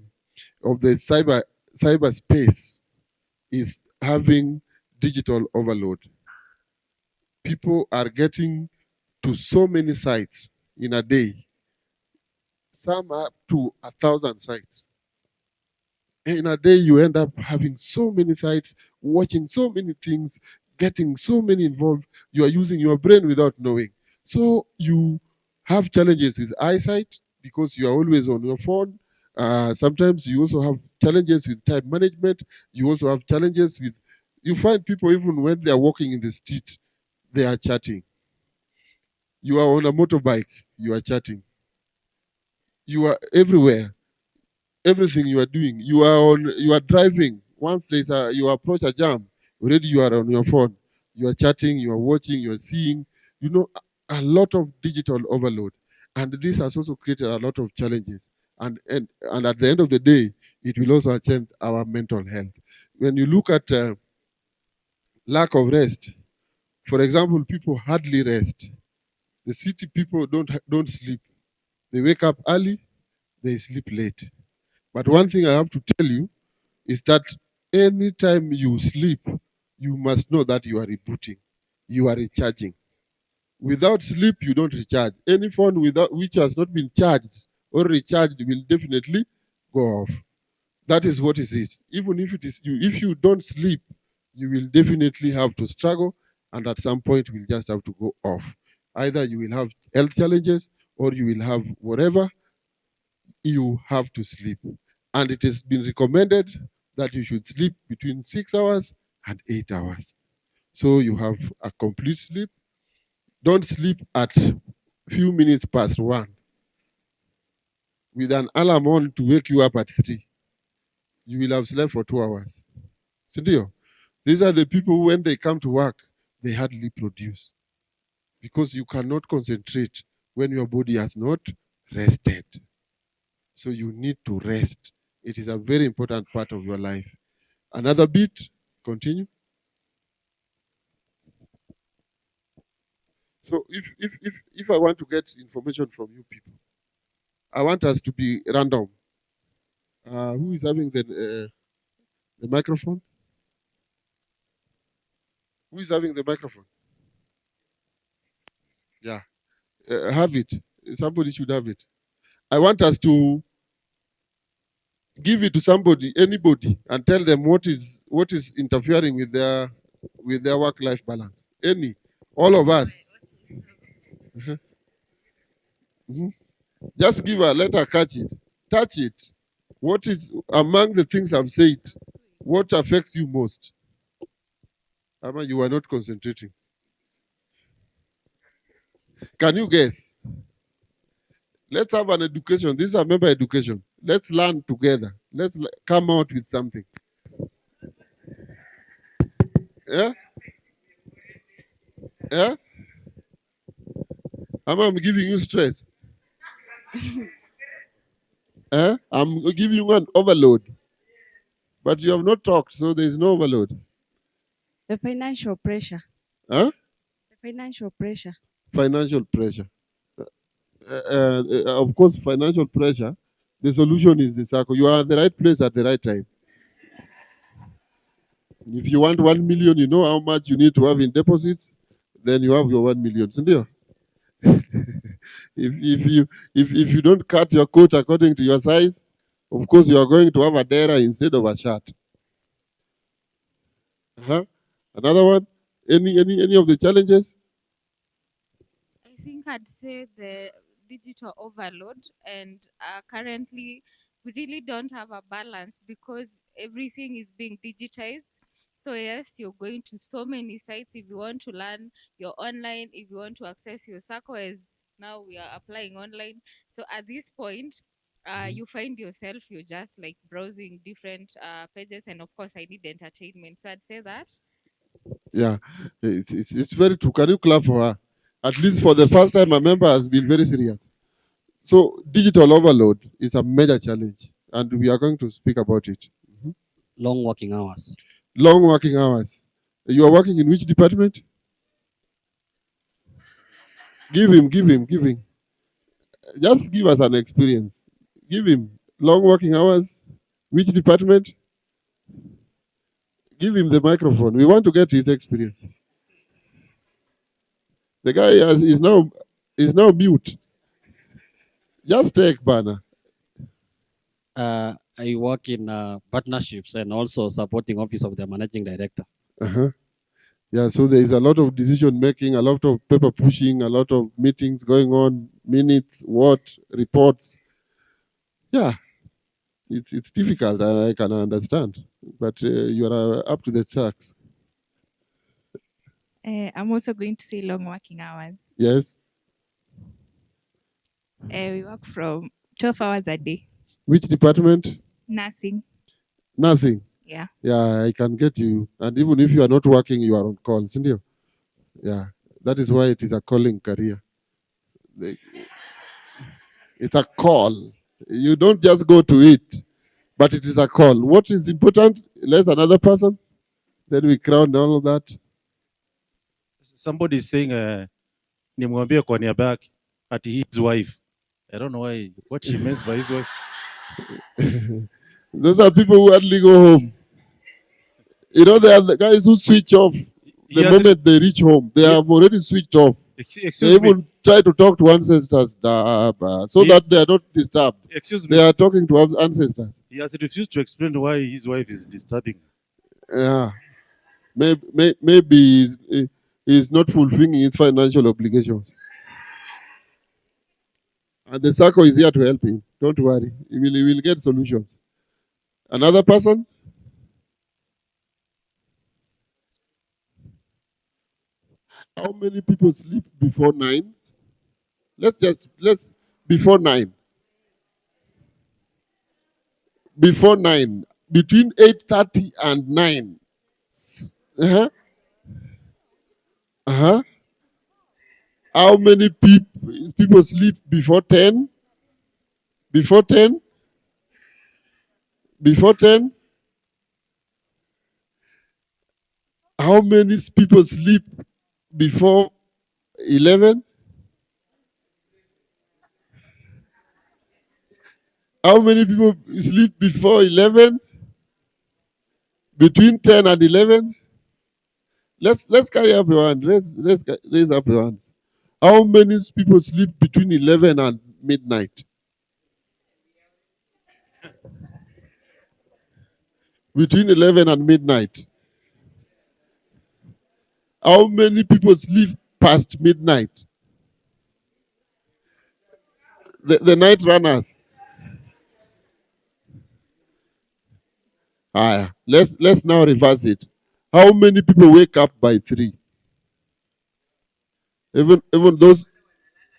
cyberspace is having digital overload. People are getting to so many sites in a day, some up to 1,000 sites. In a day, you end up having so many sites, watching so many things, getting so many involved. You are using your brain without knowing. So you have challenges with eyesight because you are always on your phone. Sometimes you also have challenges with time management. You also have challenges with, you find people even when they are walking in the street, they are chatting. You are on a motorbike, you are chatting. You are everywhere, everything you are doing. You are driving. Once you approach a jam, already you are on your phone. You are chatting, you are watching, you are seeing, you know, a lot of digital overload. And this has also created a lot of challenges. And at the end of the day, it will also affect our mental health. When you look at lack of rest, for example, people hardly rest. The city people don't sleep. They wake up early, they sleep late. But one thing I have to tell you is that anytime you sleep, you must know that you are rebooting, you are recharging. Without sleep, you don't recharge. Any phone which has not been charged or recharged will definitely go off. That is what it is. Even if it is you, if you don't sleep, you will definitely have to struggle, and at some point, will just have to go off. Either you will have health challenges or you will have whatever, you have to sleep. And it has been recommended that you should sleep between 6 hours and 8 hours. So you have a complete sleep. Don't sleep at few minutes past 1 with an alarm on to wake you up at 3. You will have slept for 2 hours. Sindio? These are the people who, when they come to work, they hardly produce because you cannot concentrate when your body has not rested. So you need to rest. It is a very important part of your life. Another bit, continue. So if I want to get information from you people, I want us to be random. Who is having the microphone? Who is having the microphone? Yeah, have it. Somebody should have it. I want us to give it to somebody, anybody, and tell them what is interfering with their work-life balance. All of us. Uh-huh. Mhm. Just give her, let her catch it, touch it. What is among the things I've said? What affects you most? Ama, you are not concentrating. Can you guess? Let's have an education. This is a member education. Let's learn together. Let's come out with something. Yeah? Yeah? I'm giving you stress. I'm giving you an overload. But you have not talked, so there is no overload. The financial pressure. Huh? The financial pressure. Financial pressure. Of course, financial pressure, the solution is the Sacco. You are at the right place at the right time. If you want 1 million, you know how much you need to have in deposits, then you have your 1 million. Sindio? if you don't cut your coat according to your size, of course you are going to have a dera instead of a shirt. Uh-huh. Another one? Any of the challenges? I think I'd say the digital overload, and currently we really don't have a balance because everything is being digitized. So yes, you're going to so many sites. If you want to learn, you're online. If you want to access your Sacco, as now we are applying online. So at this point, you find yourself, you're just like browsing different pages, and of course I need entertainment. So I'd say that. Yeah, it's very true. Can you clap for her? At least for the first time, a member has been very serious. So digital overload is a major challenge, and we are going to speak about it. Mhm. Long working hours. Long working hours. You are working in which department? Give him. Just give us an experience. Give him long working hours. Which department? Give him the microphone. We want to get his experience. The guy is now mute. Just take banner. I work in partnerships and also supporting office of the managing director. Uh-huh. Yeah, so there is a lot of decision making, a lot of paper pushing, a lot of meetings going on, minutes, reports. Yeah, it's difficult. I can understand, but you are up to the task. I'm also going to say long working hours. Yes. We work from 12 hours a day. Which department? Nursing. Nursing. Yeah. Yeah, I can get you. And even if you are not working, you are on call, isn't it? Yeah, that is why it is a calling career. It's a call. You don't just go to it, but it is a call. What is important? Let another person. Then we crown all of that. Somebody is saying, nimwambie kwa niaba yake, at his wife. I don't know what she means by his wife. Those are people who hardly go home. You know, they are the guys who switch off the moment they reach home. They have already switched off. Excuse they me. even try to talk to ancestors so that they are not disturbed. Excuse me. They are talking to ancestors. He has refused to explain why his wife is disturbing. Yeah. Maybe he's not fulfilling his financial obligations. And the Sacco is here to help him. Don't worry. He will get solutions. Another person? How many people sleep before 9? Let's before 9. Before 9. Between 8:30 and 9. Uh-huh. Uh-huh. How many people sleep before 10? Before 10? Before 10? How many people sleep before 11? How many people sleep before 11? Between 10 and 11? Let's carry up your hand. Raise up your hands. How many people sleep between 11 and midnight? Between 11 and midnight. How many people sleep past midnight? The night runners. Let's now reverse it. How many people wake up by 3? Even those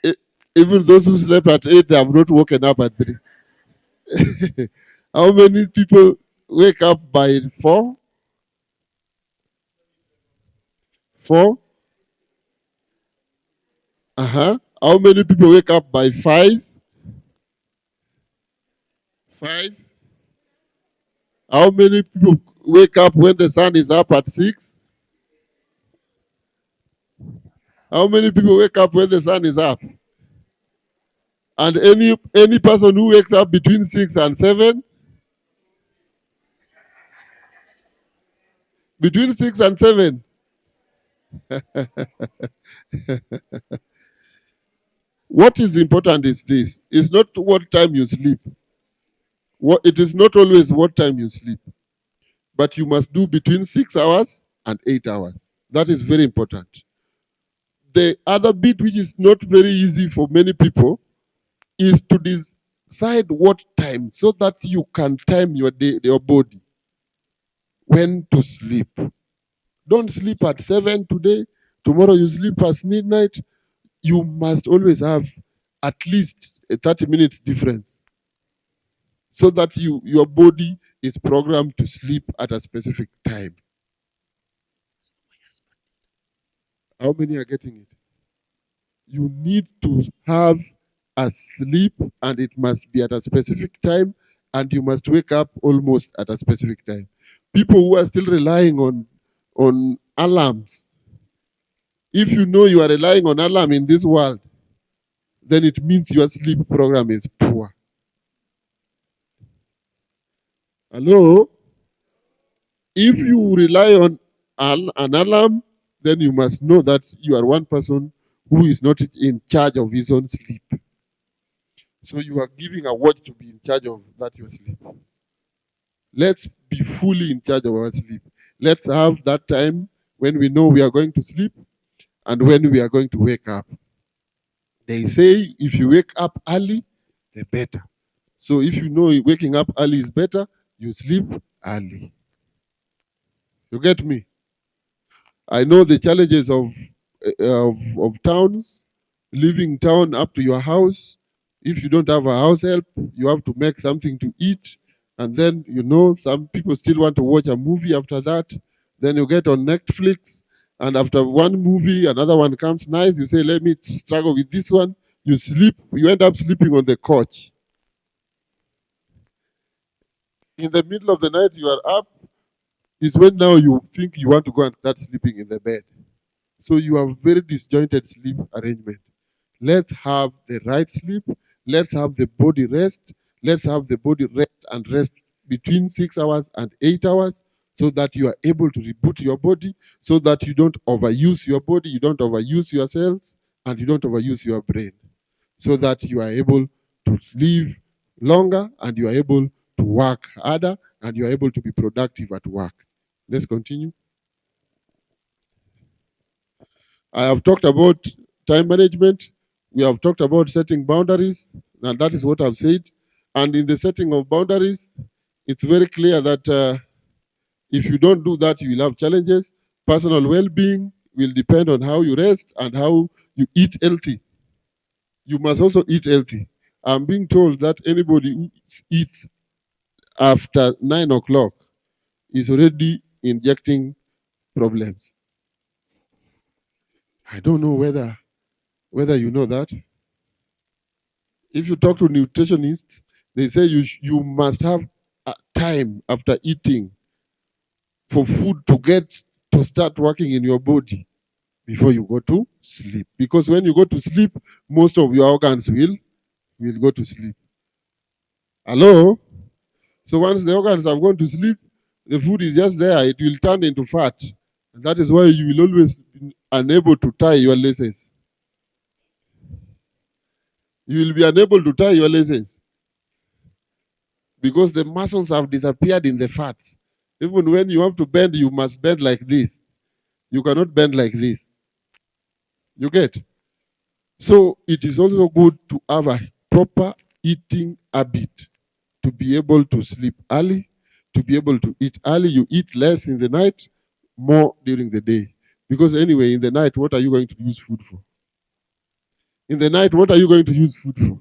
e- even those who slept at 8, they have not woken up at 3. How many people wake up by 4? 4? Uh-huh. How many people wake up by 5? 5? How many people wake up when the sun is up at 6? How many people wake up when the sun is up? And any person who wakes up between 6 and 7? Between 6 and 7? What is important is this. It's not what time you sleep. It is not always what time you sleep. But you must do between 6 hours and 8 hours. That is very important. The other bit, which is not very easy for many people, is to decide what time, so that you can time your day, your body, when to sleep. Don't sleep at 7 today. Tomorrow you sleep past midnight. You must always have at least a 30 minutes difference, so that your body is programmed to sleep at a specific time. How many are getting it? You need to have a sleep, and it must be at a specific time, and you must wake up almost at a specific time. People who are still relying on alarms, if you know you are relying on alarm in this world, then it means your sleep program is poor. Hello? If you rely on an alarm, then you must know that you are one person who is not in charge of his own sleep. So you are giving a watch to be in charge of that your sleep. Let's be fully in charge of our sleep. Let's have that time when we know we are going to sleep and when we are going to wake up. They say if you wake up early, the better. So if you know waking up early is better, you sleep early. You get me? I know the challenges of towns, leaving town up to your house. If you don't have a house help, you have to make something to eat. And then, some people still want to watch a movie after that. Then you get on Netflix. And after one movie, another one comes nice. You say, let me struggle with this one. You sleep. You end up sleeping on the couch. In the middle of the night, you are up. Is when now you think you want to go and start sleeping in the bed. So you have very disjointed sleep arrangement. Let's have the right sleep. Let's have the body rest. Let's have the body rest and rest between 6 hours and 8 hours, so that you are able to reboot your body, so that you don't overuse your body, you don't overuse your cells, and you don't overuse your brain, so that you are able to live longer and you are able to work harder and you are able to be productive at work. Let's continue. I have talked about time management. We have talked about setting boundaries, and that is what I've said. And in the setting of boundaries, it's very clear that if you don't do that, you will have challenges. Personal well-being will depend on how you rest and how you eat healthy. You must also eat healthy. I'm being told that anybody who eats after 9 o'clock is already injecting problems. I don't know whether you know that. If you talk to nutritionists, they say you must have a time after eating for food to start working in your body before you go to sleep. Because when you go to sleep, most of your organs will go to sleep. Hello? So once the organs have gone to sleep, the food is just there. It will turn into fat. And that is why you will always be unable to tie your laces. You will be unable to tie your laces because the muscles have disappeared in the fats. Even when you have to bend, you must bend like this. You cannot bend like this. You get? So it is also good to have a proper eating habit to be able to sleep early, to be able to eat early. You eat less in the night, more during the day. Because anyway, in the night, what are you going to use food for? In the night, what are you going to use food for?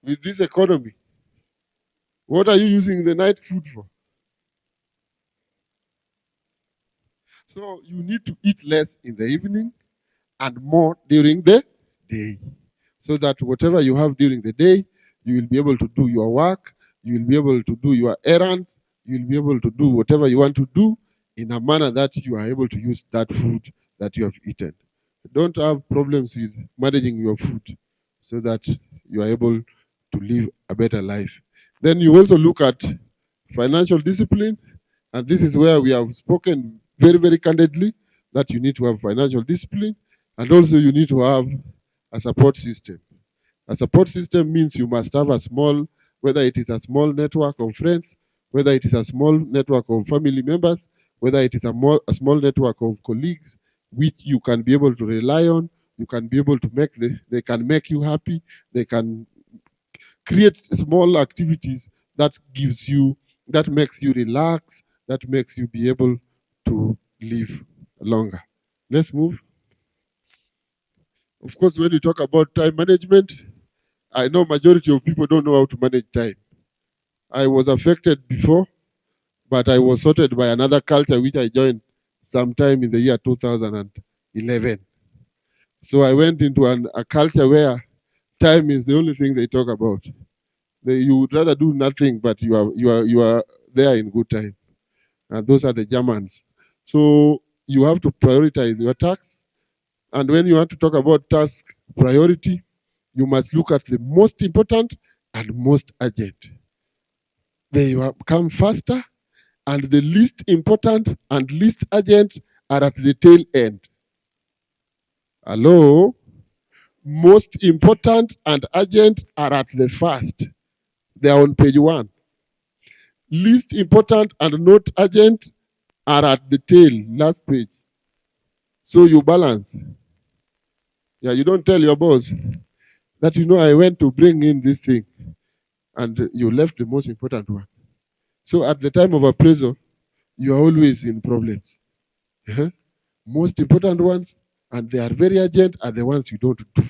With this economy, what are you using the night food for? So you need to eat less in the evening and more during the day. So that whatever you have during the day, you will be able to do your work, you will be able to do your errands, you will be able to do whatever you want to do in a manner that you are able to use that food that you have eaten. Don't have problems with managing your food so that you are able to live a better life. Then you also look at financial discipline, and this is where we have spoken very, very candidly that you need to have financial discipline, and also you need to have a support system. A support system means you must have a small, whether it is a small network of friends, whether it is a small network of family members, whether it is a small network of colleagues, which you can be able to rely on. You can be able to they can make you happy. They can create small activities that makes you relax, that makes you be able to live longer. Let's move. Of course, when we talk about time management, I know majority of people don't know how to manage time. I was affected before, but I was sorted by another culture which I joined sometime in the year 2011. So I went into a culture where time is the only thing they talk about. You would rather do nothing, but you are there in good time. And those are the Germans. So you have to prioritize your tasks. And when you want to talk about task priority, you must look at the most important and most urgent. They come faster, and the least important and least urgent are at the tail end. Hello? Most important and urgent are at the first. They are on page 1. Least important and not urgent are at the tail, last page. So you balance. Yeah, you don't tell your boss that, I went to bring in this thing and you left the most important one. So at the time of appraisal, you are always in problems. Most important ones, and they are very urgent, are the ones you don't do.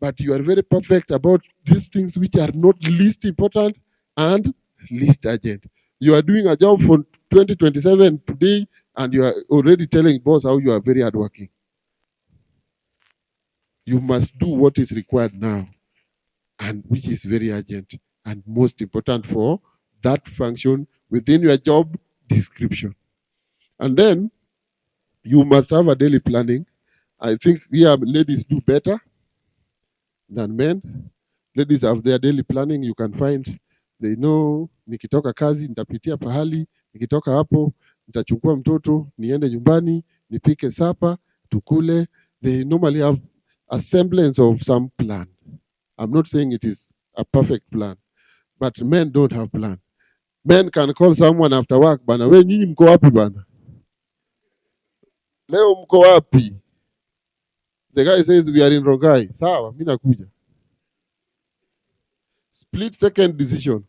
But you are very perfect about these things which are not least important and least urgent. You are doing a job for 2027 today, and you are already telling boss how you are very hardworking. You must do what is required now, and which is very urgent and most important for that function within your job description. And then you must have a daily planning. I think here ladies do better than men. Ladies have their daily planning. You can find, they know, nikitoka kazi, nitapitia pahali, nikitoka hapo, nitachukua mtoto, niende nyumbani, nipike sapa, tukule. They normally have a semblance of some plan. I'm not saying it is a perfect plan, but men don't have plan. Men can call someone after work, bana, we nyinyi mko wapi bana? Leo mko wapi? The guy says we are in Rongai. Sawa, mimi nakuja. Split second decision,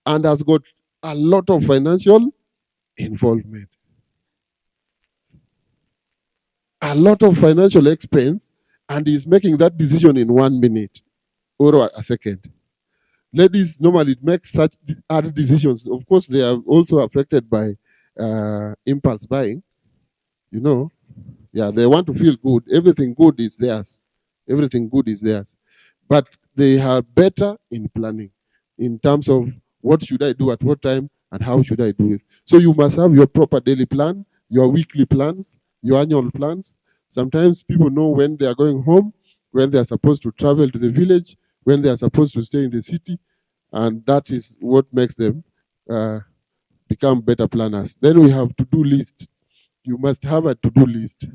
and has got a lot of financial involvement. A lot of financial expense, and he's making that decision in 1 minute or a second. Ladies normally make such hard decisions. Of course, they are also affected by impulse buying. Yeah, they want to feel good. Everything good is theirs. Everything good is theirs. But they are better in planning in terms of what should I do at what time and how should I do it. So you must have your proper daily plan, your weekly plans, your annual plans. Sometimes people know when they are going home, when they are supposed to travel to the village, when they are supposed to stay in the city, and that is what makes them become better planners. Then we have to-do list. You must have a to-do list.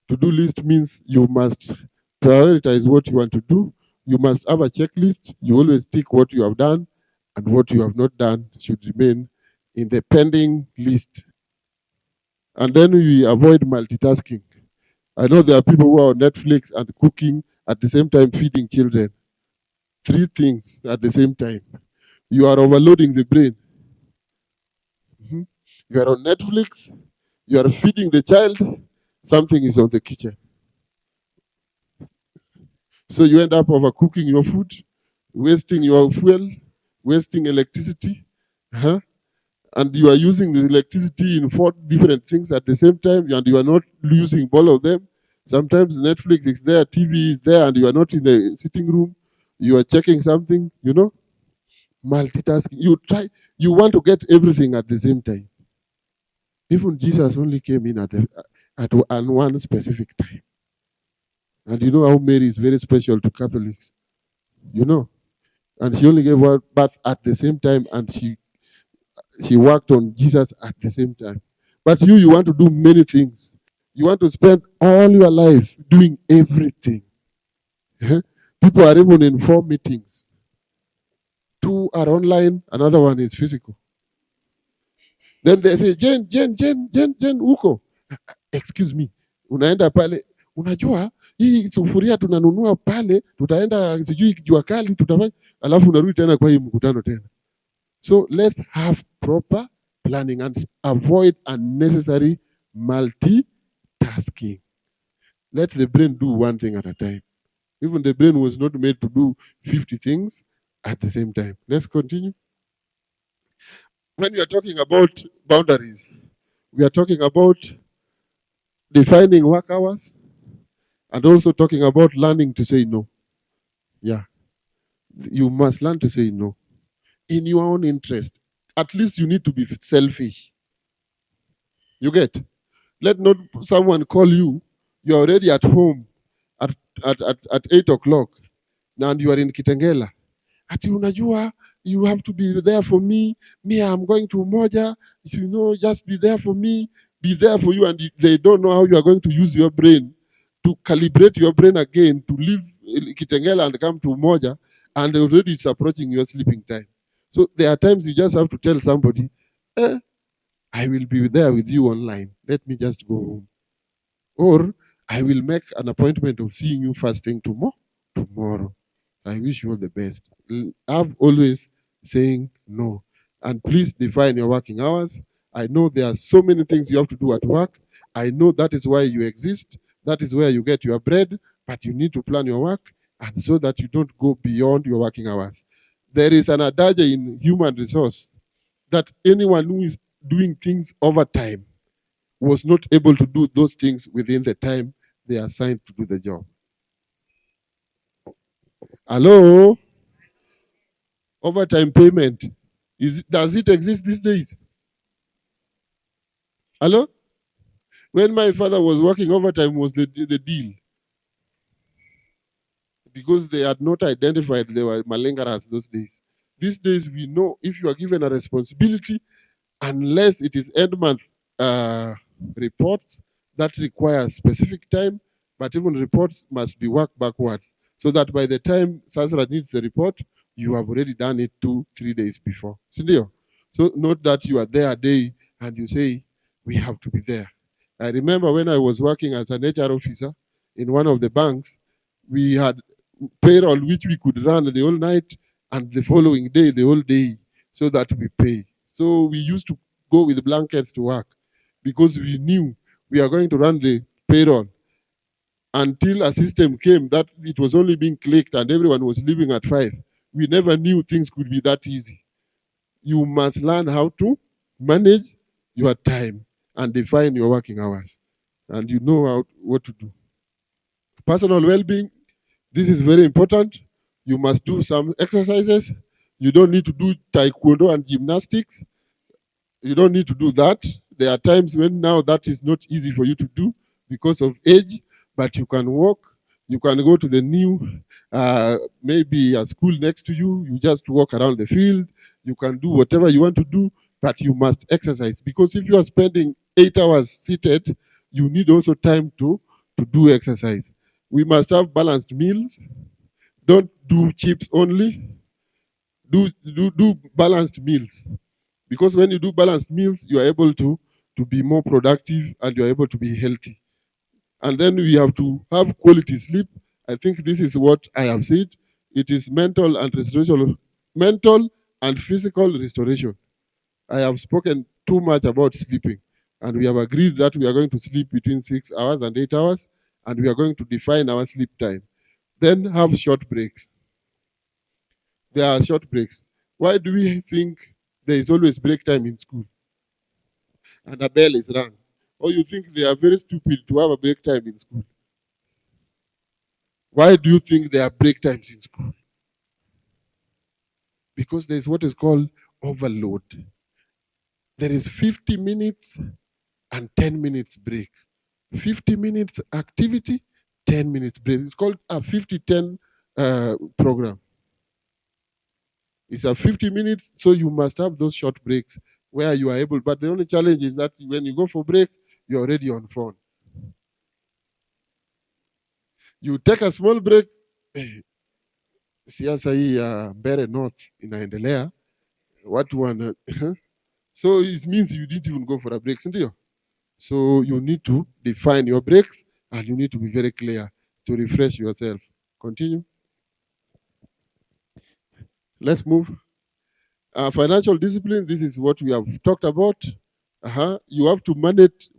To-do list means you must prioritize what you want to do. You must have a checklist. You always tick what you have done, and what you have not done should remain in the pending list. And then we avoid multitasking. I know there are people who are on Netflix and cooking at the same time feeding children. 3 things at the same time. You are overloading the brain. Mhm. You are on Netflix, you are feeding the child, something is on the kitchen. So you end up overcooking your food, wasting your fuel, wasting electricity. Uh-huh. And you are using the electricity in 4 different things at the same time, and you are not using all of them. Sometimes Netflix is there, TV is there, and you are not in the sitting room. You are checking something, multitasking. You want to get everything at the same time. Even Jesus only came in at one specific time. And you know how Mary is very special to Catholics. And she only gave birth at the same time, and she worked on Jesus at the same time. But you want to do many things. You want to spend all your life doing everything. People are even in 4 meetings. 2 are online, another one is physical. Then they say, Jen, uko. Excuse me. Unaenda pale, unajua hii sufuria tunanunua pale, tutaenda sijui jua kali, tutafanya, alafu unarudi tena kwa hii mkutano tena. So let's have proper planning and avoid unnecessary multitasking. Let the brain do one thing at a time. Even the brain was not made to do 50 things at the same time. Let's continue. When we are talking about boundaries, we are talking about defining work hours and also talking about learning to say no. Yeah. You must learn to say no in your own interest. At least you need to be selfish. You get? Let not someone call you. You're already at home at 8 o'clock and you are in Kitengela. Ati unajua, you have to be there for me. Me, I'm going to Umoja. Just be there for me. Be there for you. And they don't know how you are going to use your brain to calibrate your brain again to leave Kitengela and come to Umoja. And already it's approaching your sleeping time. So there are times you just have to tell somebody, I will be there with you online. Let me just go home. Or I will make an appointment of seeing you first thing tomorrow. I wish you all the best. I'm always saying no. And please define your working hours. I know there are so many things you have to do at work. I know that is why you exist. That is where you get your bread. But you need to plan your work, and so that you don't go beyond your working hours. There is an adage in human resource that anyone who is doing things over time was not able to do those things within the time they are assigned to do the job. Hello? Overtime payment. Does it exist these days? Hello? When my father was working, overtime was the deal. Because they had not identified they were malingerers those days. These days, we know if you are given a responsibility, unless it is end month reports that require specific time, but even reports must be worked backwards, so that by the time Sasra needs the report, you have already done it 2-3 days before. Sindio? So not that you are there a day and you say, we have to be there. I remember when I was working as an HR officer in one of the banks, we had payroll which we could run the whole night and the following day, the whole day, so that we pay. So we used to go with blankets to work because we knew we are going to run the payroll until a system came that it was only being clicked and everyone was leaving at 5. We never knew things could be that easy. You must learn how to manage your time and define your working hours, and you know what to do. Personal well-being, this is very important. You must do some exercises. You don't need to do taekwondo and gymnastics. You don't need to do that. There are times when now that is not easy for you to do because of age, but you can walk. You can go to the new, maybe a school next to you. You just walk around the field. You can do whatever you want to do, but you must exercise, because if you are spending 8 hours seated, you need also time to to do exercise. We must have balanced meals. Don't do chips only. Do balanced meals. Because when you do balanced meals, you are able to be more productive and you are able to be healthy. And then we have to have quality sleep. I think this is what I have said. It is mental and restoration, mental and physical restoration. I have spoken too much about sleeping, and we have agreed that we are going to sleep between 6 hours and 8 hours, and we are going to define our sleep time. Then have short breaks. There are short breaks. Why do we think there is always break time in school? And a bell is rung. Or you think they are very stupid to have a break time in school? Why do you think there are break times in school? Because there is what is called overload. There is 50 minutes and 10 minutes break. 50 minutes activity, 10 minutes break. It's called a 50-10 program. It's a 50 minutes, so you must have those short breaks where you are able. But the only challenge is that when you go for break, you're already on phone. You take a small break. Siasa hii ya Mbeere North inaendelea. Watu wana so it means you didn't even go for a break, sindio? So you need to define your breaks and you need to be very clear to refresh yourself. Continue. Let's move. Financial discipline, this is what we have talked about. You have to manage,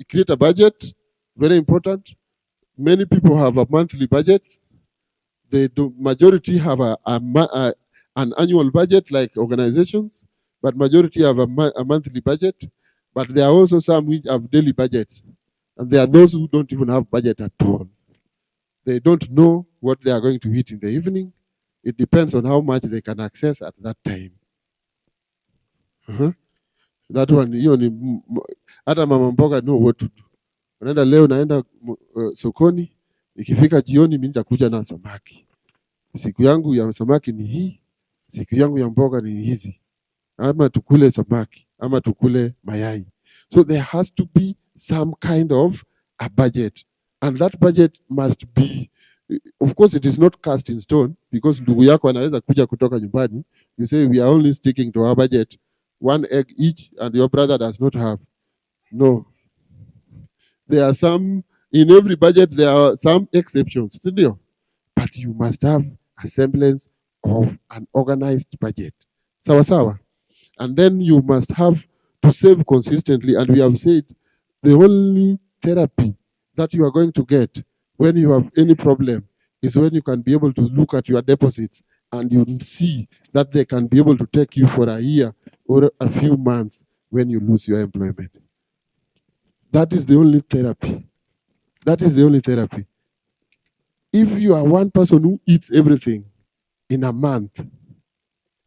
create a budget, very important. Many people have a monthly budget. The majority have an annual budget like organizations, but majority have a monthly budget. But there are also some which have daily budgets. And there are those who don't even have budget at all. They don't know what they are going to eat in the evening. It depends on how much they can access at that time. That one, hiyo ni hata mama mboga know what to do. Unaenda leo naenda sokoni, ikifika jioni mimi nitakuja na samaki. Siku yangu ya samaki ni hii, siku yangu ya mboga ni hizi. Ama tukule samaki, ama tukule mayai. So there has to be some kind of a budget. And that budget must be, of course it is not cast in stone, because ndugu yako anaweza kuja kutoka nyumbani. You say we are only sticking to our budget, 1 egg each, and your brother does not have. No. There are some, in every budget, there are some exceptions, still. But you must have a semblance of an organized budget. Sawa sawa. And then you must have to save consistently. And we have said the only therapy that you are going to get when you have any problem is when you can be able to look at your deposits and you see that they can be able to take you for a year or a few months when you lose your employment. That is the only therapy. That is the only therapy. If you are one person who eats everything in a month,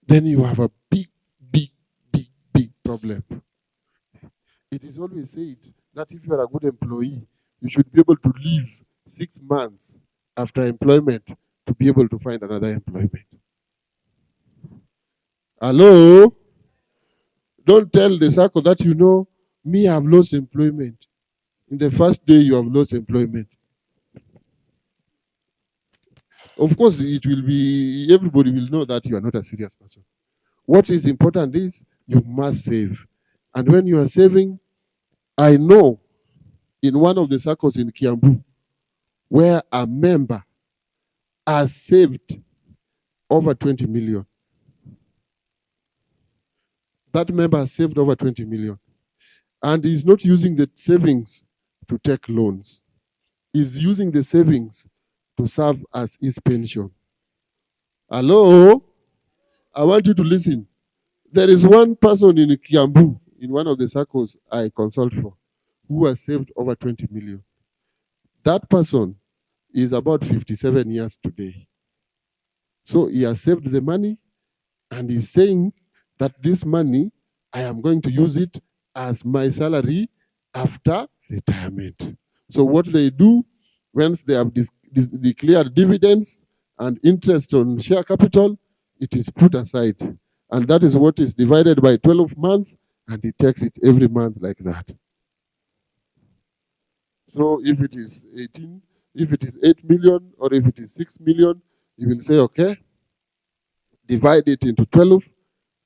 then you have a big problem. It is always said that if you are a good employee, you should be able to live 6 months after employment to be able to find another employment. Hello? Don't tell the Sacco that you know, me, I have lost employment. In the first day, you have lost employment. Of course, it will be, everybody will know that you are not a serious person. What is important is you must save. And when you are saving, I know in one of the circles in Kiambu, where a member has saved over 20 million. That member has saved over 20 million. And he's not using the savings to take loans. He's using the savings to serve as his pension. Hello? I want you to listen. There is one person in Kiambu, in one of the circles I consult for, who has saved over 20 million. That person is about 57 years today. So he has saved the money and he's saying that this money, I am going to use it as my salary after retirement. So what they do, once they have declared dividends and interest on share capital, it is put aside. And that is what is divided by 12 months, and he takes it every month like that. So if it is 18, if it is 8 million, or if it is 6 million, you will say, okay, divide it into 12.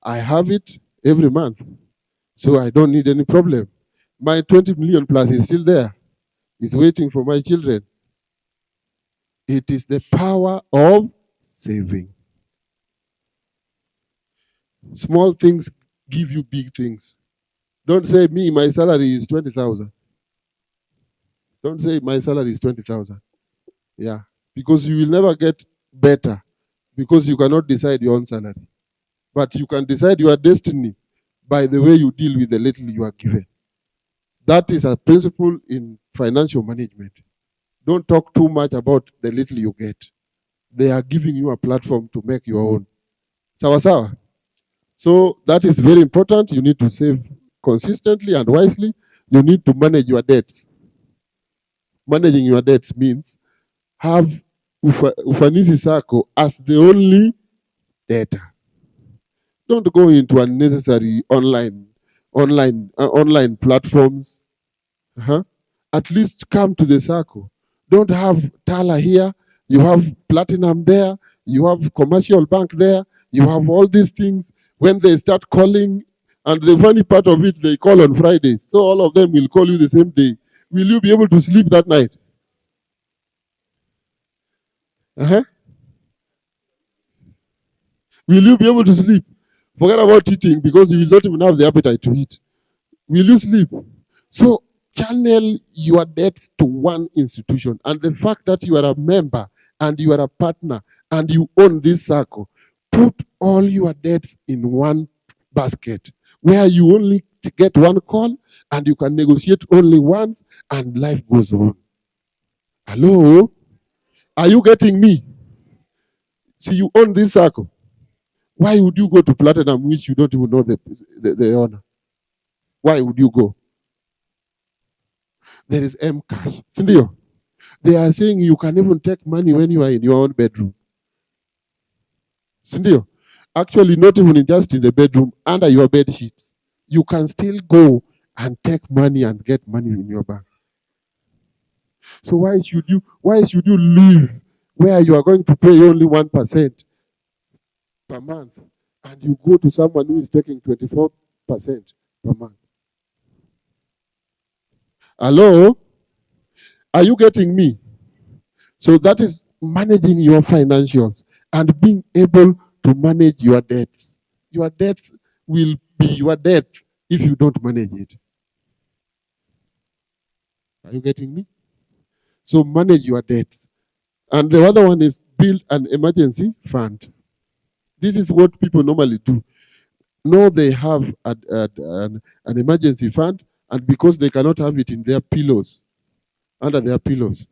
I have it every month. So I don't need any problem. My 20 million plus is still there. It's waiting for my children. It is the power of saving. Small things give you big things. Don't say me, my salary is 20,000. Don't say my salary is 20,000. Yeah. Because you will never get better because you cannot decide your own salary. But you can decide your destiny by the way you deal with the little you are given. That is a principle in financial management. Don't talk too much about the little you get. They are giving you a platform to make your own. Sawa sawa. So that is very important. You need to save consistently and wisely. You need to manage your debts. Managing your debts means have Ufanisi Sacco as the only debtor. Don't go into unnecessary online platforms. At least come to the Sacco. Don't have Tala here. You have Platinum there. You have Commercial Bank there. You have all these things. When they start calling, and the funny part of it, they call on Fridays. So all of them will call you the same day. Will you be able to sleep that night? Will you be able to sleep? Forget about eating because you will not even have the appetite to eat. Will you sleep? So channel your debts to one institution. And the fact that you are a member and you are a partner and you own this circle, put all your debts in one basket where you only get one call and you can negotiate only once and life goes on. Hello? Are you getting me? See, you own this circle. Why would you go to Platinum which you don't even know the owner? Why would you go? There is M cash. Sindio? They are saying you can even take money when you are in your own bedroom. Sindio? Actually, not even just in the bedroom, under your bed sheets. You can still go and take money and get money in your bank. So why should you live where you are going to pay only 1% per month and you go to someone who is taking 24% per month? Hello? Are you getting me? So that is managing your financials and being able to manage your debts. Your debts will be your debt if you don't manage it. Are you getting me? So manage your debts. And the other one is build an emergency fund. This is what people normally do. No, they have an emergency fund, and because they cannot have it in their pillows, under their pillows,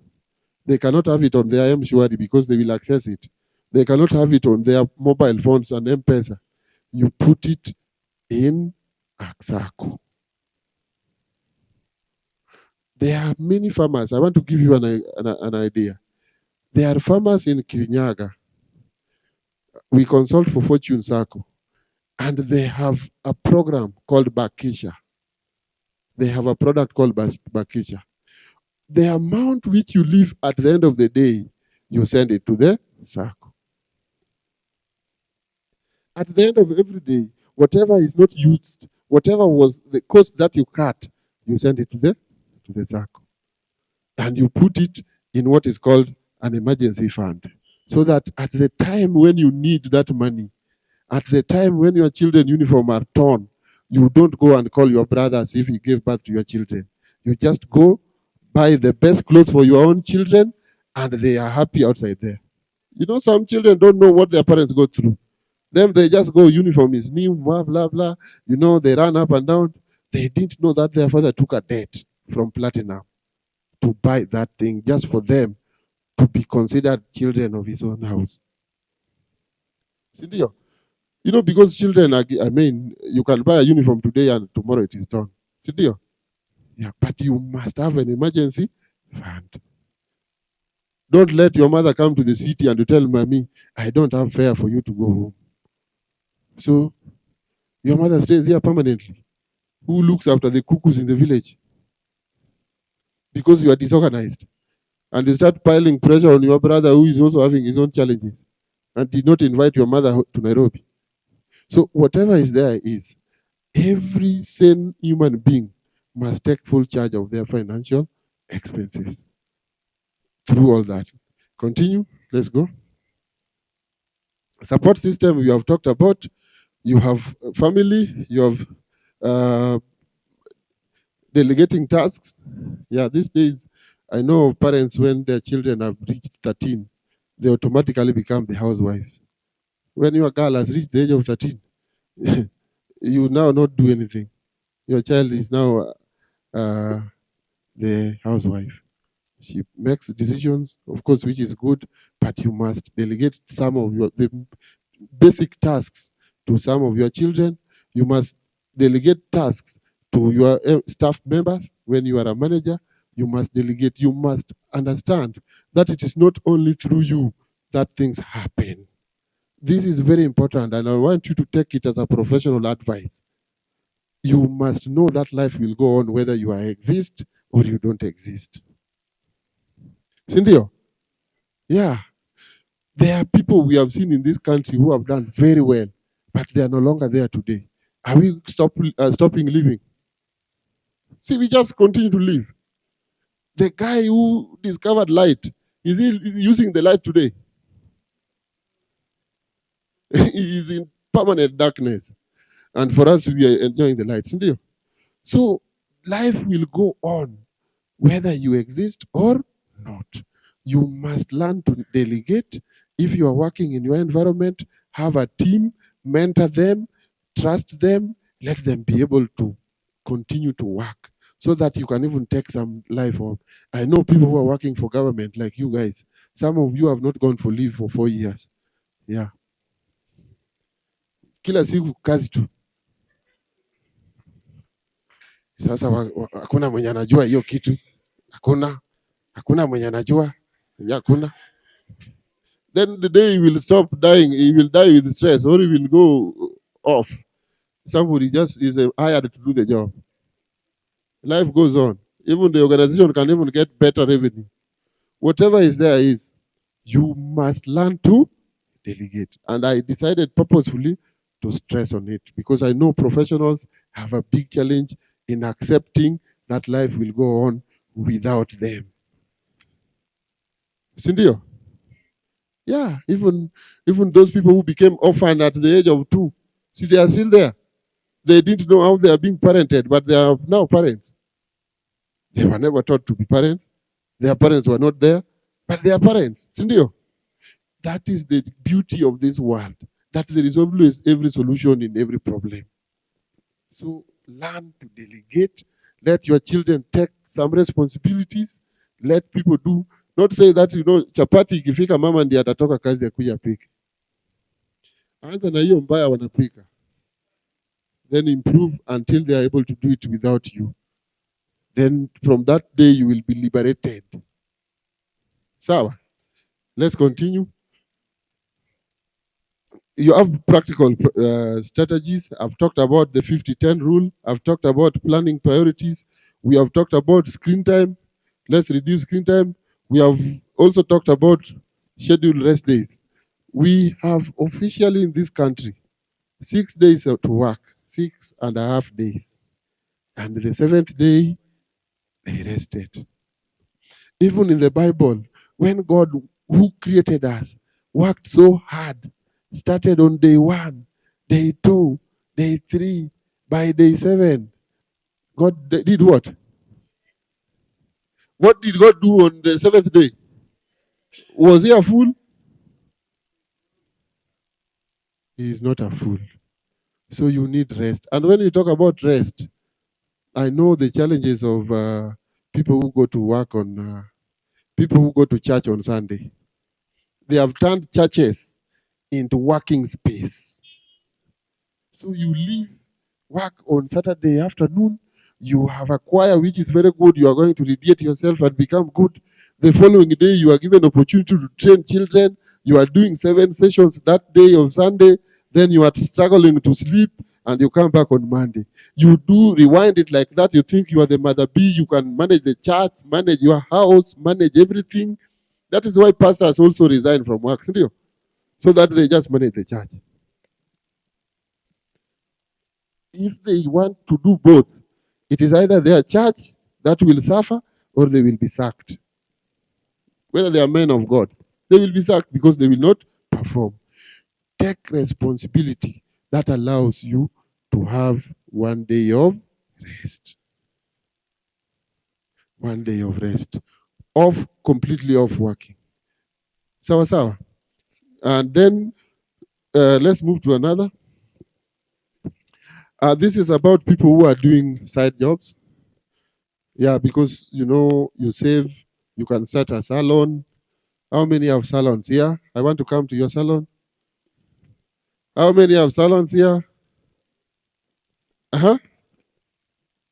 they cannot have it on their M-Shwari because they will access it. They cannot have it on their mobile phones and M-Pesa. You put it in a Sacco. There are many farmers. I want to give you an idea. There are farmers in Kirinyaga. We consult for Fortune Sacco, and they have a program called Bakisha. They have a product called Bakisha. The amount which you leave at the end of the day, you send it to the Sacco. At the end of every day, whatever is not used, whatever was the cost that you cut, you send it to the Sacco. And you put it in what is called an emergency fund. So that at the time when you need that money, at the time when your children's uniform are torn, you don't go and call your brothers if you gave birth to your children. You just go buy the best clothes for your own children, and they are happy outside there. You know, some children don't know what their parents go through. Them, they just go, uniform is new, blah, blah, blah. You know, they run up and down. They didn't know that their father took a debt from Platinum to buy that thing just for them to be considered children of his own house. Sindio? You know, because children are, I mean, you can buy a uniform today and tomorrow it is done. Sindio? Yeah, but you must have an emergency fund. Don't let your mother come to the city and you tell mommy, I don't have fare for you to go home. So your mother stays here permanently. Who looks after the cuckoos in the village? because you are disorganized. And you start piling pressure on your brother who is also having his own challenges and did not invite your mother to Nairobi. So whatever is there is, every sane human being must take full charge of their financial expenses through all that. Continue. Let's go. Support system we have talked about. You have family. You have delegating tasks. Yeah, these days, I know of parents when their children have reached 13, they automatically become the housewives. When your girl has reached the age of 13, you now not do anything. Your child is now the housewife. She makes decisions, of course, which is good, but you must delegate some of the basic tasks to some of your children. You must delegate tasks to your staff members. When you are a manager, you must delegate. You must understand that it is not only through you that things happen. This is very important, and I want you to take it as a professional advice. You must know that life will go on whether you exist or you don't exist. Sindio? Yeah. There are people we have seen in this country who have done very well, but they are no longer there today. Are we stopping living? See, we just continue to live. The guy who discovered light, is he using the light today? He is in permanent darkness. And for us, we are enjoying the light. So life will go on whether you exist or not. You must learn to delegate. If you are working in your environment, have a team, mentor them, trust them, let them be able to continue to work so that you can even take some life off. I know people who are working for government like you guys. Some of you have not gone for leave for 4 years. Yeah. Kila siku kazi tu. Sasa hakuna mwenye anajua hiyo kitu. Hakuna mwenye anajua. Hakuna. Then the day he will stop dying, he will die with stress or he will go off. Somebody just is hired to do the job. Life goes on. Even the organization can even get better revenue. Whatever is there is, you must learn to delegate. And I decided purposefully to stress on it because I know professionals have a big challenge in accepting that life will go on without them. Sindio? Yeah, even those people who became orphaned at the age of 2, see, they are still there. They didn't know how they are being parented, but they are now parents. They were never taught to be parents. Their parents were not there, but they are parents. Sindio? That is the beauty of this world, that there is always every solution in every problem. So learn to delegate. Let your children take some responsibilities. Let people do. Not say that, chapati ikifika mama ndiye atatoka kazi ya kuja pika. Anza na hiyo mbaya wanapika. Then improve until they are able to do it without you. Then from that day you will be liberated. Sawa. Let's continue. You have practical strategies. I've talked about the 50-10 rule. I've talked about planning priorities. We have talked about screen time. Let's reduce screen time. We have also talked about scheduled rest days. We have officially in this country 6 days to work, 6.5 days. And the 7th day, they rested. Even in the Bible, when God, who created us, worked so hard, started on day 1, day 2, day 3, by day 7, God did what? What did God do on the 7th day? Was he a fool? He is not a fool. So you need rest. And when you talk about rest, I know the challenges of people who go to work on, people who go to church on Sunday. They have turned churches into working space. So you leave work on Saturday afternoon, you have a choir which is very good, you are going to radiate yourself and become good. The following day, you are given opportunity to train children. You are doing 7 sessions that day of Sunday. Then you are struggling to sleep. and you come back on Monday. You do rewind it like that. You think you are the mother B. You can manage the church, manage your house, manage everything. That is why pastors also resign from work, so that they just manage the church. If they want to do both, it is either their church that will suffer or they will be sacked. Whether they are men of God, they will be sacked because they will not perform. Take responsibility. That allows you to have 1 day of rest. 1 day of rest. Off, completely off working. Sawa. And then let's move to another. This is about people who are doing side jobs. Yeah, because you save, you can start a salon. How many have salons here? I want to come to your salon. How many have salons here? Uh-huh.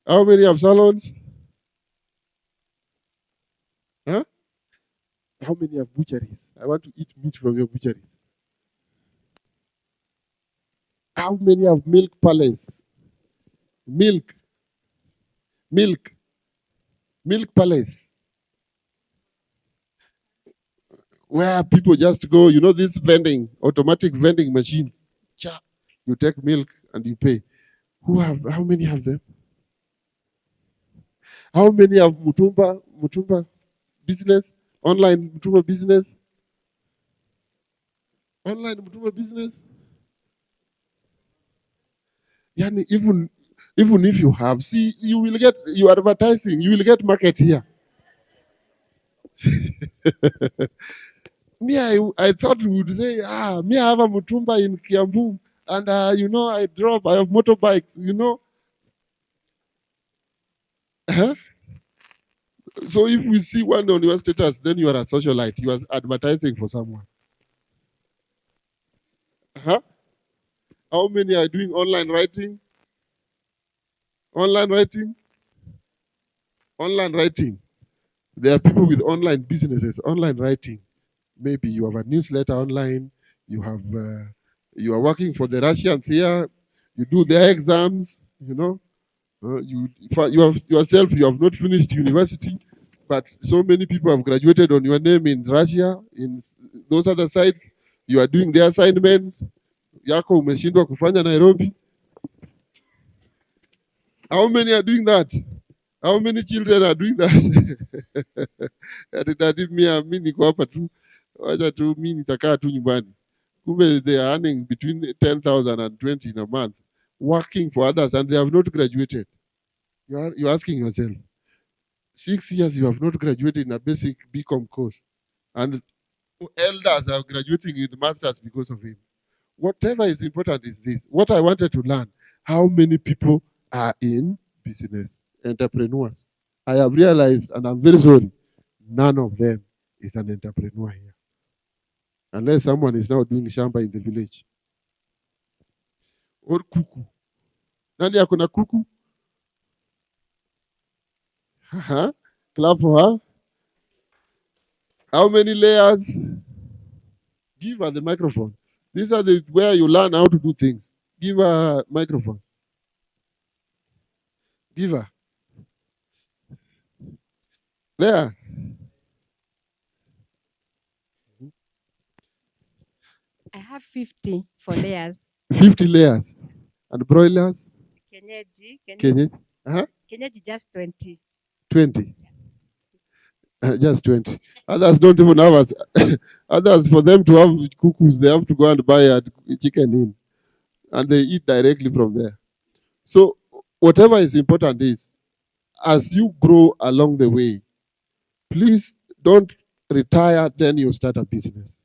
How many have salons? Huh? How many have butcheries? I want to eat meat from your butcheries. How many have milk palace? Milk palace. Where people just go, this automatic vending machines. You take milk and you pay. How many have them? How many have Mutumba business? Online Mutumba business? Online Mutumba business? Yani even if you have, see, you are advertising, you will get market here. Me, I thought we would say, me, I have a Mutumba in Kiambu, and I have motorbikes, Huh? So if we see one on your status, then you are a socialite. You are advertising for someone. Huh? How many are doing online writing? Online writing? Online writing. There are people with online businesses, online writing. Maybe you have a newsletter online. You are working for the Russians here. You do their exams. You have not finished university, but so many people have graduated on your name in Russia, in those other sites. You are doing their assignments. Yako umeshindwa kufanya Nairobi. How many are doing that? How many children are doing that? Ati mimi niko hapa tu, wacha tu mimi nitakaa tu nyumbani. Kumbe they are earning between 10,000 and 20 in a month, working for others, and they have not graduated. You're asking yourself, 6 years you have not graduated in a basic BCom course, and elders are graduating with masters because of him. Whatever is important is this. What I wanted to learn, how many people are in business, entrepreneurs? I have realized, and I'm very sorry, none of them is an entrepreneur here. Unless someone is now doing shamba in the village. Or kuku. Nani akona kuku? Clap for her. How many layers? Give her the microphone. These are where you learn how to do things. Give her a microphone. Give her. There. I have 50 for layers. 50 layers. And broilers? Kenyeji. Uh-huh. Kenyeji just 20. 20. Just 20. Others don't even have us. Others, for them to have cuckoos, they have to go and buy a chicken in. And they eat directly from there. So whatever is important is, as you grow along the way, please don't retire, then you start a business.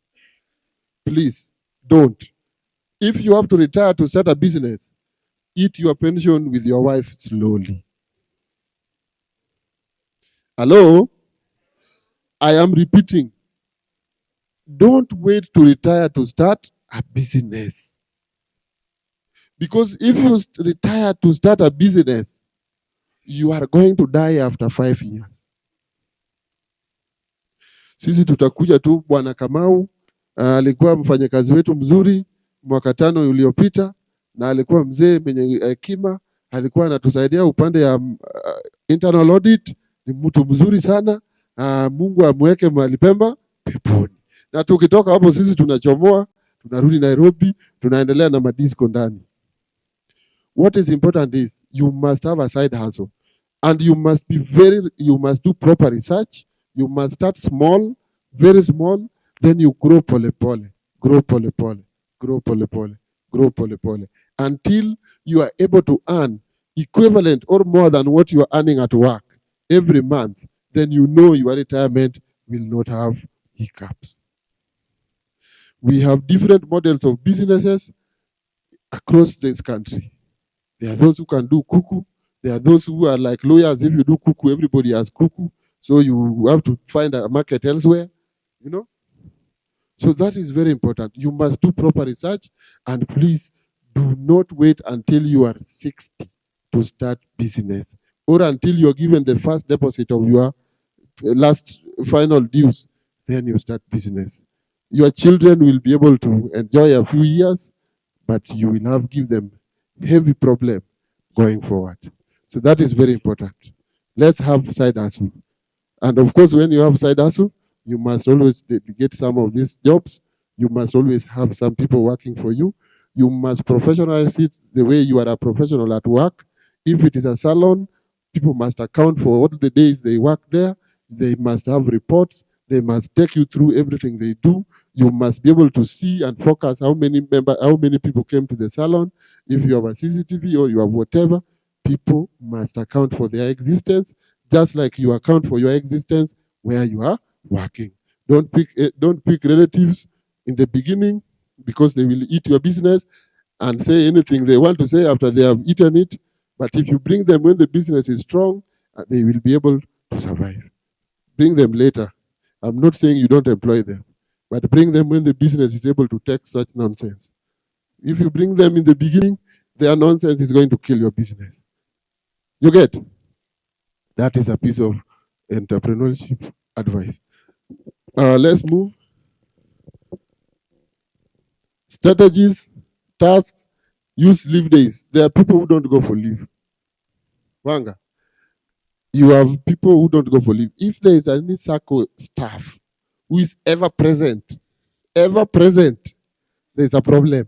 Please don't. If you have to retire to start a business, eat your pension with your wife slowly. Hello? I am repeating. Don't wait to retire to start a business. Because if you retire to start a business, you are going to die after 5 years. Sisi tutakuja tu, Bwana Kamau alikuwa mfanyakazi wetu mzuri mwaka 5 uliopita, na alikuwa mzee mwenye hekima, alikuwa anatusaidia upande ya internal audit, ni mtu mzuri sana. Mungu amweke mahali pema peponi. Na tukitoka hapo sisi tunachomoa, tunarudi Nairobi, tunaendelea na madisco ndani. What is important is you must have a side hustle, and you must do proper research. You must start small, very small, then you grow pole pole, grow pole pole, grow pole pole, grow pole pole, until you are able to earn equivalent or more than what you are earning at work every month. Then you know your retirement will not have hiccups. We have different models of businesses across this country. There are those who can do kuku. There are those who are like lawyers. If you do kuku, everybody has kuku. So you have to find a market elsewhere, you know. So that is very important. You must do proper research, and please do not wait until you are 60 to start business, or until you're given the first deposit of your last final dues, then you start business. Your children will be able to enjoy a few years, but you will have give them heavy problem going forward. So that is very important. Let's have side hustle. And of course, when you have side hustle, you must always get some of these jobs. You must always have some people working for you. You must professionalize it the way you are a professional at work. If it is a salon, people must account for all the days they work there. They must have reports. They must take you through everything they do. You must be able to see and focus how many people came to the salon. If you have a CCTV or you have whatever, people must account for their existence, just like you account for your existence where you are working. Don't pick relatives in the beginning, because they will eat your business and say anything they want to say after they have eaten it. But if you bring them when the business is strong, they will be able to survive. Bring them later. I'm not saying you don't employ them, but bring them when the business is able to take such nonsense. If you bring them in the beginning, their nonsense is going to kill your business. You get? That is a piece of entrepreneurship advice. Let's move. Strategies, tasks, use leave days. There are people who don't go for leave. Wanga, you have people who don't go for leave. If there is any Sacco staff who is ever present, there's a problem.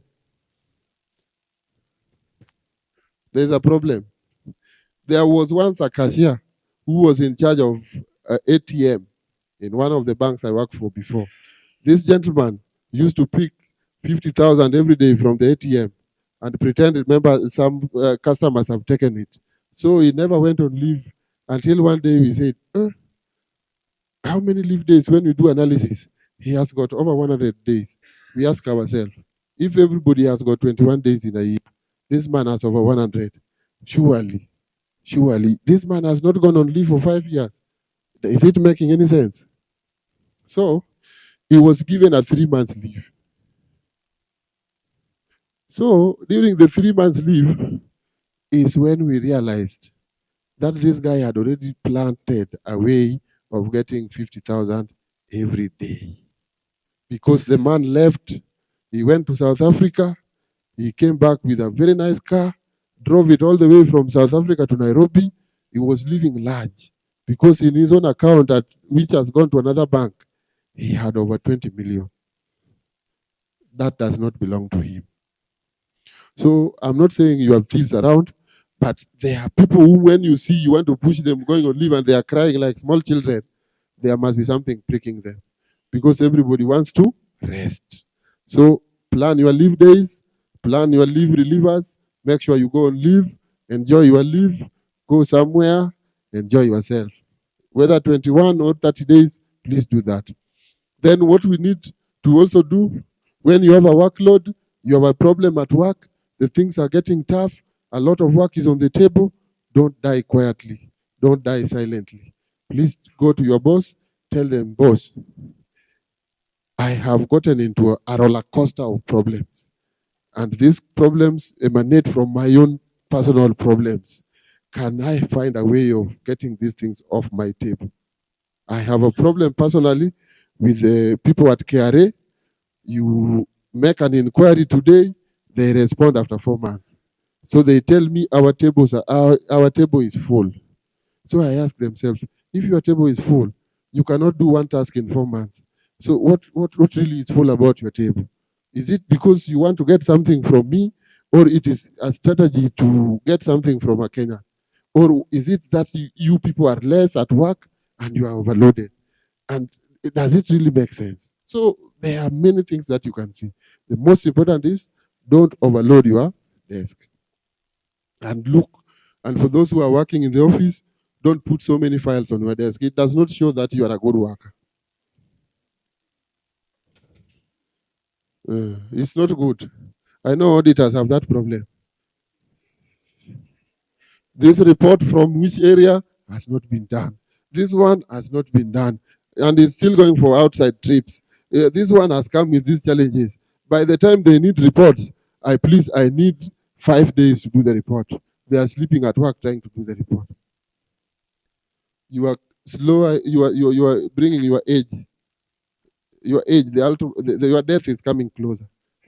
There's a problem. There was once a cashier who was in charge of ATM in one of the banks I worked for before. This gentleman used to pick 50,000 every day from the ATM and pretend, remember, some customers have taken it. So he never went on leave until one day we said, how many leave days when we do analysis? He has got over 100 days. We ask ourselves, if everybody has got 21 days in a year, this man has over 100. Surely, this man has not gone on leave for 5 years. Is it making any sense? So he was given a 3 months leave. So during the 3 months leave is when we realized that this guy had already planted a way of getting 50,000 every day. Because the man left, he went to South Africa, he came back with a very nice car, drove it all the way from South Africa to Nairobi. He was living large because in his own account, which has gone to another bank, he had over 20 million. That does not belong to him. So I'm not saying you have thieves around, but there are people who, when you see, you want to push them going on leave and they are crying like small children, there must be something pricking them, because everybody wants to rest. So plan your leave days, plan your leave relievers, make sure you go on leave, enjoy your leave, go somewhere, enjoy yourself. Whether 21 or 30 days, please do that. Then what we need to also do, when you have a workload, you have a problem at work, the things are getting tough, a lot of work is on the table, don't die quietly, don't die silently. Please go to your boss, tell them, boss, I have gotten into a roller coaster of problems, and these problems emanate from my own personal problems. Can I find a way of getting these things off my table? I have a problem personally with the people at KRA. You make an inquiry today, they respond after 4 months. So they tell me our table is full. So I ask themselves, if your table is full, you cannot do one task in 4 months. So what really is full about your table? Is it because you want to get something from me, or it is a strategy to get something from a Kenya? Or is it that you people are less at work and you are overloaded? And does it really make sense? So there are many things that you can see. The most important is don't overload your desk. And look, and for those who are working in the office, don't put so many files on your desk. It does not show that you are a good worker. It's not good. I know auditors have that problem. This report from which area has not been done. This one has not been done. And is still going for outside trips. This one has come with these challenges. By the time they need reports, I need 5 days to do the report. They are sleeping at work trying to do the report. You are slower, you are bringing your age. Your death is coming closer.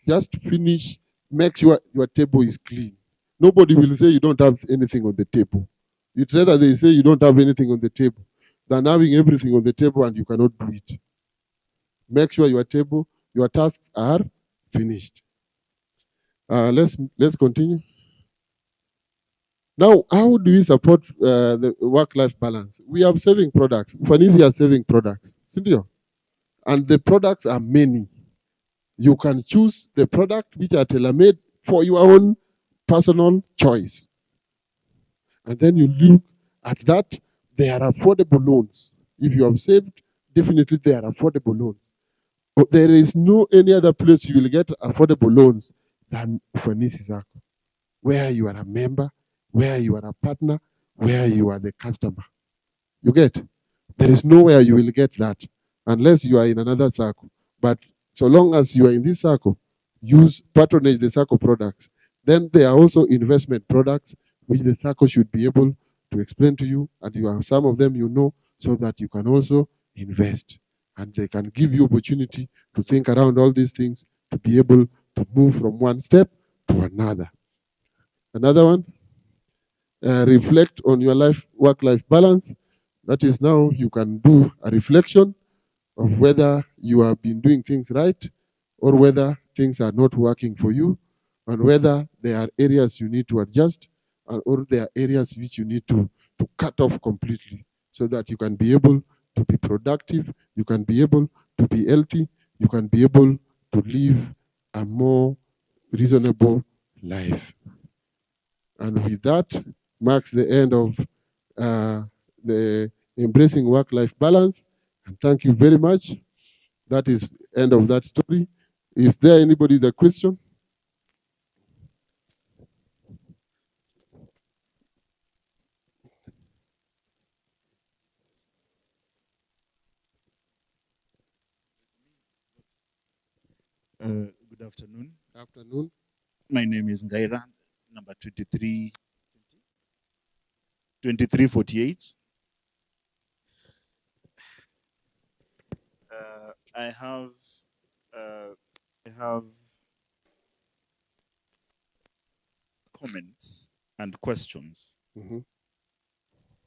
Just finish, make sure your table is clean. Nobody will say you don't have anything on the table. It's rather they say you don't have anything on the table than having everything on the table and you cannot do it. Make sure your tasks are finished. Let's continue. Now, how do we support the work-life balance? We have saving products. Ufanisi has saving products. Sindio? And the products are many. You can choose the product which are tailor-made for your own personal choice. And then you look at that, they are affordable loans. If you have saved, definitely they are affordable loans. But there is no any other place you will get affordable loans than Ufanisi Sacco, where you are a member, where you are a partner, where you are the customer. You get? There is nowhere you will get that unless you are in another Sacco. But so long as you are in this Sacco, patronage the Sacco products. Then there are also investment products which the Sacco should be able to explain to you, and you have some of them you know, so that you can also invest. And they can give you opportunity to think around all these things to be able to move from one step to another. Another one, reflect on your work-life balance. That is, now you can do a reflection of whether you have been doing things right or whether things are not working for you, and whether there are areas you need to adjust or there are areas which you need to cut off completely, so that you can be able to be productive, you can be able to be healthy, you can be able to live a more reasonable life. And with that marks the end of the embracing work-life balance. And thank you very much. That is end of that story. Is there anybody with a question? Good afternoon. Afternoon. My name is Ngaira, number 2348. I have comments and questions.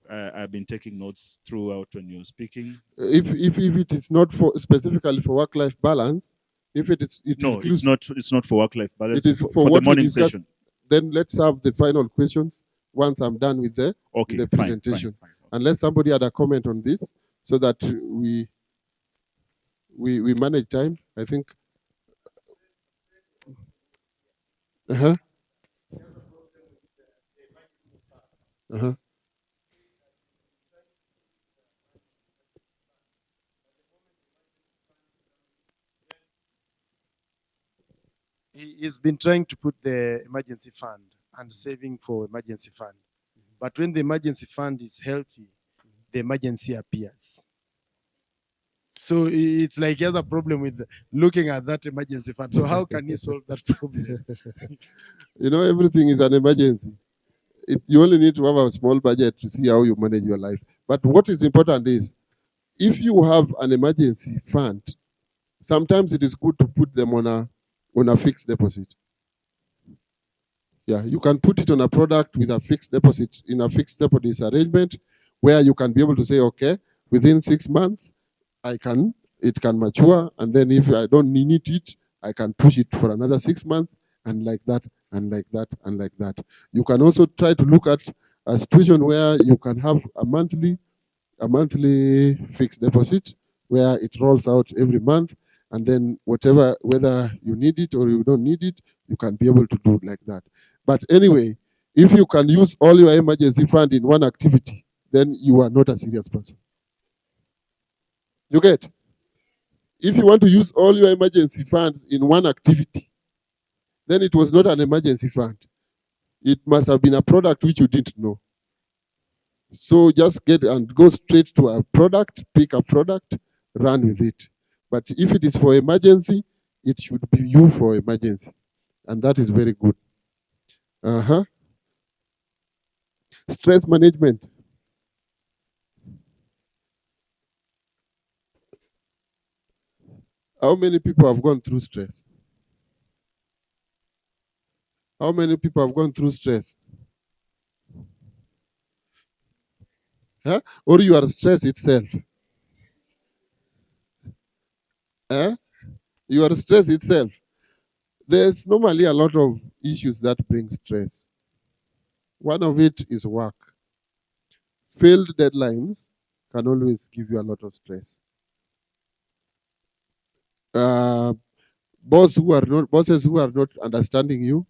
I've been taking notes throughout when you're speaking. If it is not for specifically for work-life balance, if it is, no, it's not for work-life balance. It is for the morning session. Then let's have the final questions once I'm done with the presentation. Fine. Unless somebody had a comment on this, so that we manage time. I think. Uh-huh. Uh-huh. He's been trying to put the emergency fund and saving for emergency fund. But when the emergency fund is healthy, the emergency appears. So it's like he has a problem with looking at that emergency fund. So how can he solve that problem? You know, everything is an emergency. You only need to have a small budget to see how you manage your life. But what is important is, if you have an emergency fund, sometimes it is good to put them on a fixed deposit. Yeah, you can put it on a product with a fixed deposit in a fixed deposit arrangement where you can be able to say, okay, within 6 months, it can mature, and then if I don't need it, I can push it for another 6 months, and like that, and like that, and like that. You can also try to look at a situation where you can have a monthly fixed deposit where it rolls out every month, and then whether you need it or you don't need it, you can be able to do it like that. But anyway, if you can use all your emergency fund in one activity, then you are not a serious person. You get? If you want to use all your emergency funds in one activity, then it was not an emergency fund. It must have been a product which you didn't know. So just get and go straight to a product, pick a product, run with it. But if it is for emergency, it should be you for emergency. And that is very good. Stress management. How many people have gone through stress? How many people have gone through stress? Huh? Or you are stress itself? Huh? You are stress itself. There's normally a lot of issues that bring stress. One of it is work. Failed deadlines can always give you a lot of stress. Bosses who are not understanding you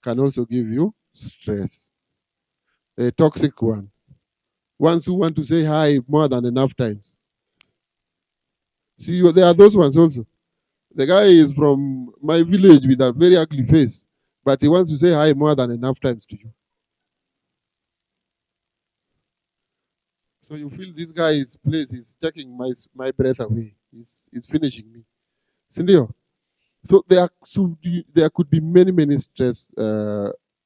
can also give you stress. A toxic one. Ones who want to say hi more than enough times. See, there are those ones also. The guy is from my village with a very ugly face, but he wants to say hi more than enough times to you. So you feel this guy's place is taking my breath away. He's finishing me. Sindio? So there could be many stress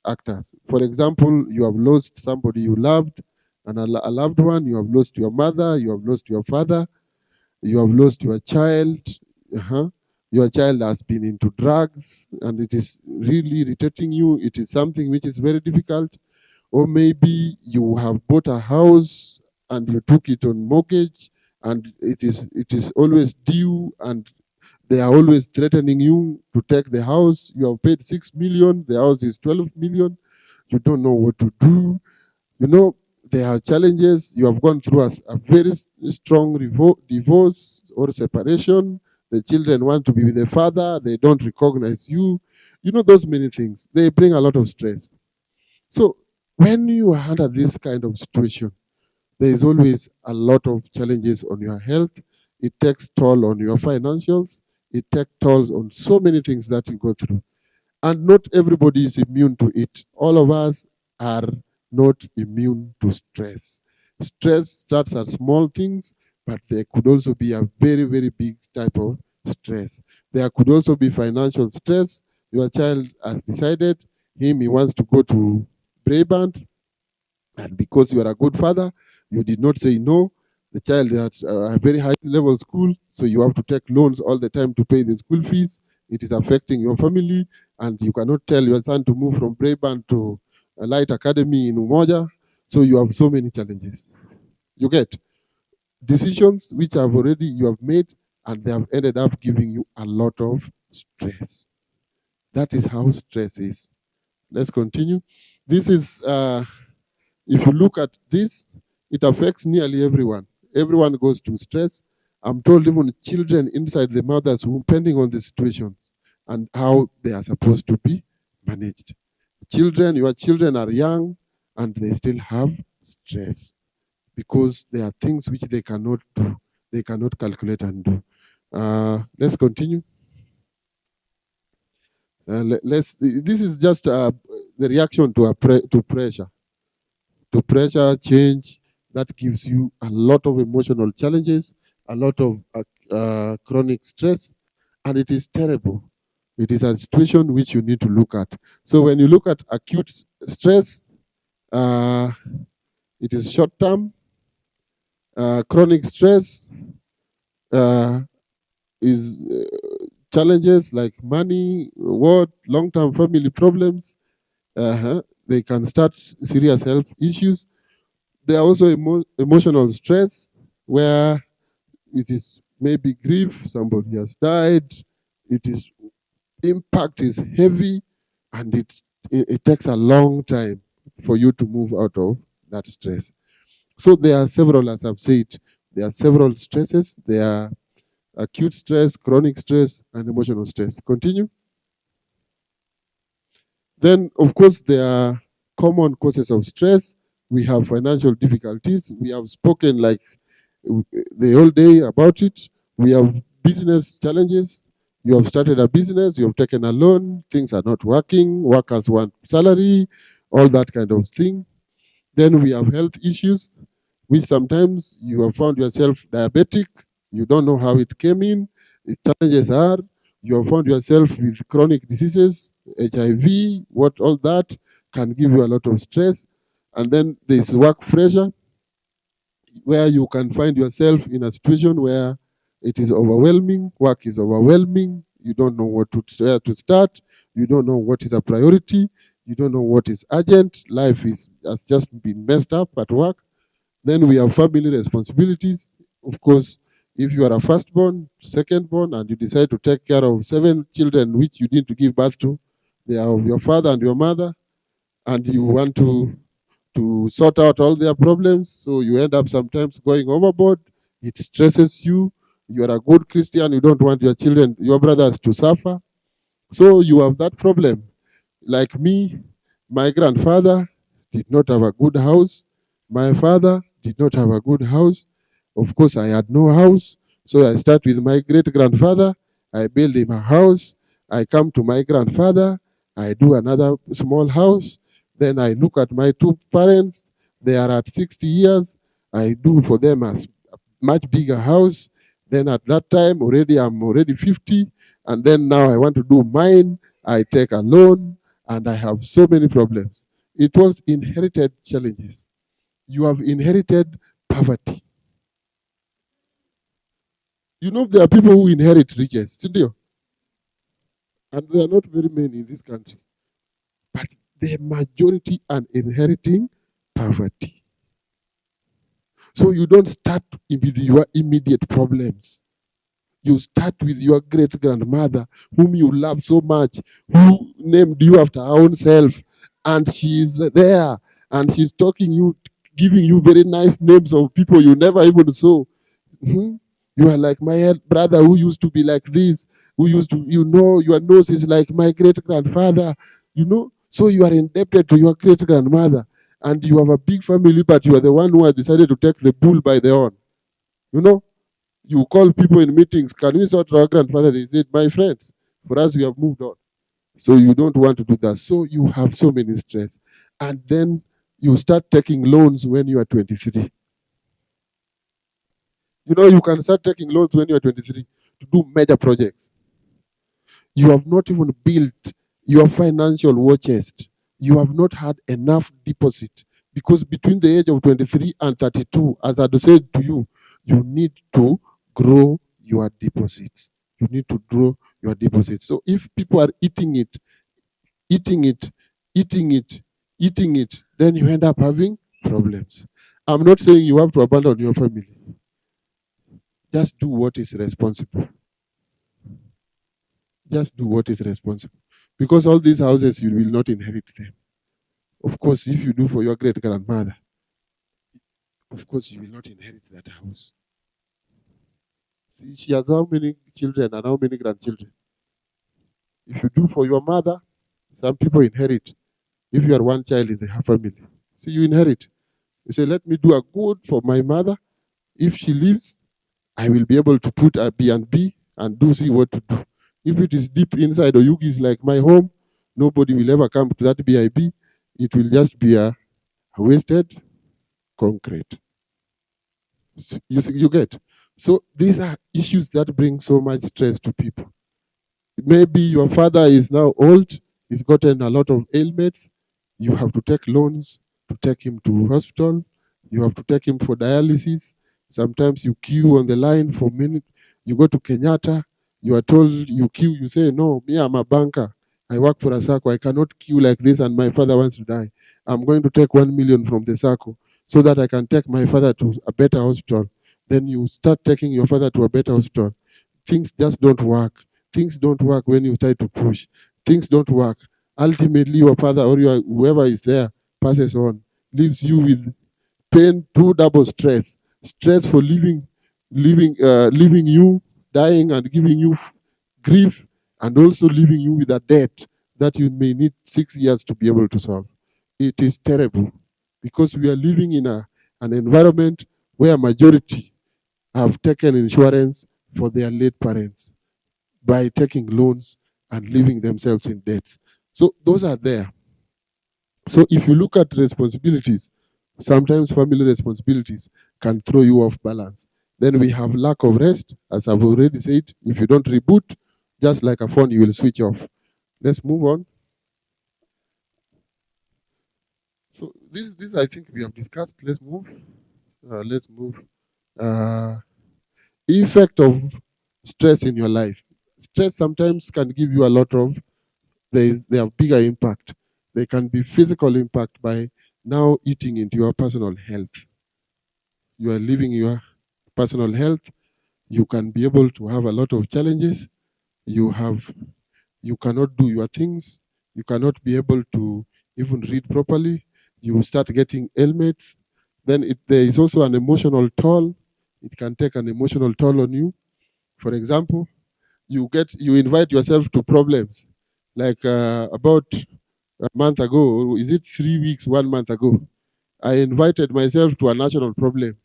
actors. For example, you have lost somebody you loved, and a loved one. You have lost your mother. You have lost your father. You have lost your child. Your child has been into drugs, and it is really irritating you. It is something which is very difficult. Or maybe you have bought a house and you took it on mortgage, and it is always due, and they are always threatening you to take the house. You have paid 6 million, the house is 12 million. You don't know what to do. You know, there are challenges. You have gone through a very strong divorce or separation. The children want to be with the father. They don't recognize you. You know, those many things. They bring a lot of stress. So when you are under this kind of situation, there is always a lot of challenges on your health. It takes toll on your financials. It takes tolls on so many things that you go through. And not everybody is immune to it. All of us are not immune to stress. Stress starts at small things, but there could also be a very big type of stress. There could also be financial stress. Your child has decided he wants to go to Brabant, and because you are a good father, you did not say no. The child is at a very high level school, so you have to take loans all the time to pay the school fees. It is affecting your family, and you cannot tell your son to move from Brabant to a light academy in Umoja. So you have so many challenges. You get decisions which you have made, and they have ended up giving you a lot of stress. That is how stress is. Let's continue. This is if you look at this, it affects nearly everyone. Everyone goes through stress. I'm told even children inside the mother's womb, depending on the situations and how they are supposed to be managed. Your children are young and they still have stress because there are things which they cannot do. They cannot calculate and do. Let's continue. This is just the reaction to pressure. To pressure, change, that gives you a lot of emotional challenges, a lot of chronic stress, and it is terrible. It is a situation which you need to look at. So when you look at acute stress, it is short-term. Chronic stress is challenges like money, long-term family problems. They can start serious health issues. There are also emotional stress, where it is maybe grief, somebody has died, it is impact is heavy, and it takes a long time for you to move out of that stress. So there are several, as I've said, there are several stresses. There are acute stress, chronic stress, and emotional stress. Continue. Then, of course, there are common causes of stress. We have financial difficulties. We have spoken like the whole day about it. We have business challenges. You have started a business, you have taken a loan, things are not working, workers want salary, all that kind of thing. Then we have health issues, which sometimes you have found yourself diabetic, you don't know how it came in, the challenges are, you have found yourself with chronic diseases, HIV, what all that can give you a lot of stress. And then there's work pressure, where you can find yourself in a situation where it is overwhelming, work is overwhelming, you don't know where to start, you don't know what is a priority, you don't know what is urgent, has just been messed up at work. Then we have family responsibilities. Of course, if you are a firstborn, secondborn, and you decide to take care of 7 children which you need to give birth to, they are of your father and your mother, and you want to sort out all their problems. So you end up sometimes going overboard. It stresses you. You are a good Christian. You don't want your children, your brothers to suffer. So you have that problem. Like me, my grandfather did not have a good house. My father did not have a good house. Of course, I had no house. So I start with my great grandfather. I build him a house. I come to my grandfather. I do another small house. Then I look at my 2 parents. They are at 60 years. I do for them a much bigger house. Then at that time, I'm already 50. And then now I want to do mine. I take a loan and I have so many problems. It was inherited challenges. You have inherited poverty. You know, there are people who inherit riches, isn't there? And there are not very many in this country. But the majority are inheriting poverty. So you don't start with your immediate problems. You start with your great grandmother, whom you love so much, who named you after her own self, and she's there, and she's talking you, giving you very nice names of people you never even saw. Mhm. You are like my brother who used to be like this, who used to, your nose is like my great grandfather, So you are indebted to your great grandmother, and you have a big family, but you are the one who has decided to take the bull by the horn. You call people in meetings, can we sort our grandfather? They said, my friends, for us, we have moved on. So you don't want to do that. So you have so many stress. And then you start taking loans when you are 23. You can start taking loans when you are 23 to do major projects. You have not even built your financial war chest. You have not had enough deposit, because between the age of 23 and 32, as I said to you, you need to grow your deposits. You need to grow your deposits. So if people are eating it, then you end up having problems. I'm not saying you have to abandon your family. Just do what is responsible. Just do what is responsible. Because all these houses, you will not inherit them. Of course, if you do for your great grandmother, of course, you will not inherit that house. See, she has how many children and how many grandchildren? If you do for your mother, some people inherit. If you are one child in the family, see, you inherit. You say, let me do a good for my mother. If she lives, I will be able to put a B&B and see what to do. If it is deep inside Oyugi is like my home, nobody will ever come to that BIB. It will just be a wasted concrete. You get? So these are issues that bring so much stress to people. Maybe your father is now old, he's gotten a lot of ailments. You have to take loans to take him to hospital. You have to take him for dialysis. Sometimes you queue on the line for minutes. You go to Kenyatta, you are told you queue, you say, no, me, I'm a banker. I work for a Sacco. I cannot queue like this and my father wants to die. I'm going to take 1 million from the Sacco so that I can take my father to a better hospital. Then you start taking your father to a better hospital. Things just don't work. Things don't work when you try to push. Things don't work. Ultimately, your father or your whoever is there passes on, leaves you with pain, two double stress. Stress for leaving you, dying and giving you grief, and also leaving you with a debt that you may need 6 years to be able to solve. It is terrible because we are living in an environment where majority have taken insurance for their late parents by taking loans and leaving themselves in debts. So those are there. So if you look at responsibilities, sometimes family responsibilities can throw you off balance. Then we have lack of rest, as I've already said. If you don't reboot, just like a phone, you will switch off. Let's move on. So this I think we have discussed. Let's move. Let's move. Effect of stress in your life. Stress sometimes can give you a lot of. They have bigger impact. They can be physical impact by now eating into your personal health. You are living your personal health. You can be able to have a lot of challenges. You cannot do your things. You cannot be able to even read properly. You start getting ailments. Then there is also an emotional toll. It can take an emotional toll on you. For example, you invite yourself to problems. Like about a month ago, or is it 3 weeks, 1 month ago, I invited myself to a national problem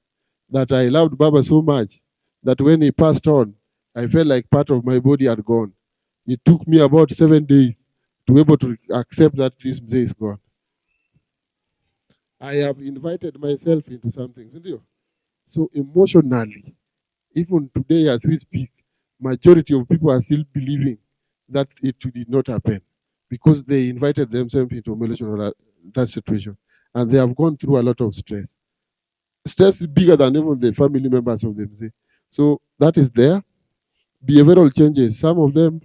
that I loved Baba so much that when he passed on, I felt like part of my body had gone. It took me about 7 days to be able to accept that this day is gone. I have invited myself into something. Isn't it? So emotionally, even today as we speak, majority of people are still believing that it did not happen because they invited themselves into emotional that situation, and they have gone through a lot of stress. Stress is bigger than even the family members of them say. So that is there. Behavioral changes, some of them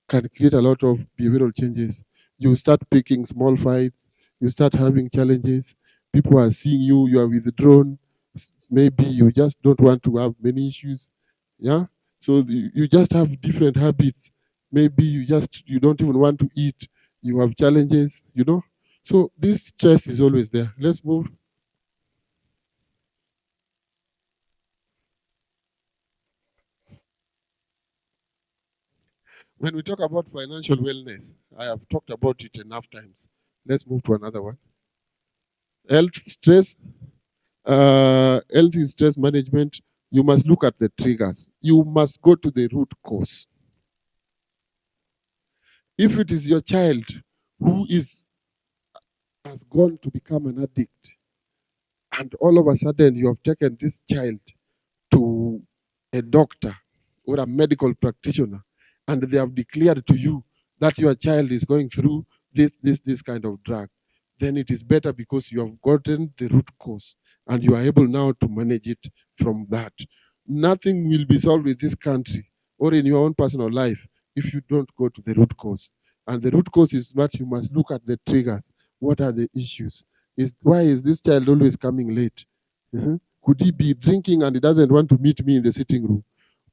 can create a lot of behavioral changes. You start picking small fights, you start having challenges, people are seeing you, you are withdrawn, maybe you just don't want to have many issues. Yeah. So you just have different habits. Maybe you don't even want to eat, you have challenges, you know. So this stress is always there. Let's move. When we talk about financial wellness, I have talked about it enough times. Let's move to another one. Health stress. Health is stress management. You must look at the triggers. You must go to the root cause. If it is your child who has gone to become an addict, and all of a sudden you have taken this child to a doctor or a medical practitioner, and they have declared to you that your child is going through this kind of drug, then it is better because you have gotten the root cause and you are able now to manage it from that. Nothing will be solved in this country or in your own personal life if you don't go to the root cause. And the root cause is that you must look at the triggers. What are the issues? Why is this child always coming late? Could he be drinking and he doesn't want to meet me in the sitting room?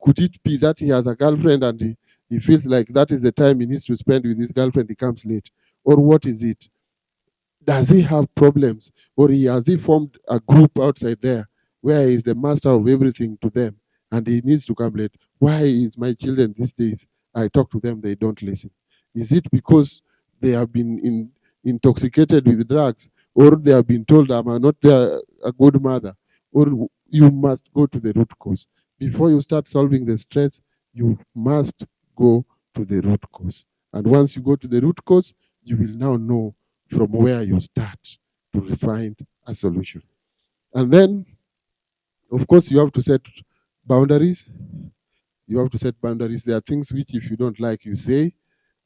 Could it be that he has a girlfriend and he feels like that is the time he needs to spend with his girlfriend, he comes late? Or what is it? Does he have problems? Or has he formed a group outside there where he is the master of everything to them and he needs to come late? Why is my children these days, I talk to them, they don't listen? Is it because they have been intoxicated with drugs, or they have been told I'm not a good mother? Or you must go to the root cause. Before you start solving the stress, you must go to the root cause. And once you go to the root cause, you will now know from where you start to find a solution. And then, of course, you have to set boundaries. You have to set boundaries. There are things which, if you don't like, you say.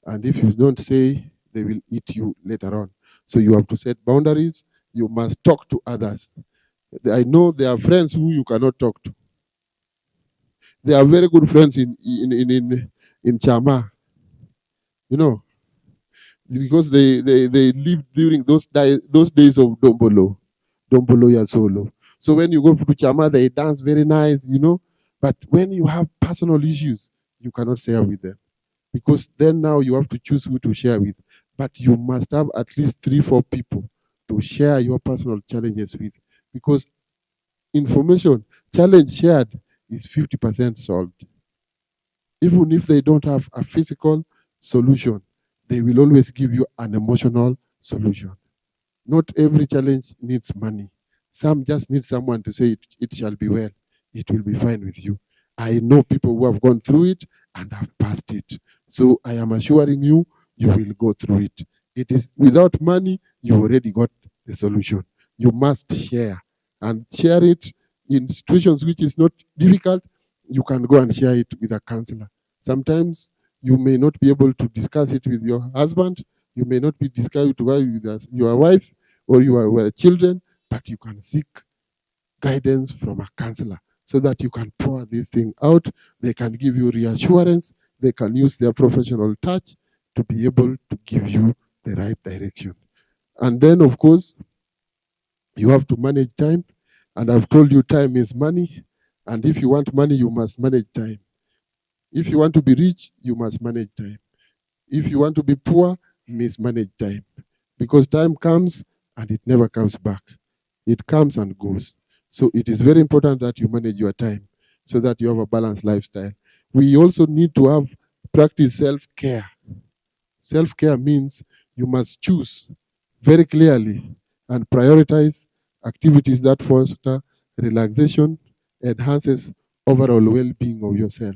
And if you don't say, they will eat you later on. So you have to set boundaries. You must talk to others. I know there are friends who you cannot talk to. There are very good friends in Chama. You know, because they lived during those days of Dombolo ya solo. So when you go to Chama, they dance very nice, you know. But when you have personal issues, you cannot share with them. Because then now you have to choose who to share with. But you must have at least 3-4 people to share your personal challenges with. Because information, challenge shared is 50% solved. Even if they don't have a physical solution, they will always give you an emotional solution. Not every challenge needs money. Some just need someone to say it shall be well. It will be fine with you. I know people who have gone through it and have passed it. So I am assuring you, you will go through it. It is without money, you already got the solution. You must share and share it in situations which is not difficult. You can go and share it with a counselor. Sometimes you may not be able to discuss it with your husband. You may not be discussing it with your wife or your children, but you can seek guidance from a counselor so that you can pour this thing out. They can give you reassurance. They can use their professional touch to be able to give you the right direction. And then, of course, you have to manage time. And I've told you time is money. And if you want money, you must manage time. If you want to be rich, you must manage time. If you want to be poor, mismanage time. Because time comes and it never comes back. It comes and goes. So it is very important that you manage your time so that you have a balanced lifestyle. We also need to have practice self-care. Self-care means you must choose very clearly and prioritize activities that foster relaxation, enhances overall well-being of yourself.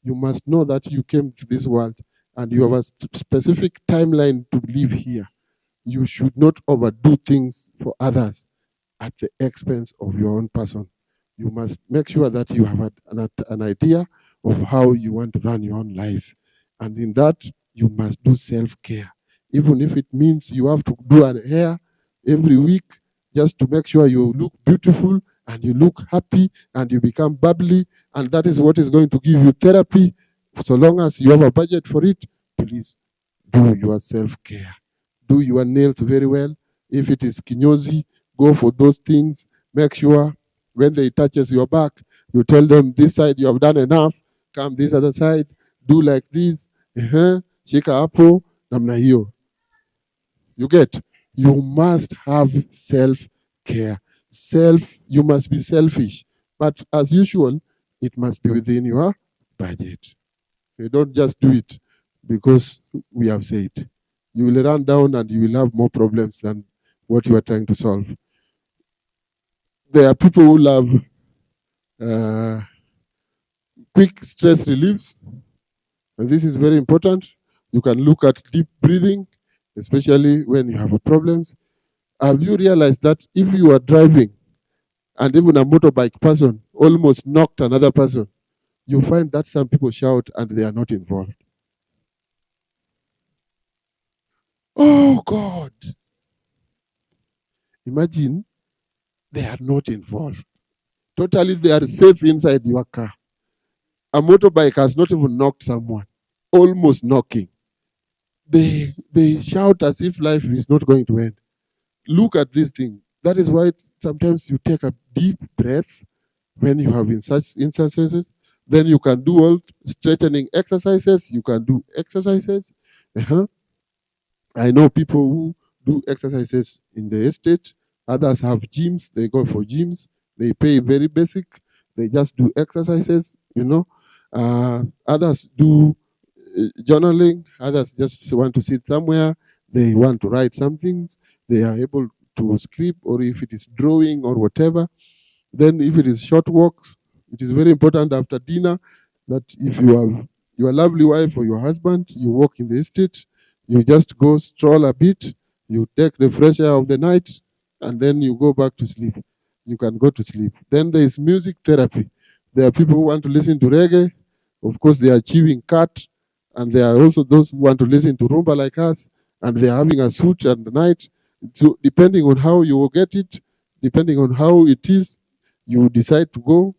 You must know that you came to this world and you have a specific timeline to live here. You should not overdo things for others at the expense of your own person. You must make sure that you have an idea of how you want to run your own life. And in that, you must do self-care. Even if it means you have to do an hair every week just to make sure you look beautiful and you look happy and you become bubbly. And that is what is going to give you therapy. So long as you have a budget for it, please do your self-care. Do your nails very well. If it is kinyozi, go for those things. Make sure when they touches your back, you tell them this side you have done enough. Come this other side. Do like this. Shika hapo namna hiyo. You get? You must have self-care. You must be selfish. But as usual, it must be within your budget. You don't just do it because we have said. You will run down and you will have more problems than what you are trying to solve. There are people who love quick stress reliefs. And this is very important. You can look at deep breathing, especially when you have problems. Have you realized that if you are driving and even a motorbike person almost knocked another person, you find that some people shout and they are not involved. Oh God. Imagine they are not involved. Totally, they are safe inside your car. A motorbike has not even knocked someone, almost knocking. They shout as if life is not going to end. Look at this thing. That is why sometimes you take a deep breath when you have in such instances. Then you can do all strengthening exercises. You can do exercises. I know people who do exercises in the estate. Others have gyms. They go for gyms. They pay very basic. They just do exercises, you know. Others do journaling. Others just want to sit somewhere. They want to write some things. They are able to script, or if it is drawing or whatever. Then if it is short walks, it is very important after dinner that if you have your lovely wife or your husband, you walk in the estate, you just go stroll a bit, you take the fresh air of the night, and then you go back to sleep. You can go to sleep. Then there is music therapy. There are people who want to listen to reggae. Of course, they are chewing cat. And there are also those who want to listen to rumba like us, and they are having a suit at night. So depending on how you will get it, depending on how it is, you decide to go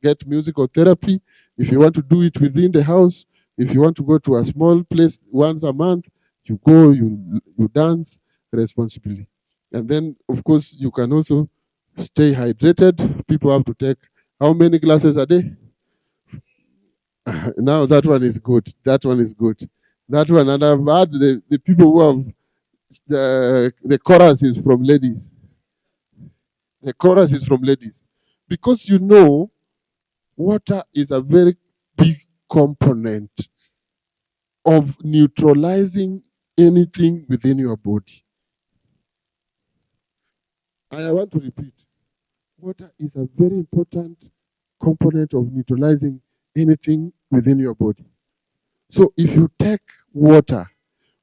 get musical therapy. If you want to do it within the house, if you want to go to a small place once a month, You go, you dance responsibly. And then, of course, you can also stay hydrated. People have to take how many glasses a day? Now that one is good. That one is good. That one, and I've had the people who have the chorus is from ladies. The chorus is from ladies. Because you know, water is a very big component of neutralizing anything within your body. And I want to repeat, water is a very important component of neutralizing anything within your body. So if you take water,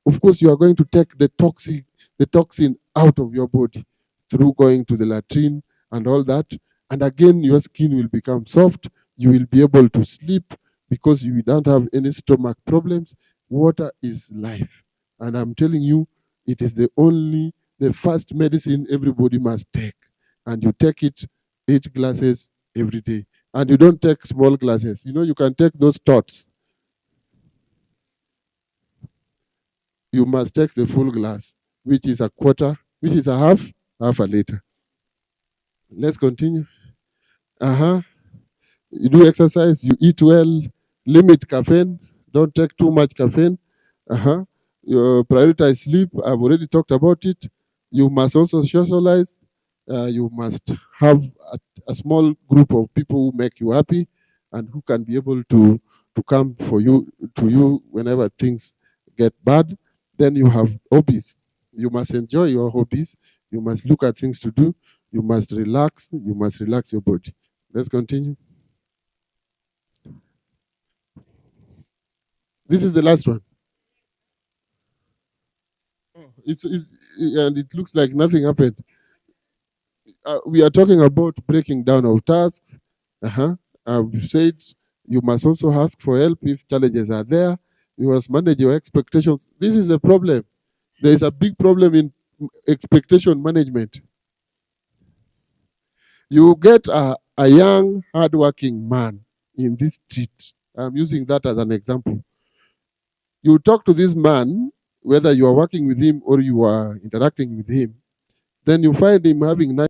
of course you are going to take the toxin out of your body through going to the latrine and all that. And again, your skin will become soft. You will be able to sleep because you don't have any stomach problems. Water is life. And I'm telling you, it is the first medicine everybody must take. And you take it 8 glasses every day. And you don't take small glasses. You know, you can take those tots. You must take the full glass, which is a quarter, which is a half a liter. Let's continue. Uh-huh. You do exercise, you eat well, limit caffeine, don't take too much caffeine. Uh-huh. You prioritize sleep. I've already talked about it. You must also socialize. You must have a small group of people who make you happy and who can be able to come for you to you whenever things get bad. Then you have hobbies. You must enjoy your hobbies. You must look at things to do. You must relax. You must relax your body. Let's continue. This is the last one. It's and it looks like nothing happened. We are talking about breaking down of tasks. Uh-huh. I've said you must also ask for help if challenges are there. You must manage your expectations. This is a problem. There is a big problem in expectation management. You get a young, hardworking man in this street. I'm using that as an example. You talk to this man, whether you are working with him or you are interacting with him, then you find him having nice.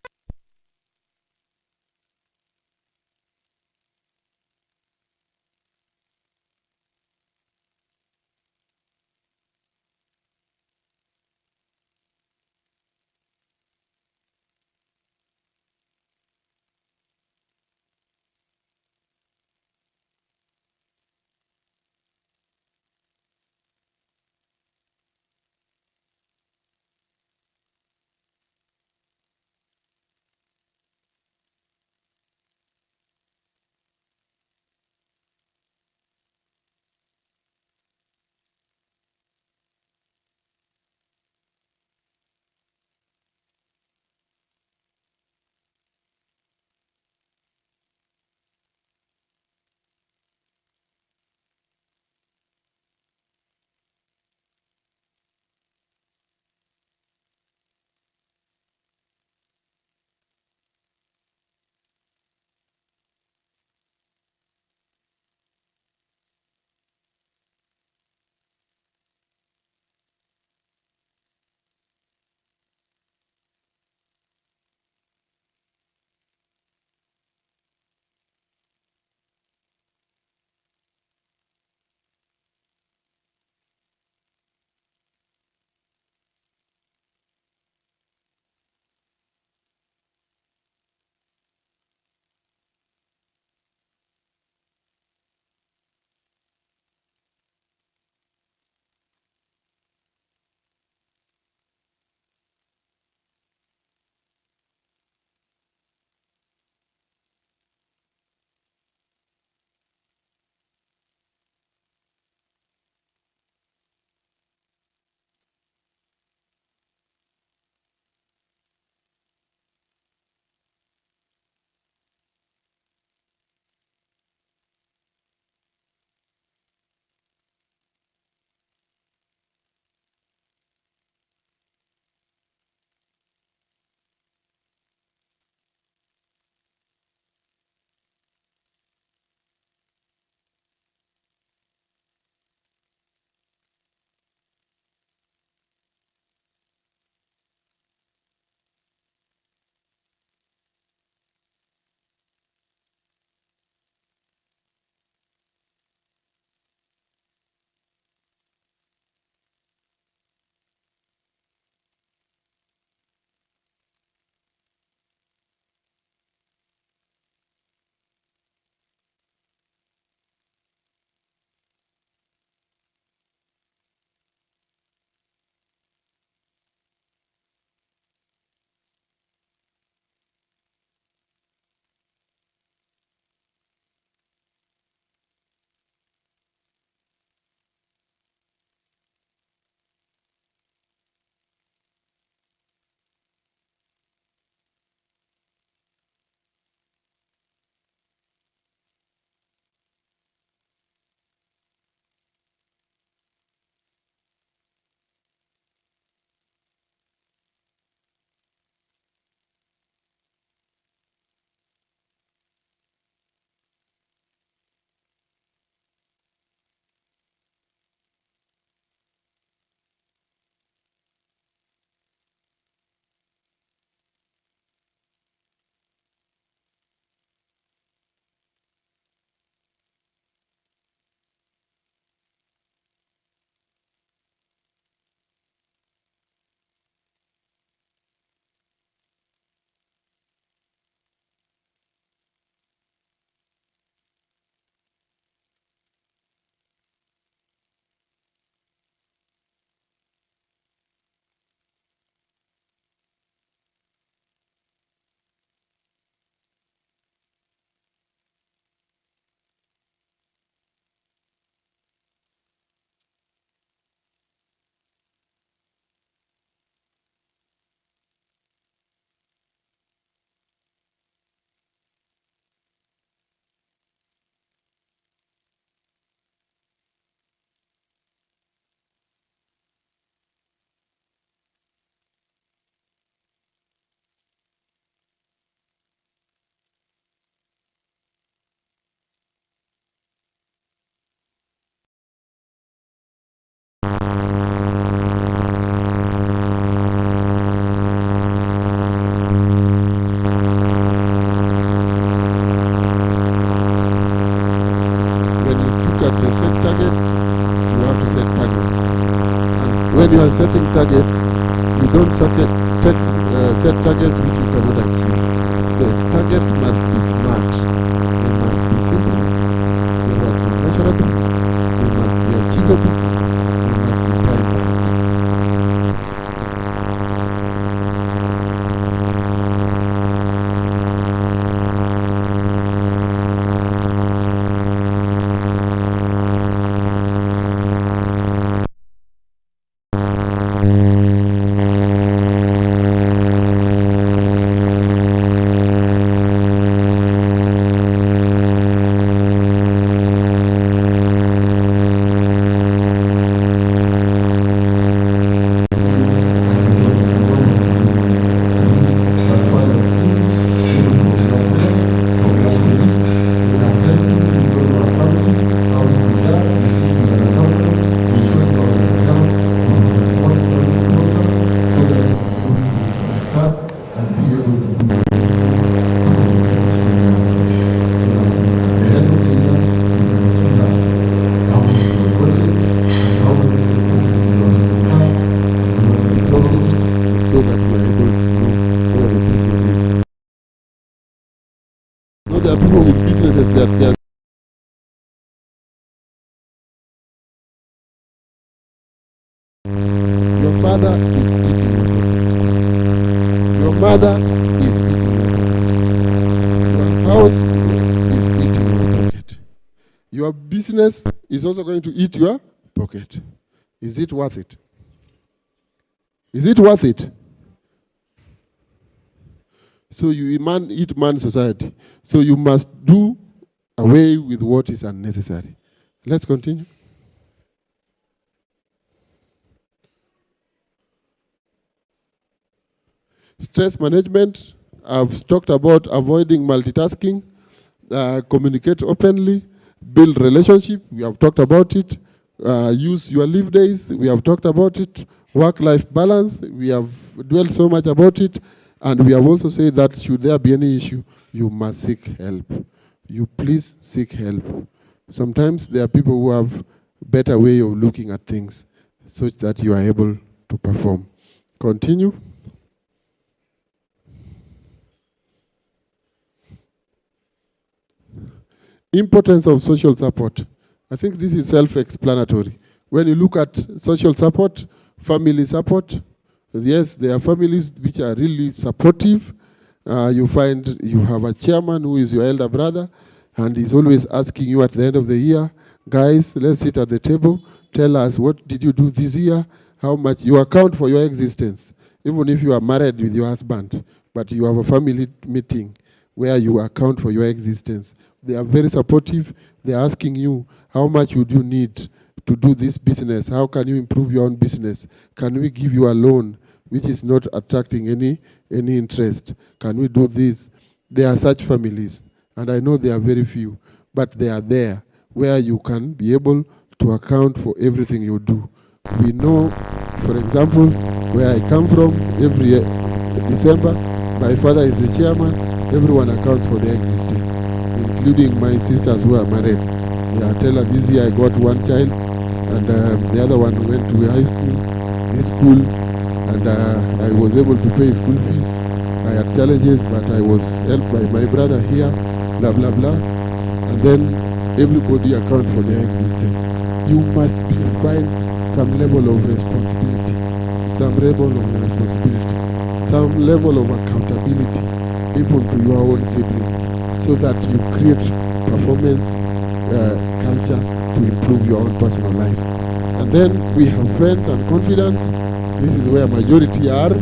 when you are setting targets, you don't set targets which you cannot achieve. The target must be smart. It must be simple. It must be measurable. It must be achievable. It must be time-bound. So that you are able to know where the business is. No, there are people with businesses that they are your father is eating your pocket. Your mother is eating your pocket. Your house is eating your pocket. Your business is also going to eat your pocket. Is it worth it? Is it worth it? So you eat man society. So you must do away with what is unnecessary. Let's continue. Stress management. I've talked about avoiding multitasking, communicate openly, build relationship. We have talked about it. Use your leave days. We have talked about it. Work-life balance. We have dwelt so much about it. And we have also said that should there be any issue, you must seek help. You please seek help. Sometimes there are people who have better way of looking at things such that you are able to perform. Continue. Importance of social support. I think this is self-explanatory. When you look at social support, family support, yes, there are families which are really supportive. You find you have a chairman who is your elder brother, and he's always asking you at the end of the year, guys, let's sit at the table, tell us what did you do this year, how much you account for your existence, even if you are married with your husband, but you have a family meeting where you account for your existence. They are very supportive. They are asking you, how much would you need to do this business? How can you improve your own business? Can we give you a loan which is not attracting any interest? Can we do this? There are such families, and I know they are very few, but they are there where you can be able to account for everything you do. We know, for example, where I come from, every December, my father is the chairman, everyone accounts for their existence, including my sisters who are married. They are telling us this year I got one child, and the other one went to high school, this school, and I was able to pay school fees. I had challenges, but I was helped by my brother here, blah, blah, blah. And then everybody accounts for their existence. You must find some level of responsibility, some level of accountability, even to your own siblings, so that you create performance culture to improve your own personal life. And then we have friends and confidence. This is where majority are,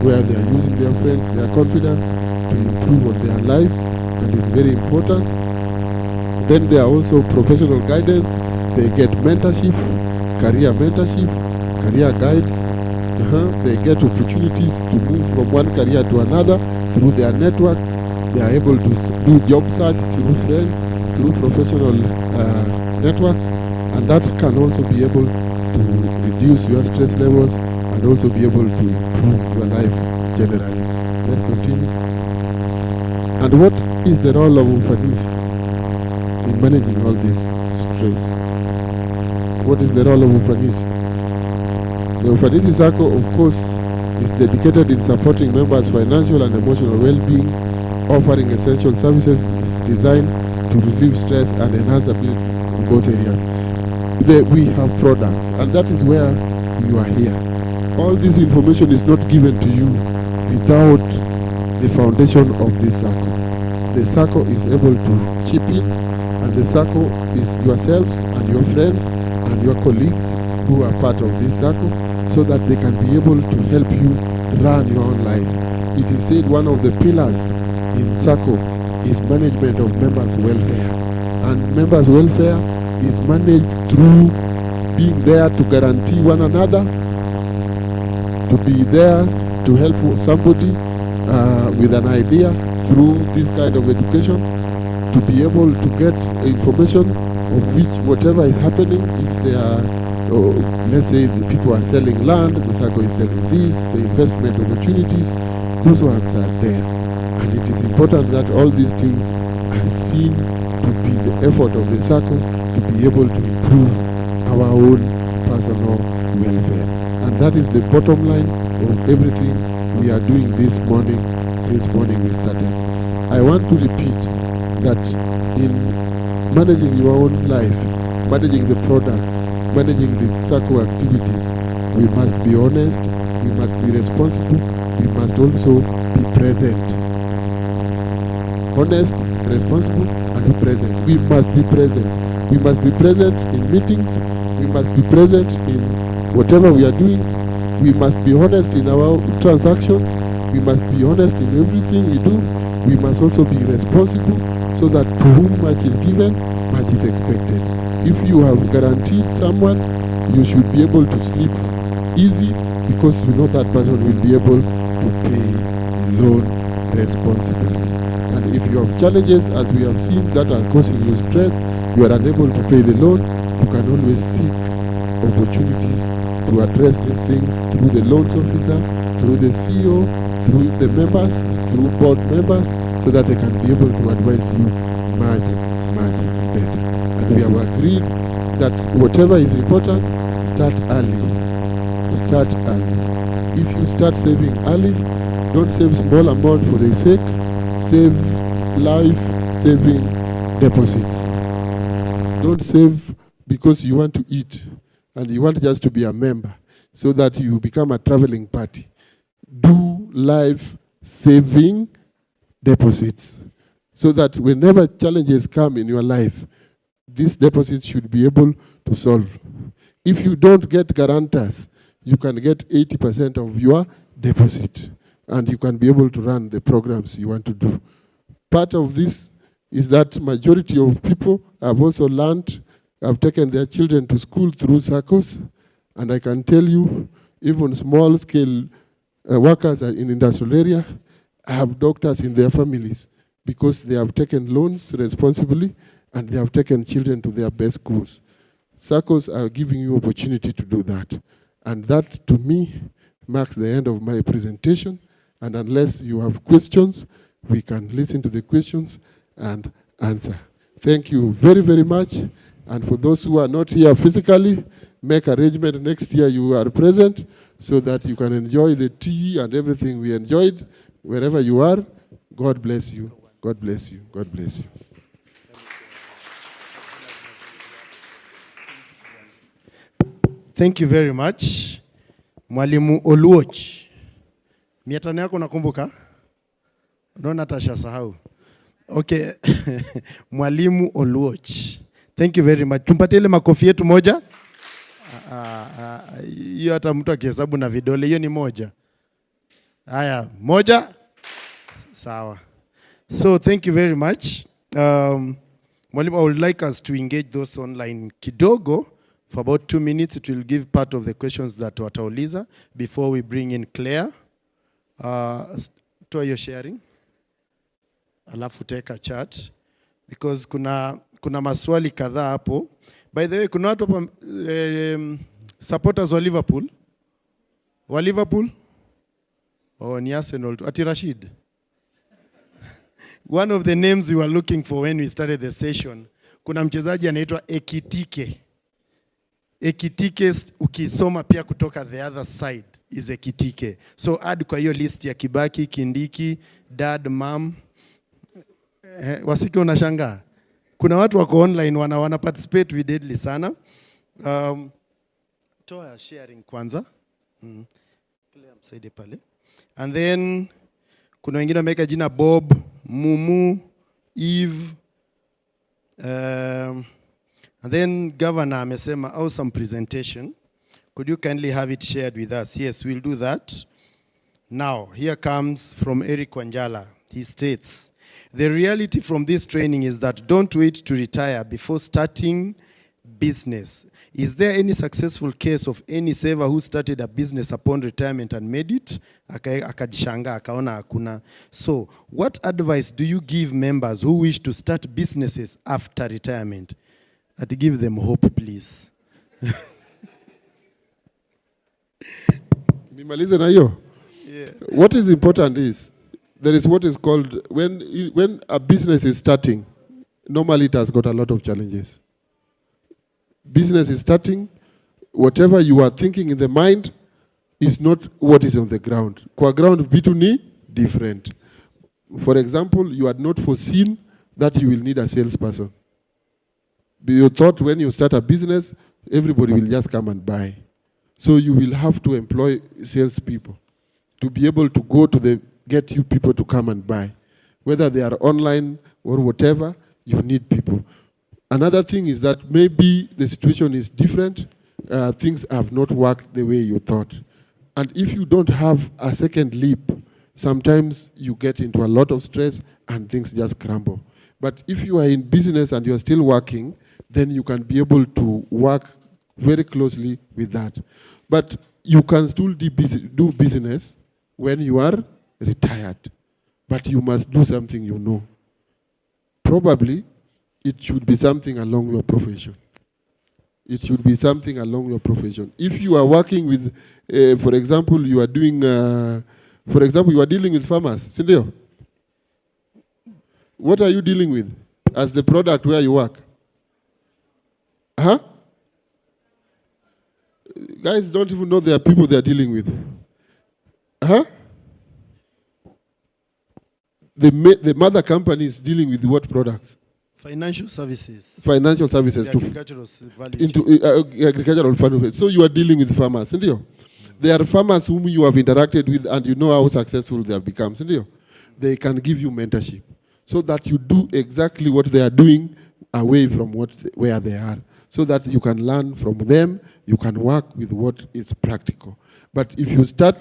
where they are using their friends, their confidence to improve on their lives, and it's very important. Then there are also professional guidance. They get mentorship, career guides. They get opportunities to move from one career to another through their networks. They are able to do job search through friends, through professional networks, and that can also be able to reduce your stress levels and also be able to improve your life generally. Let's continue. And what is the role of Ufanisi in managing all this stress? What is the role of Ufanisi? The Ufanisi Sacco, of course, is dedicated in supporting members' financial and emotional well-being, offering essential services designed to relieve stress and enhance ability in both areas. We have products, and that is where you are here. All this information is not given to you without the foundation of this Sacco. The Sacco is able to chip in, and the Sacco is yourselves and your friends and your colleagues who are part of this Sacco, so that they can be able to help you run your own life. It is said one of the pillars in Sacco is management of members' welfare. And members' welfare is managed through being there to guarantee one another, to be there to help somebody with an idea through this kind of education, to be able to get information of which whatever is happening, if they are, let's say the people are selling land, the Sacco is selling this, the investment opportunities, those ones are there. And it is important that all these things are seen to be the effort of the Sacco to be able to improve our own personal welfare. And that is the bottom line of everything we are doing this morning, since morning we started. I want to repeat that in managing your own life, managing the products, managing the Sacco activities, we must be honest, we must be responsible, we must also be present. Honest, responsible, and be present. We must be present. We must be present in meetings. We must be present in whatever we are doing. We must be honest in our transactions. We must be honest in everything we do. We must also be responsible, so that to whom much is given, much is expected. If you have guaranteed someone, you should be able to sleep easy, because you know that person will be able to pay the loan responsibly. And if you have challenges, as we have seen, that are causing you stress, you are unable to pay the loan, you can always seek opportunities to address these things through the loans officer, through the CEO, through the members, through board members, so that they can be able to advise you much, much better. And we have agreed that whatever is important, start early. Start early. If you start saving early, don't save small amount for the sake, save life-saving deposits. Don't save because you want to eat and you want just to be a member so that you become a traveling party. Do life-saving deposits so that whenever challenges come in your life, these deposits should be able to solve. If you don't get guarantors, you can get 80% of your deposit, and you can be able to run the programs you want to do. Part of this is that majority of people have also learned, have taken their children to school through Saccos, and I can tell you, even small-scale workers in industrial area have doctors in their families because they have taken loans responsibly and they have taken children to their best schools. Saccos are giving you opportunity to do that. And that, to me, marks the end of my presentation. And unless you have questions, we can listen to the questions and answer. Thank you very, very much. And for those who are not here physically, make arrangement next year you are present so that you can enjoy the tea and everything we enjoyed wherever you are. God bless you. God bless you. God bless you. Thank you very much. Mwalimu Oluoch. 500 yako nakumbuka? Unaona Tasha sahau. Okay. Mwalimu Oluoch. Thank you very much. Tumpatie ile makofi yetu moja. Hiyo hata mtu akihesabu na vidole, hiyo ni moja. Haya, moja. Sawa. So thank you very much. Mwalimu, I would like us to engage those online kidogo. For about 2 minutes, it will give part of the questions that watauliza before we bring in Claire. Toa your sharing. Alafu teka chat. Because kuna maswali kadhaa hapo. By the way, kuna watu hapa supporters wa Liverpool. Wa Liverpool? Oh, ni Arsenal. Ati Rashid. One of the names we were looking for when we started the session, kuna mchezaji anaitwa Ekitike. Ekitike ukisoma pia kutoka the other side is Ekitike. So add kwa hiyo list ya Kibaki, Kindiki, dad, mom. Wasike unashangaa. Kuna watu wako online wana participate vividly sana. Toa sharing kwanza. Msaidie pale. And then kuna wengine wameweka jina Bob, Mumu, Eve. And then Governor amesema awesome presentation. Could you kindly have it shared with us? Yes, we'll do that. Now, here comes from Eric Wanjala. He states, the reality from this training is that don't wait to retire before starting business. Is there any successful case of any saver who started a business upon retirement and made it? Akajishanga, akaona hakuna. So, what advice do you give members who wish to start businesses after retirement? To give them hope, please. Nimalize na hiyo. Yeah. What is important is, there is what is called, when a business is starting, normally it has got a lot of challenges. Business is starting, whatever you are thinking in the mind is not what is on the ground. Kwa ground, vitu ni different. For example, you had not foreseen that you will need a salesperson. You thought when you start a business, everybody will just come and buy. So you will have to employ salespeople to be able to go to get you people to come and buy. Whether they are online or whatever, you need people. Another thing is that maybe the situation is different. Things have not worked the way you thought. And if you don't have a second leap, sometimes you get into a lot of stress and things just crumble. But if you are in business and you are still working, then you can be able to work very closely with that. But you can still do business when you are retired. But you must do something you know. Probably, it should be something along your profession. It should be something along your profession. If you are working with, for example, you are doing, for example, you are dealing with farmers. Sindio? What are you dealing with as the product where you work? Huh? Guys don't even know there are people they are dealing with. Huh? The mother company is dealing with what products? Financial services. Financial services. The agricultural value into agricultural value. So you are dealing with farmers, isn't you? There are farmers whom you have interacted with and you know how successful they have become, isn't you? They can give you mentorship so that you do exactly what they are doing away from where they are, so that you can learn from them, you can work with what is practical. But if you start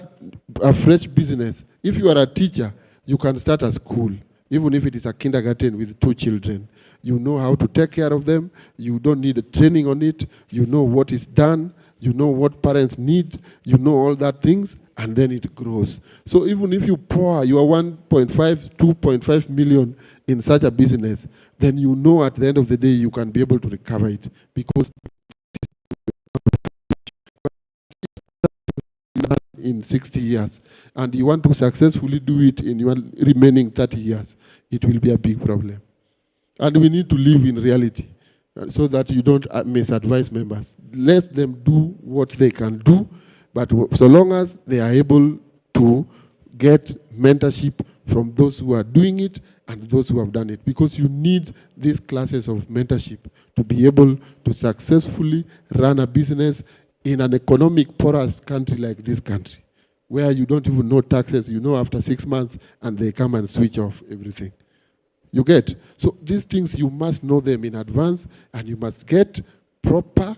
a fresh business, if you are a teacher, you can start a school, even if it is a kindergarten with 2 children. You know how to take care of them. You don't need a training on it. You know what is done. You know what parents need. You know all that things, and then it grows. So even if you pour your 1.5, 2.5 million in such a business, then you know at the end of the day you can be able to recover it, because in 60 years, and you want to successfully do it in your remaining 30 years, it will be a big problem. And we need to live in reality so that you don't misadvise members. Let them do what they can do, but so long as they are able to get mentorship from those who are doing it and those who have done it, because you need these classes of mentorship to be able to successfully run a business in an economic porous country like this country, where you don't even know taxes, you know after 6 months, and they come and switch off everything. You get? So these things, you must know them in advance, and you must get proper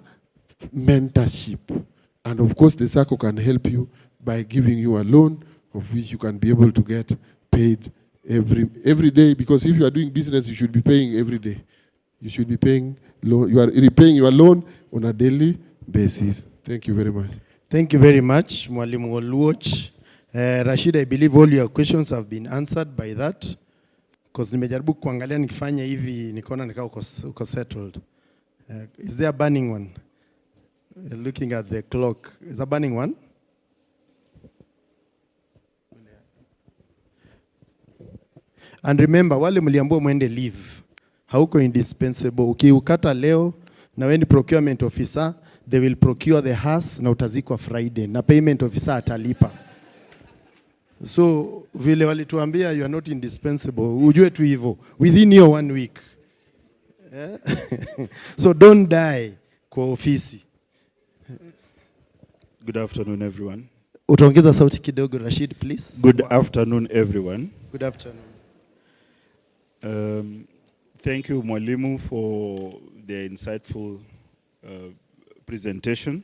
mentorship. And of course, the Sacco can help you by giving you a loan of which you can be able to get paid every day, because if you are doing business, you should be paying every day. You should be paying loan. You are repaying your loan on a daily basis. Thank you very much. Thank you very much, Mwalimu Oluoch. Rashid, I believe all your questions have been answered by that, because nimejaribu kuangalia nikifanya hivi nikaona nikao uko settled. Is there a burning one? Looking at the clock. Is there a burning one? And remember, wale mliambiwa mwende leave, hauko indispensable. Ukiukata leo na wewe ni procurement officer, they will procure the hearse na utazikwa Friday na payment officer atalipa. So vile walituambia you are not indispensable, ujue tu hivyo within your 1 week. Yeah? So don't die kwa ofisi. Good afternoon, everyone. Utaongeza sauti kidogo, Rashid, please. Good afternoon, everyone. Good afternoon. Thank you, Mwalimu, for the insightful presentation.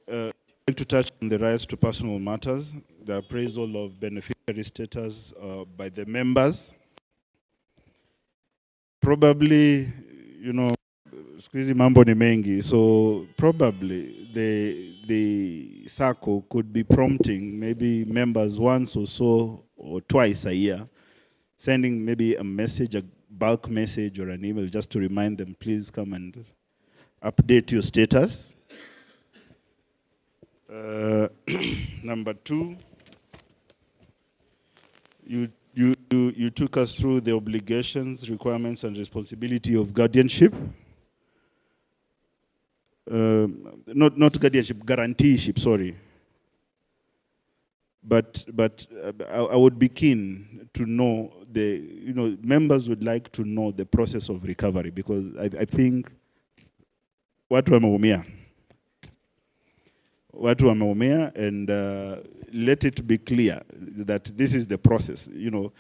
I'd like to touch on the rights to personal matters, the appraisal of beneficiary status by the members. Probably, you know, squeezy mambo ni mengi, so probably the Sacco could be prompting maybe members once or so or twice a year, sending maybe a message, a bulk message or an email just to remind them, please come and update your status. Number two, you took us through the obligations, requirements, and responsibility of guardianship. Not guardianship, guaranteeship, sorry. But I would be keen to know members would like to know the process of recovery, because I think watu wameumia, and let it be clear that this is the process. You know,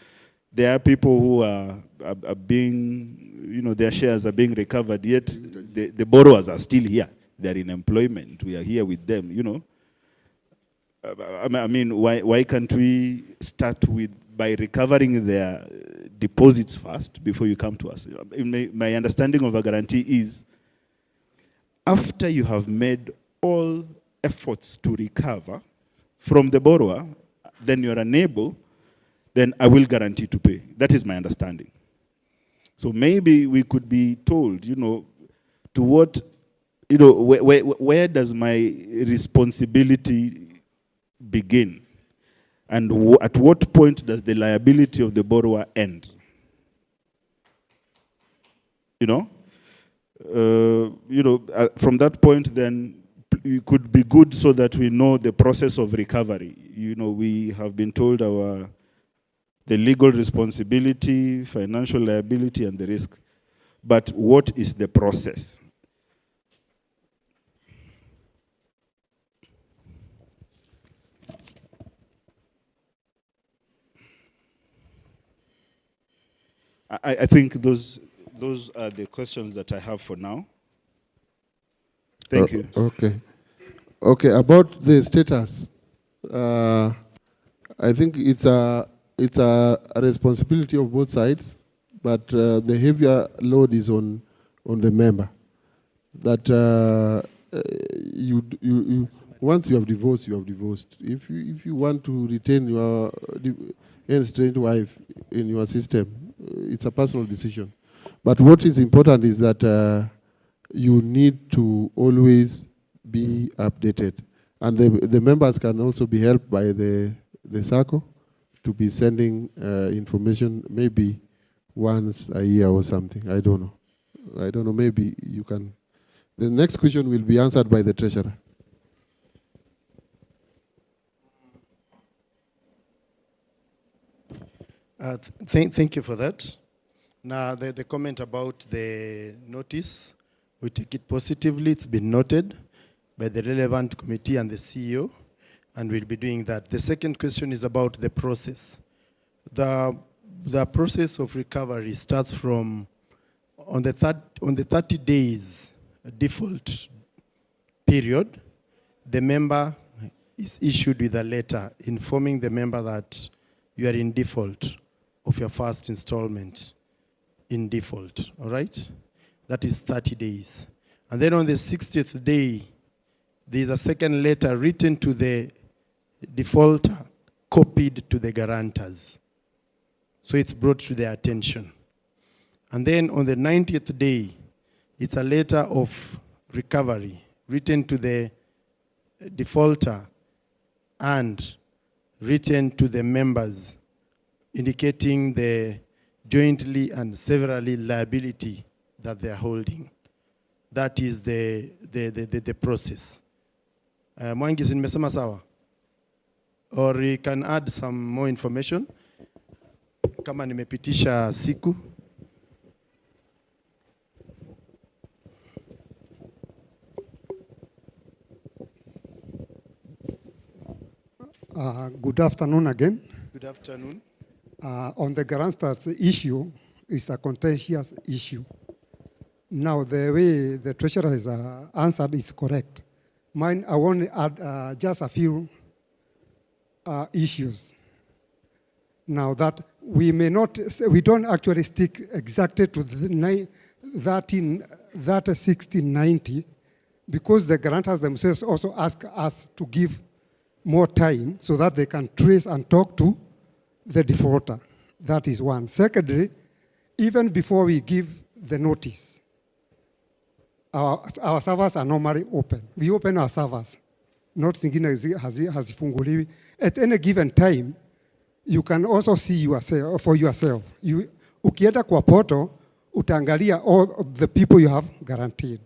there are people who are being, their shares are being recovered, yet the borrowers are still here. They're in employment. We are here with them, you know. I mean, why can't we start by recovering their deposits first before you come to us? My understanding of a guarantee is after you have made all efforts to recover from the borrower, then you are unable, then I will guarantee to pay. That is my understanding. So maybe we could be told, to what, where does my responsibility begin? And at what point does the liability of the borrower end? From that point, then it could be good so that we know the process of recovery. We have been told the legal responsibility, financial liability, and the risk. But what is the process? I think those are the questions that I have for now. Thank you. Okay. About the status, I think it's a responsibility of both sides, but the heavier load is on the member. That you once you have divorced, you have divorced. If you want to retain your estranged wife in your system, it's a personal decision. But what is important is that you need to always be updated. And the members can also be helped by the Sacco to be sending information maybe once a year or something. I don't know. Maybe you can. The next question will be answered by the treasurer. Thank you for that. Now, the comment about the notice, we take it positively. It's been noted by the relevant committee and the CEO, and we'll be doing that. The second question is about the process. The process of recovery starts from on the 30 days default period. The member is issued with a letter informing the member that you are in default of your first installment. In default, all right? That is 30 days. And then on the 60th day, there's a second letter written to the defaulter, copied to the guarantors. So it's brought to their attention. And then on the 90th day, it's a letter of recovery written to the defaulter and written to the members, indicating the jointly and severally liability that they're holding. That is the process. Mwangi, si nimesema sawa? Or you can add some more information kama nimepitisha siku. Good afternoon again. Good afternoon. On the guarantors issue, is a contentious issue. Now, the way the treasurer has answered is correct. Mine, I want to add just a few issues. Now that we may not, we don't actually stick exactly to the 1690, because the guarantors themselves also ask us to give more time so that they can trace and talk to the defaulter. That is one. Secondly, even before we give the notice, our servers are normally open. We open our servers. Not thinking hazifunguliwi. At any given time, you can also see yourself for yourself. Ukienda kwa portal, utaangalia all of the people you have guaranteed.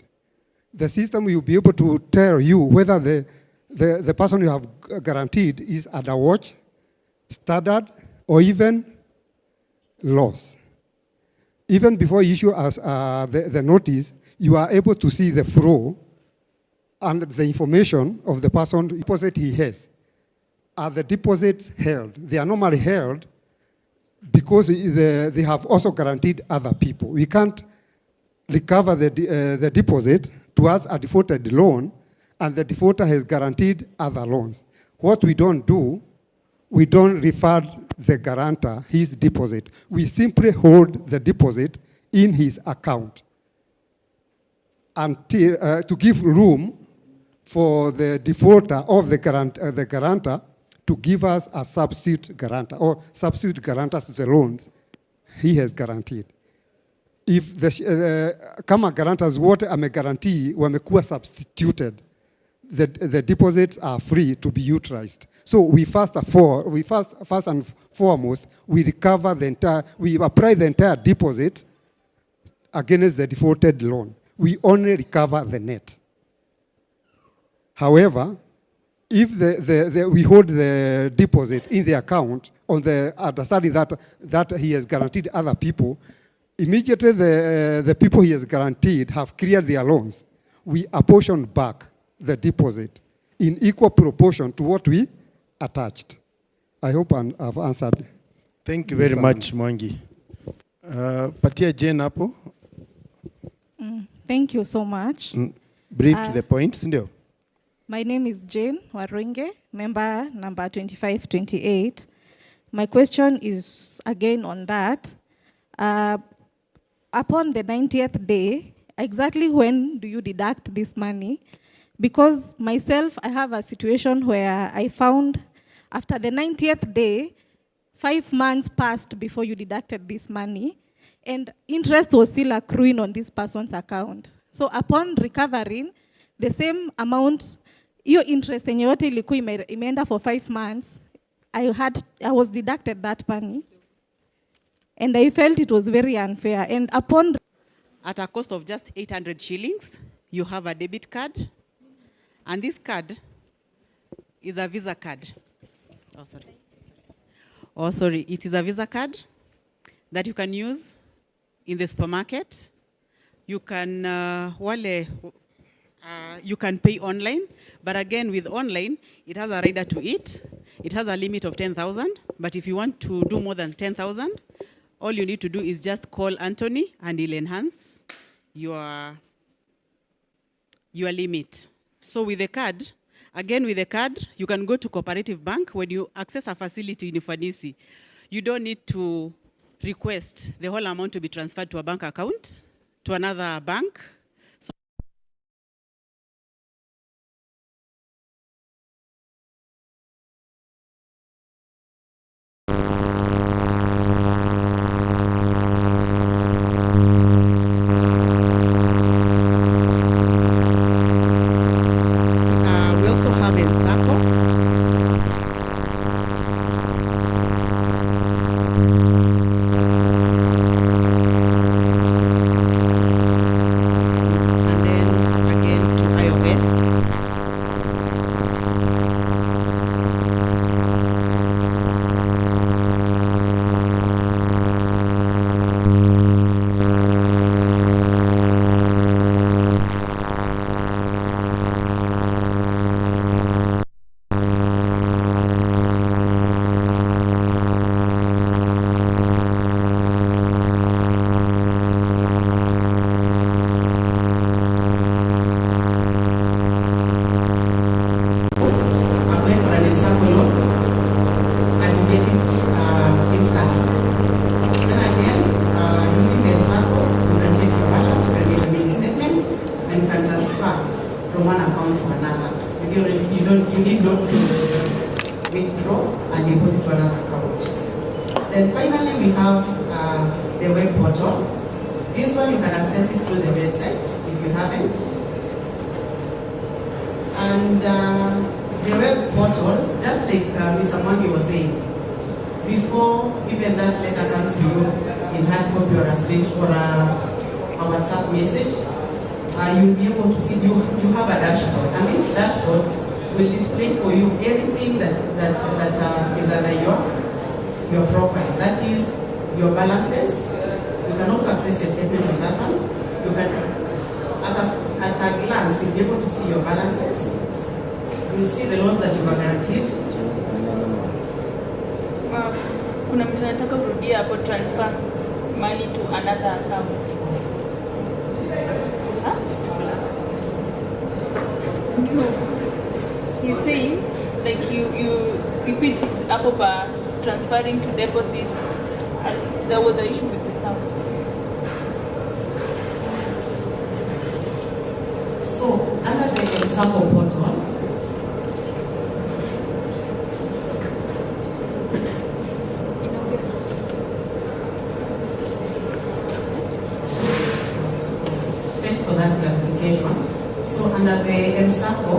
The system will be able to tell you whether the person you have guaranteed is under watch, standard, or even loss. Even before you issue us the notice, you are able to see the flow and the information of the person deposit he has. Are the deposits held? They are normally held because they have also guaranteed other people. We can't recover the deposit towards a defaulted loan, and the defaulter has guaranteed other loans. What we don't do, we don't refund the guarantor his deposit. We simply hold the deposit in his account until, to give room for the defaulter of the guarantor to give us a substitute guarantor or substitute guarantors to the loans he has guaranteed. If kama guarantors wote ameguarantee wamekuwa substituted, the deposits are free to be utilized. So we first and foremost, we recover we apply the entire deposit against the defaulted loan. We only recover the net. However, if we hold the deposit in the account on the understanding that he has guaranteed other people, immediately the people he has guaranteed have cleared their loans, we apportion back the deposit in equal proportion to what we attached. I hope I've answered. Thank you very much, Mwangi. Patia Jane hapo. Thank you so much. Brief to the point, sindio? My name is Jane Warunge, member number 2528. My question is again on that. Upon the 90th day, exactly when do you deduct this money? Because myself, I have a situation where I found after the 90th day, 5 months passed before you deducted this money, and interest was still accruing on this person's account. So upon recovering, the same amount, your interest yenye yote ilikuwa imeenda for 5 months, I was deducted that money. And I felt it was very unfair. And upon... At a cost of just 800 shillings, you have a debit card. And this card is a Visa card. Oh, sorry. Oh, sorry. It is a Visa card that you can use in the supermarket. You can, you can pay online. But again, with online, it has a rider to it. It has a limit of 10,000. But if you want to do more than 10,000, all you need to do is just call Anthony and he'll enhance your limit. So with the card, again with the card, you can go to Cooperative Bank. When you access a facility in Ufanisi, you don't need to request the whole amount to be transferred to a bank account, to another bank. So we also have in Sacco. loan to withdraw and deposit to another account. Then finally, we have the web portal. This one you can access it through the website if you haven't. And the web portal, just like Mr. Mwangi was saying, before even that letter comes to you in hard copy or a screenshot or a WhatsApp message, you'll be able to see you have a dashboard. And this dashboard will display for you everything that is under your profile. That is your balances. You can also access your statement on that one. You can, at a glance, you'll be able to see your balances. You'll see the loans that you are guaranteed. Kuna mtu anataka kurudia hapo transfer money to another account. Huh? No. He's saying like you repeat hapo pa transferring to deposit, and there was an issue with the sound. So under the Sacco portal, so under the Sacco,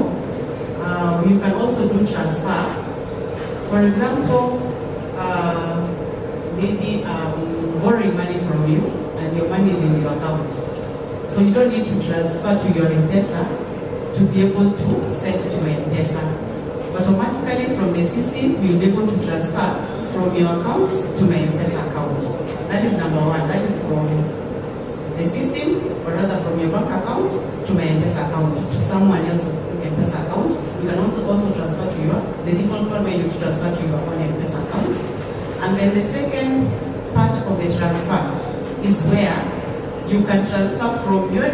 you can also do transfer. For example, maybe borrowing money from you and your money is in your account. So you don't need to transfer to your M-Pesa to be able to send to my M-Pesa. Automatically from the system, you'll be able to transfer from your account to my M-Pesa account. That is number one. That is from the system, or rather from your bank account to my M-Pesa account, to someone else's M-Pesa account. You can also transfer to the default one where you transfer to your own M-Pesa account. And then the second part of the transfer is where you can transfer from your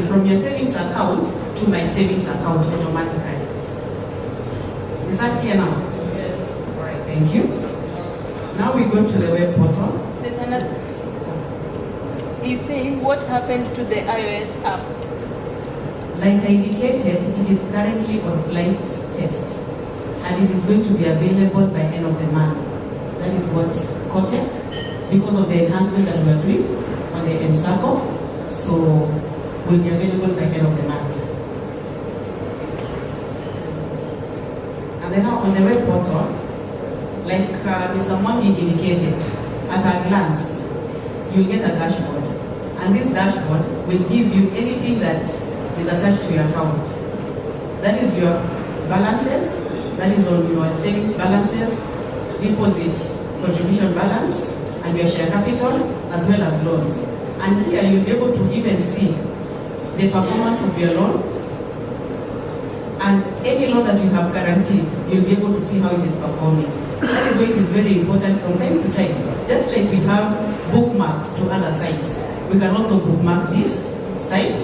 from your savings account to my savings account automatically. Is that clear now? Yes. All right, thank you. Now we go to the web portal. There's another. He's saying what happened to the iOS app? Like I indicated, it is currently on flight test, and it is going to be available by end of the month. That is what quoted, because of the enhancement that we are doing on the Sacco, so will be available by end of the month. And then now on the web portal, like Mr. Mwangi indicated, at a glance, you'll get a dashboard. And this dashboard will give you anything that is attached to your account. That is your balances, that is on your savings balances, deposit contribution balance, and your share capital, as well as loans. And here you'll be able to even see the performance of your loan, and any loan that you have guaranteed, you'll be able to see how it is performing. That is why it is very important from time to time. Just like we have bookmarks to other sites, we can also bookmark this site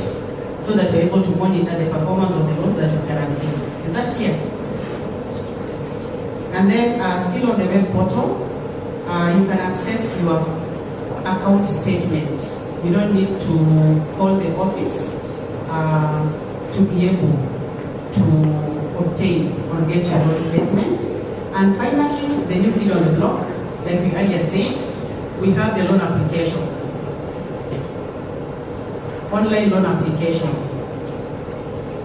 so that we're able to monitor the performance of the loans that we guarantee. Is that clear? And then still on the web portal, you can access your account statement. You don't need to call the office to be able to obtain or get your loan statement. And finally, the new kid on the block, like we earlier said, we have the loan application. Online loan application.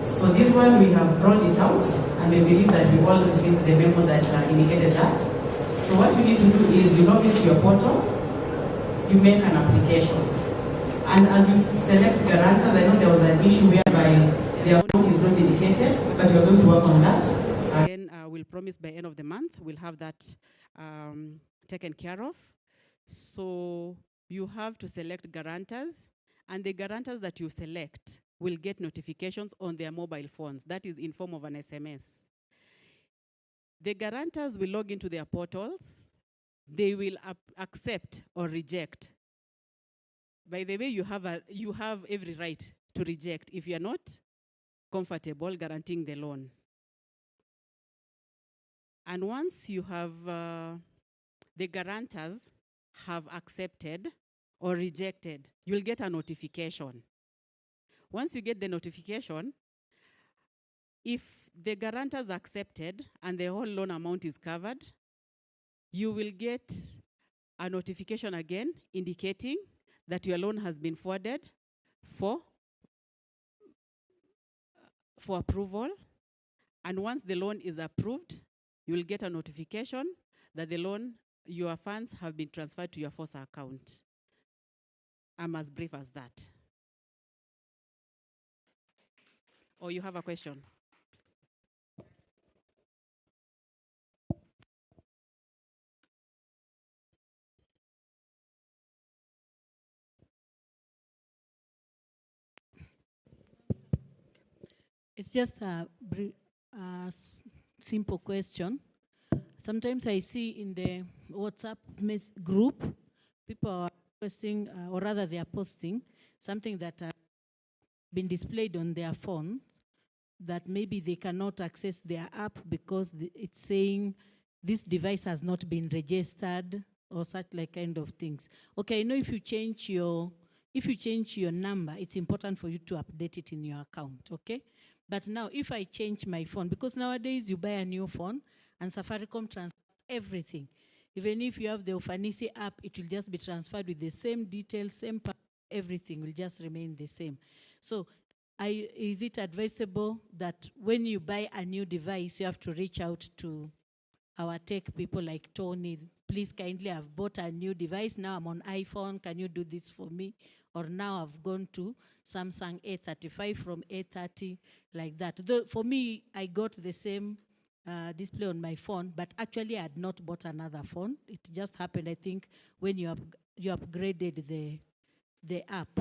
So this one we have rolled it out, and we believe that we all received the memo that indicated that. So what you need to do is you log into your portal, you make an application. And as you select guarantors, I know there was an issue whereby the amount is not indicated, but we're going to work on that. Again, we'll promise by end of the month, we'll have that taken care of. So you have to select guarantors, and the guarantors that you select will get notifications on their mobile phones. That is in form of an SMS. The guarantors will log into their portals. They will accept or reject. By the way, you have every right to reject if you're not comfortable guaranteeing the loan. And once you have, the guarantors have accepted or rejected, you'll get a notification. Once you get the notification, if the guarantors accepted and the whole loan amount is covered, you will get a notification again indicating that your loan has been forwarded for approval. And once the loan is approved, you will get a notification that the loan, your funds have been transferred to your FOSA account. I'm as brief as that. Or you have a question? It's just a simple question. Sometimes I see in the WhatsApp group, people are posting, or rather they are posting something that has been displayed on their phone that maybe they cannot access their app because it's saying this device has not been registered or such like kind of things. Okay, I know if you change your number, it's important for you to update it in your account, okay? But now if I change my phone, because nowadays you buy a new phone and Safaricom transfers everything. Even if you have the Ufanisi app, it will just be transferred with the same details, same everything will just remain the same. So is it advisable that when you buy a new device, you have to reach out to our tech people like Tony? Please kindly, I've bought a new device. Now I'm on iPhone. Can you do this for me? Or now I've gone to Samsung A35 from A30, like that. Though for me, I got the same display on my phone, but actually I had not bought another phone. It just happened, I think, when you upgraded the app.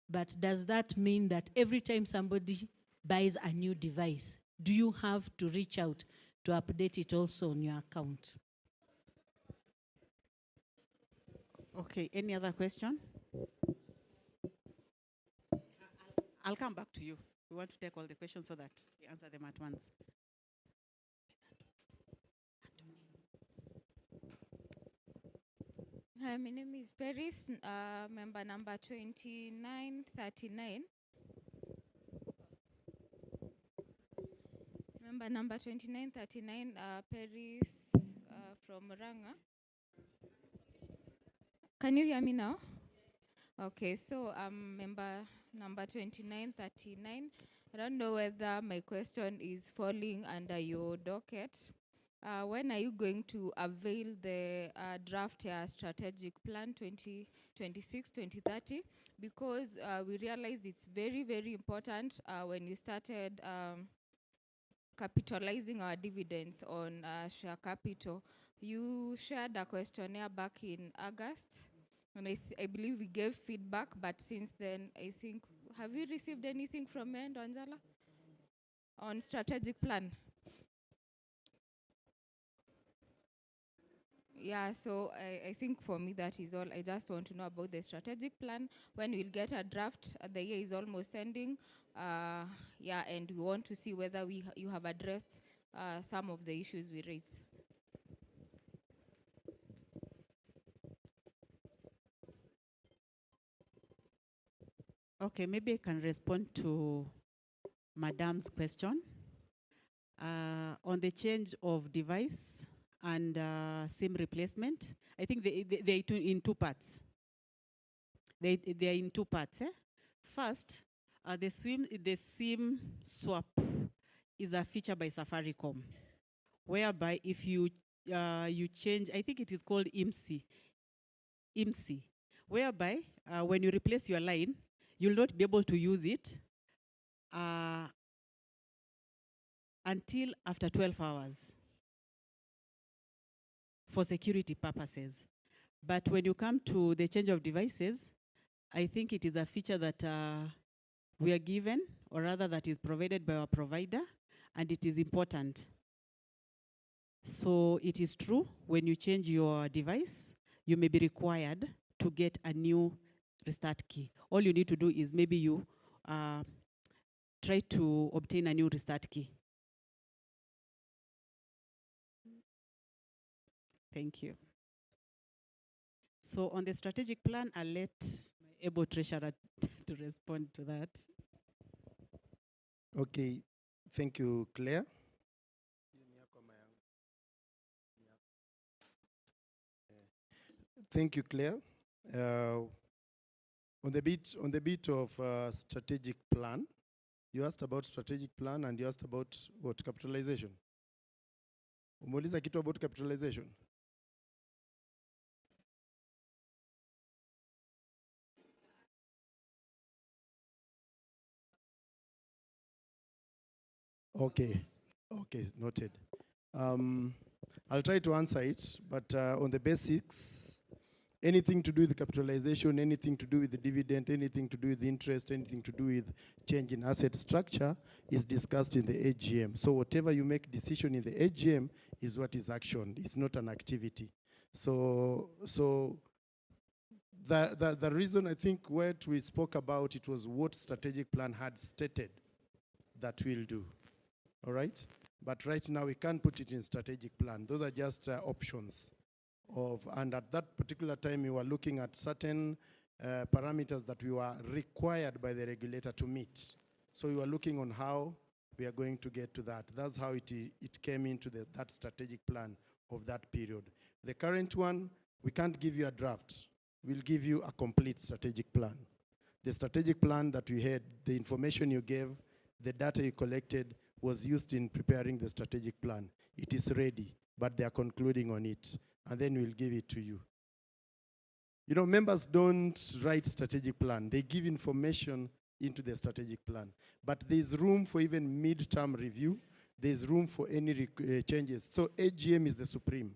But does that mean that every time somebody buys a new device, do you have to reach out to update it also on your account? Okay, any other question? I'll come back to you. We want to take all the questions so that we answer them at once. Hi, my name is Paris, member number 2939. Member number 2939, Paris from Ranga. Can you hear me now? Okay, so member number 2939. I don't know whether my question is falling under your docket. When are you going to avail the draft strategic plan 2026-2030? Because we realized it's very, very important when you started capitalizing our dividends on share capital. You shared a questionnaire back in August, and I believe we gave feedback, but since then, I think, have you received anything from me and Angela on strategic plan? Yeah, so I think for me that is all. I just want to know about the strategic plan, when we'll get a draft. The year is almost ending. Yeah, and we want to see whether you have addressed some of the issues we raised. Okay, maybe I can respond to Madam's question. On the change of device and SIM replacement, I think they're in two parts. They are in two parts. First, the SIM swap is a feature by Safaricom, whereby if you change, I think it is called IMSI, whereby when you replace your line, you'll not be able to use it until after 12 hours for security purposes. But when you come to the change of devices, I think it is a feature that we are given, or rather that is provided by our provider, and it is important. So it is true, when you change your device, you may be required to get a new restart key. All you need to do is maybe you try to obtain a new restart key. Thank you. So on the strategic plan, I'll let my able treasurer to respond to that. Okay, Thank you, Claire. Thank you, Claire. On the bit of strategic plan, you asked about strategic plan and you asked about what, capitalization? Umeuliza kitu about capitalization? Okay, noted. I'll try to answer it, but on the basics, anything to do with capitalization, anything to do with the dividend, anything to do with interest, anything to do with change in asset structure is discussed in the AGM. So whatever you make decision in the AGM is what is actioned. It's not an activity. So the reason I think what we spoke about, it was what strategic plan had stated that we'll do. All right? But right now we can't put it in strategic plan. Those are just options. And at that particular time, we were looking at certain parameters that we were required by the regulator to meet. So we were looking on how we are going to get to that. That's how it came into that strategic plan of that period. The current one, we can't give you a draft. We'll give you a complete strategic plan. The strategic plan that we had, the information you gave, the data you collected was used in preparing the strategic plan. It is ready, but they are concluding on it, and then we'll give it to you. You know, members don't write strategic plan. They give information into the strategic plan. But there's room for even mid-term review. There's room for any changes. So AGM is the supreme.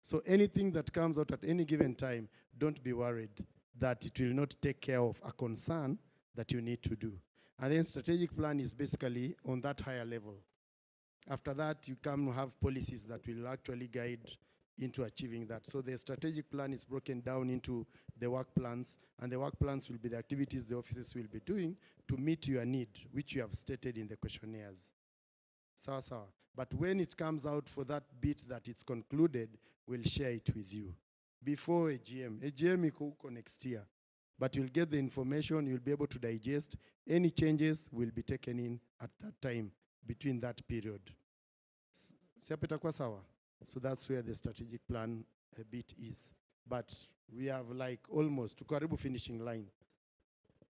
So anything that comes out at any given time, don't be worried that it will not take care of a concern that you need to do. And then strategic plan is basically on that higher level. After that, you can have policies that will actually guide into achieving that. So the strategic plan is broken down into the work plans, and the work plans will be the activities the offices will be doing to meet your need, which you have stated in the questionnaires. Sawa. But when it comes out for that bit that it's concluded, we'll share it with you. Before AGM. AGM iko next year. But you'll get the information, you'll be able to digest. Any changes will be taken in at that time, between that period. So that's where the strategic plan a bit is. But we have like almost, tuko karibu finishing line.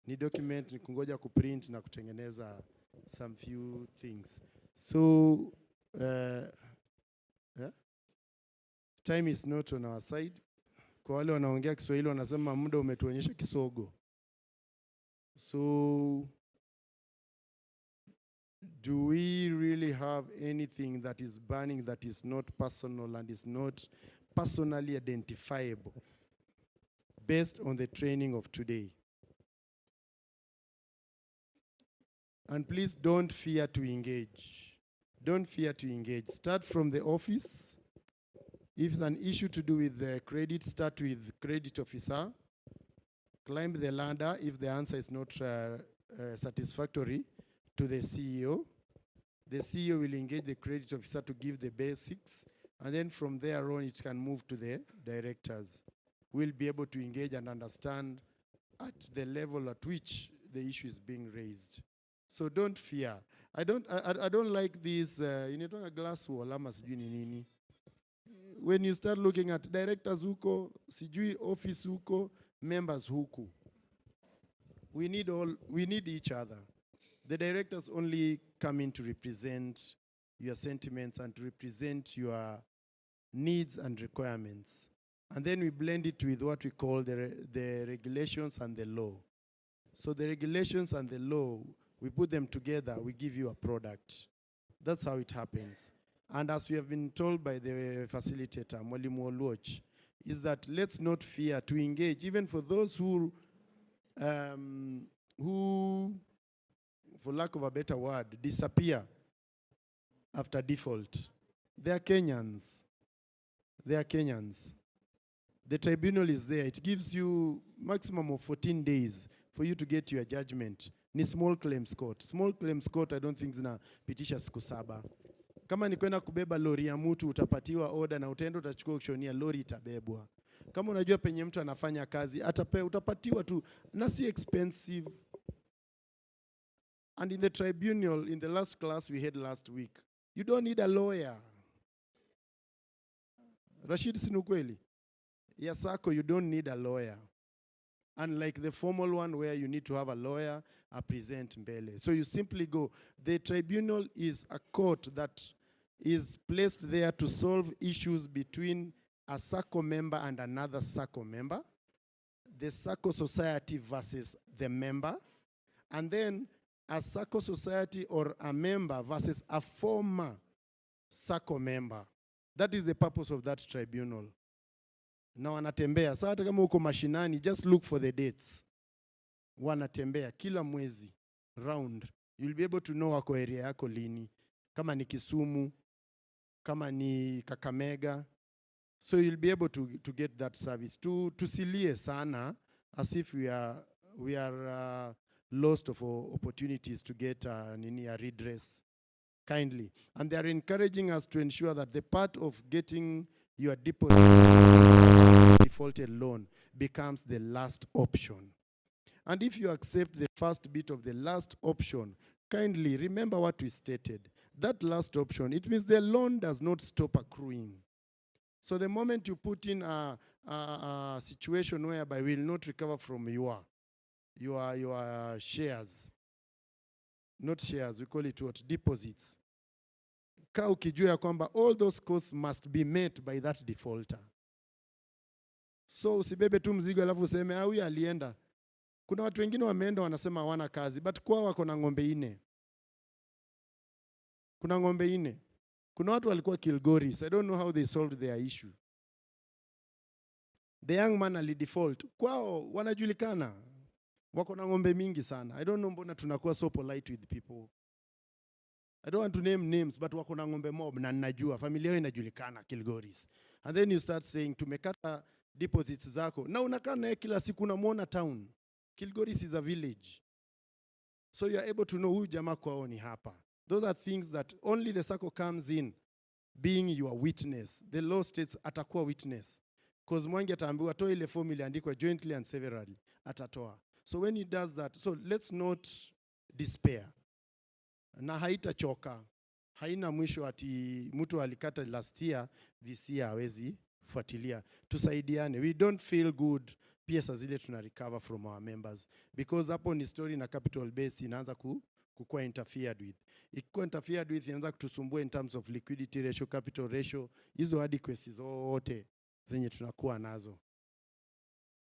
Ni document, ni kungoja kuprint na kutengeneza some few things. So, time is not on our side. Kwa wale wanaongea Kiswahili wanasema muda umetuonyesha kisogo. So, do we really have anything that is burning that is not personal and is not personally identifiable based on the training of today? And please don't fear to engage. Don't fear to engage. Start from the office. If it's an issue to do with the credit, start with credit officer. Climb the ladder if the answer is not satisfactory to the CEO. The CEO will engage the credit officer to give the basics. And then from there on, it can move to the directors. We'll be able to engage and understand at the level at which the issue is being raised. So don't fear. I don't like this, you need a glass wall, when you start looking at directors huko, sijui office huko, members huku. We need each other. The directors only come in to represent your sentiments and to represent your needs and requirements. And then we blend it with what we call the regulations and the law. So the regulations and the law, we put them together, we give you a product. That's how it happens. And as we have been told by the facilitator, Mwalimu Oluoch, is that let's not fear to engage, even for those who, for lack of a better word, disappear after default. They are Kenyans. They are Kenyans. The tribunal is there. It gives you maximum of 14 days for you to get your judgment. Ni small claims court. Small claims court, I don't think zinapitisha siku 7. Kama ni kwenda kubeba lori ya mtu, utapatiwa order na utaenda utachukua ukishonia, lori itabebwa. Kama unajua penye mtu anafanya kazi, utapatiwa tu, na si expensive. And in the tribunal, in the last class we had last week, you don't need a lawyer. Rashid, sinukweli? Ya Sacco, you don't need a lawyer. Unlike the formal one where you need to have a lawyer, a present mbele. So you simply go. The tribunal is a court that is placed there to solve issues between a Sacco member and another Sacco member, the Sacco society versus the member, and then a Sacco society or a member versus a former Sacco member. That is the purpose of that tribunal. Na wanatembea. Sasa hata kama uko mashinani, just look for the dates. Wanatembea kila mwezi round. You'll be able to know wako area yako lini. Kama ni Kisumu, kama ni Kakamega. So you'll be able to get that service. Tusilie sana as if we are lost of opportunities to get a redress. Kindly. And they are encouraging us to ensure that the part of getting your deposit defaulted loan becomes the last option. And if you accept the first bit of the last option, kindly remember what we stated. That last option, it means the loan does not stop accruing. So the moment you put in a situation whereby we will not recover from your shares, not shares, we call it what? Deposits. Ka ukijua ya kwamba all those costs must be met by that defaulter. So usibebe tu mzigo alafu useme huyu alienda. Kuna watu wengine wameenda wanasema hawana kazi, but kwao wako na ng'ombe 4. Kuna ng'ombe 4. Kuna watu walikuwa Kilgoris. I don't know how they solved their issue. The young man alidefault. Kwao wanajulikana. Wako na ng'ombe mingi sana. I don't know mbona tunakuwa so polite with people. I don't want to name names, but wako na ng'ombe mob na ninajua. Familia yao inajulikana Kilgoris. And then you start saying, tumekata deposits zako. Na unakaa naye kila siku unamuona town. Kilgoris is a village. So you are able to know huyu jamaa kwao ni hapa. Those are things that only the Sacco comes in being your witness. The law states atakuwa witness. Because Mwangi ataambiwa toa ile form iliandikwa jointly and severally. Atatoa. So when he does that, so let's not despair. Na haitachoka. Haina mwisho ati mtu alikata last year, this year hawezi fuatilia. Tusaidiane. We don't feel good pia saa zile tuna recover from our members. Because hapo ni story na capital base inaanza kukua interfered with. Ikikuwa interfered with inaanza kutusumbua in terms of liquidity ratio, capital ratio, hizo adequacy zote zenye tunakuwa nazo.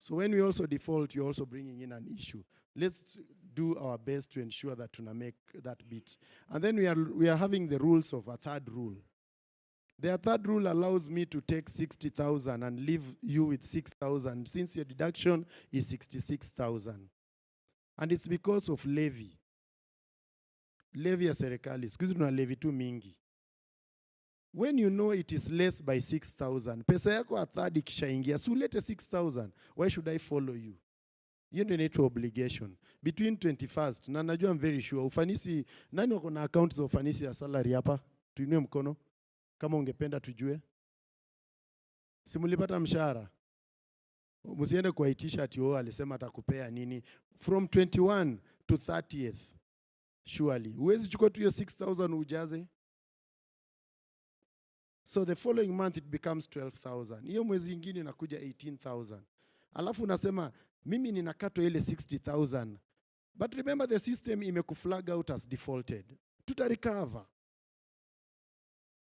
So when we also default, you're also bringing in an issue. Let's do our best to ensure that tuna make that bit. And then we are having the rules of a third rule. The third rule allows me to take 60,000 and leave you with 6,000 since your deduction is 66,000. And it's because of levy. Levy ya serikali. Siku hizi tuna levy tu mingi. When you know it is less by 6,000, pesa yako a third ikishaingia, so ulete 6,000. Why should I follow you? You don't need to obligation. Between 21st, na najua I'm very sure, Ufanisi, nani wako na account za Ufanisi ya salary hapa? Tuinue mkono. Kama ungependa tujue. Simulipata mshahara. Msiende kuitisha ati alisema atakupea nini. From 21 to 30th, surely. Huwezi chukua tu hiyo 6,000 ujaze. So the following month it becomes 12,000. Hiyo mwezi ingine inakuja 18,000. Alafu unasema mimi ninakatwa ile 60,000. But remember the system imekuflag out as defaulted. Tuta recover.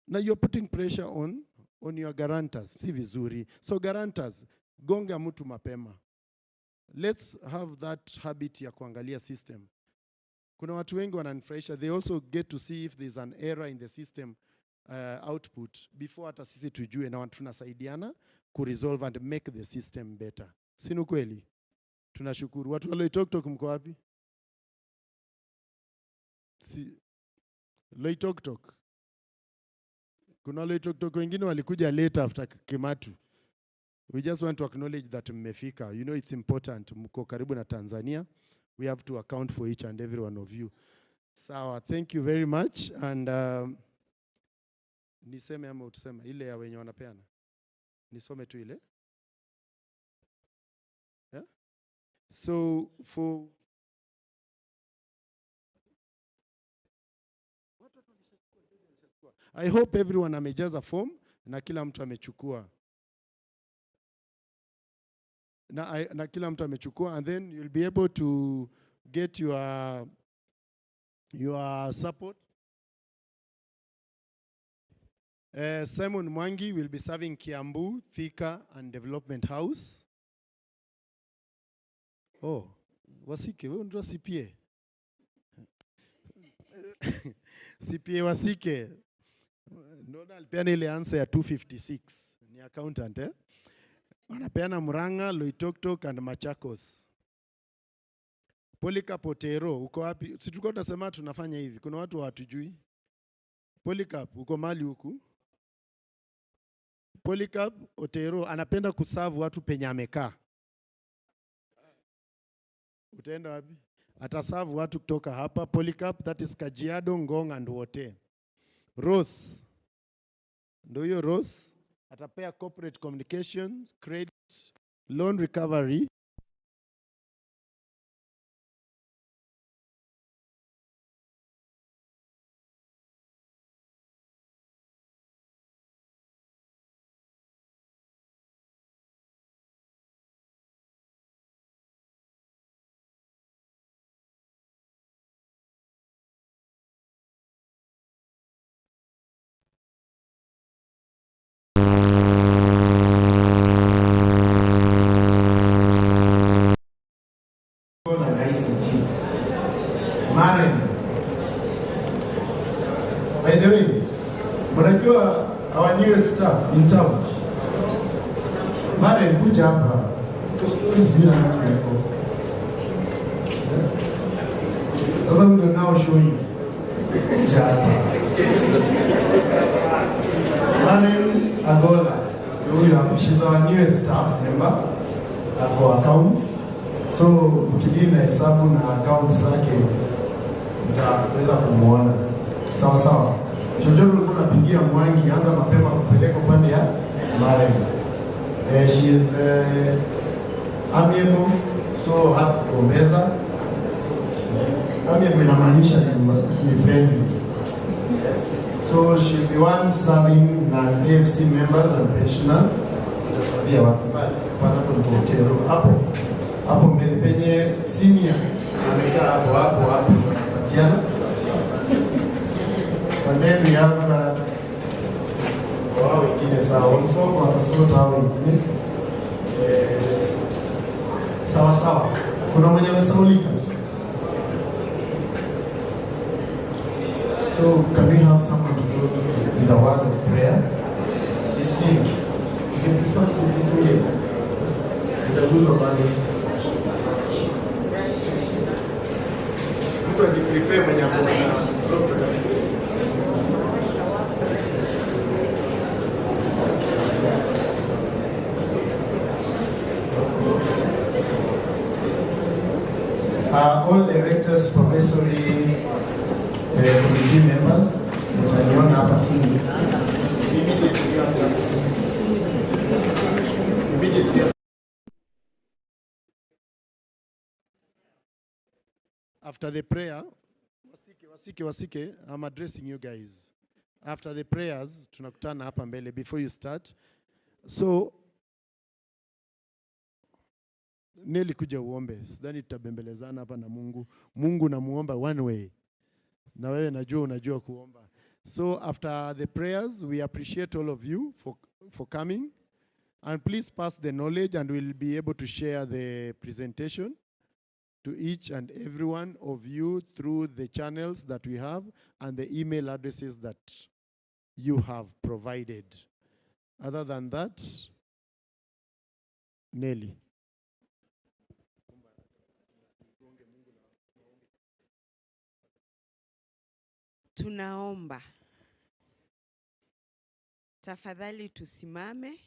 Now you're putting pressure on your guarantors. Si vizuri. So guarantors, gonga mtu mapema. Let's have that habit ya kuangalia system. Kuna watu wengi wananifurahisha. They also get to see if there's an error in the system output before hata sisi tujue, na tunasaidiana kuresolve and make the system better. Sinu kweli? Tunashukuru. Watu wa Loitoktok mko wapi? Loitoktok. Kuna Loitoktok wengine walikuja late after Kimatu. We just want to acknowledge that mmefika. You know it's important. Mko karibu na Tanzania. We have to account for each and every one of you. Sawa, thank you very much. And niseme ama utuseme ile ya wenye wanapeana. Nisome tu ile. Yeah? So I hope everyone amejaza form na kila mtu amechukua. Na kila mtu amechukua, and then you'll be able to get your support. Simon Mwangi will be serving Kiambu, Thika, and Development House. Oh, Wasike, wewe ndio CPA. CPA Wasike. Ndio alipeana ile answer ya 256. Ni accountant eh? Wanapeana Murang'a, Loitoktok and Machakos. Polycarp Otero, uko wapi? Si tulikuwa tunasema tunafanya hivi. Kuna watu hawatujui. Polycarp, uko mali huku? Polycarp Otero anapenda kuserve watu penye amekaa. Utaenda wapi? Ataserve watu kutoka hapa. Polycarp, that is Kajiado, Ngong and Wote. Rose, ndio hiyo Rose. Atapea corporate communications, credit, loan recovery. Maren. By the way, mnajua our new staff in town. Maren, kuja hapa. Sasa we will now show you. Kuja hapa. Maren Agola. She's our new staff member for accounts. So ukidini na hesabu na accounts zake utaweza kumuona. Sawa sawa. Chochote ulikuwa unapigia Mwangi, anza mapema kupeleka upande ya Maren. She is amiable, so happy kuombeza. Amiable inamaanisha ni friendly. So she'll be one serving na AFC members and pensioners. Ndio wanapo Otero hapo mbele penye senior amekaa hapo Matiana. And then we have wao wengine sawa also watasota hao wengine sawa. Kuna mwenye amesaulika. So can we have someone to close with a word of prayer? This thing, you can prefer to do it. The good of money. Mtu ajiprepare mwenye hapo na all directors, professory committee members, utaniona hapa tu immediately after the prayer. Wasike, I'm addressing you guys. After the prayers, tunakutana hapa mbele before you start. So Neli kuja uombe. Sidhani tutabembelezana hapa na Mungu. Mungu namuomba one way. Na wewe najua unajua kuomba. So after the prayers, we appreciate all of you for coming. And please pass the knowledge and we'll be able to share the presentation to each and every one of you through the channels that we have and the email addresses that you have provided. Other than that, Nelly. Tunaomba. Tafadhali tusimame.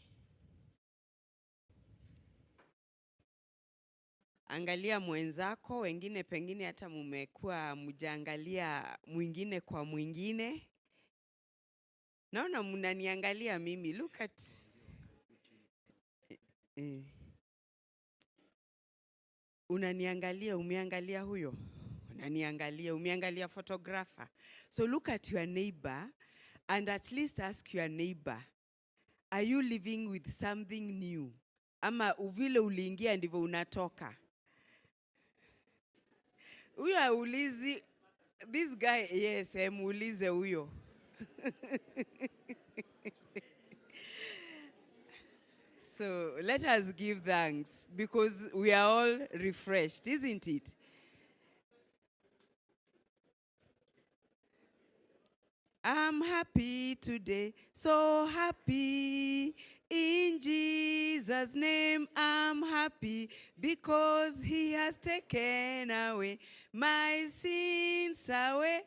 Angalia mwenzako, wengine pengine hata mumekuwa mjaangalia mwingine kwa mwingine. Naona mnaniangalia mimi. Look at unaniangalia, umeangalia huyo? Unaniangalia, umeangalia photographer. So look at your neighbor and at least ask your neighbor, are you living with something new? Ama vile uliingia ndivyo unatoka. Huyo aulizi, this guy, yes, muulize huyo. So let us give thanks because we are all refreshed, isn't it? I'm happy today, so happy. In Jesus' name, I'm happy because He has taken away my sins away.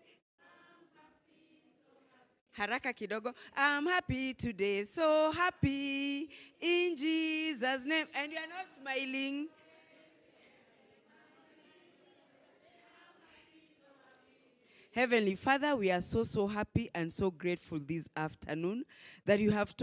Haraka kidogo. I'm happy today, so happy. In Jesus' name. And you're not smiling. Heavenly Father, we are so happy and so grateful this afternoon that you have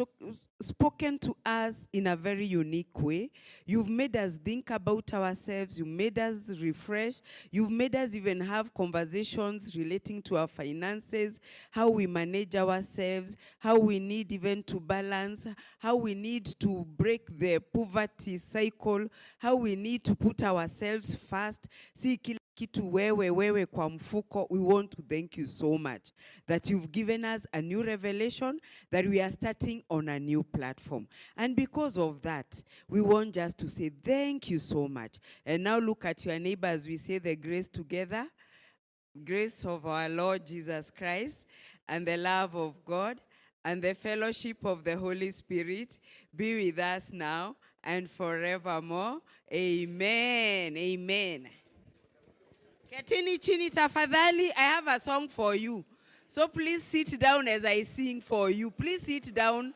spoken to us in a very unique way. You've made us think about ourselves. You made us refresh. You've made us even have conversations relating to our finances, how we manage ourselves, how we need even to balance, how we need to break the poverty cycle, how we need to put ourselves first. See, kitu wewe kwa mfuko. We want to thank you so much that you've given us a new revelation, that we are starting on a new platform. And because of that, we want just to say thank you so much. And now look at your neighbor as we say the grace together. Grace of our Lord Jesus Christ and the love of God and the fellowship of the Holy Spirit be with us now and forevermore. Amen. Amen. Ketini chini tafadhali, I have a song for you. So please sit down as I sing for you. Please sit down.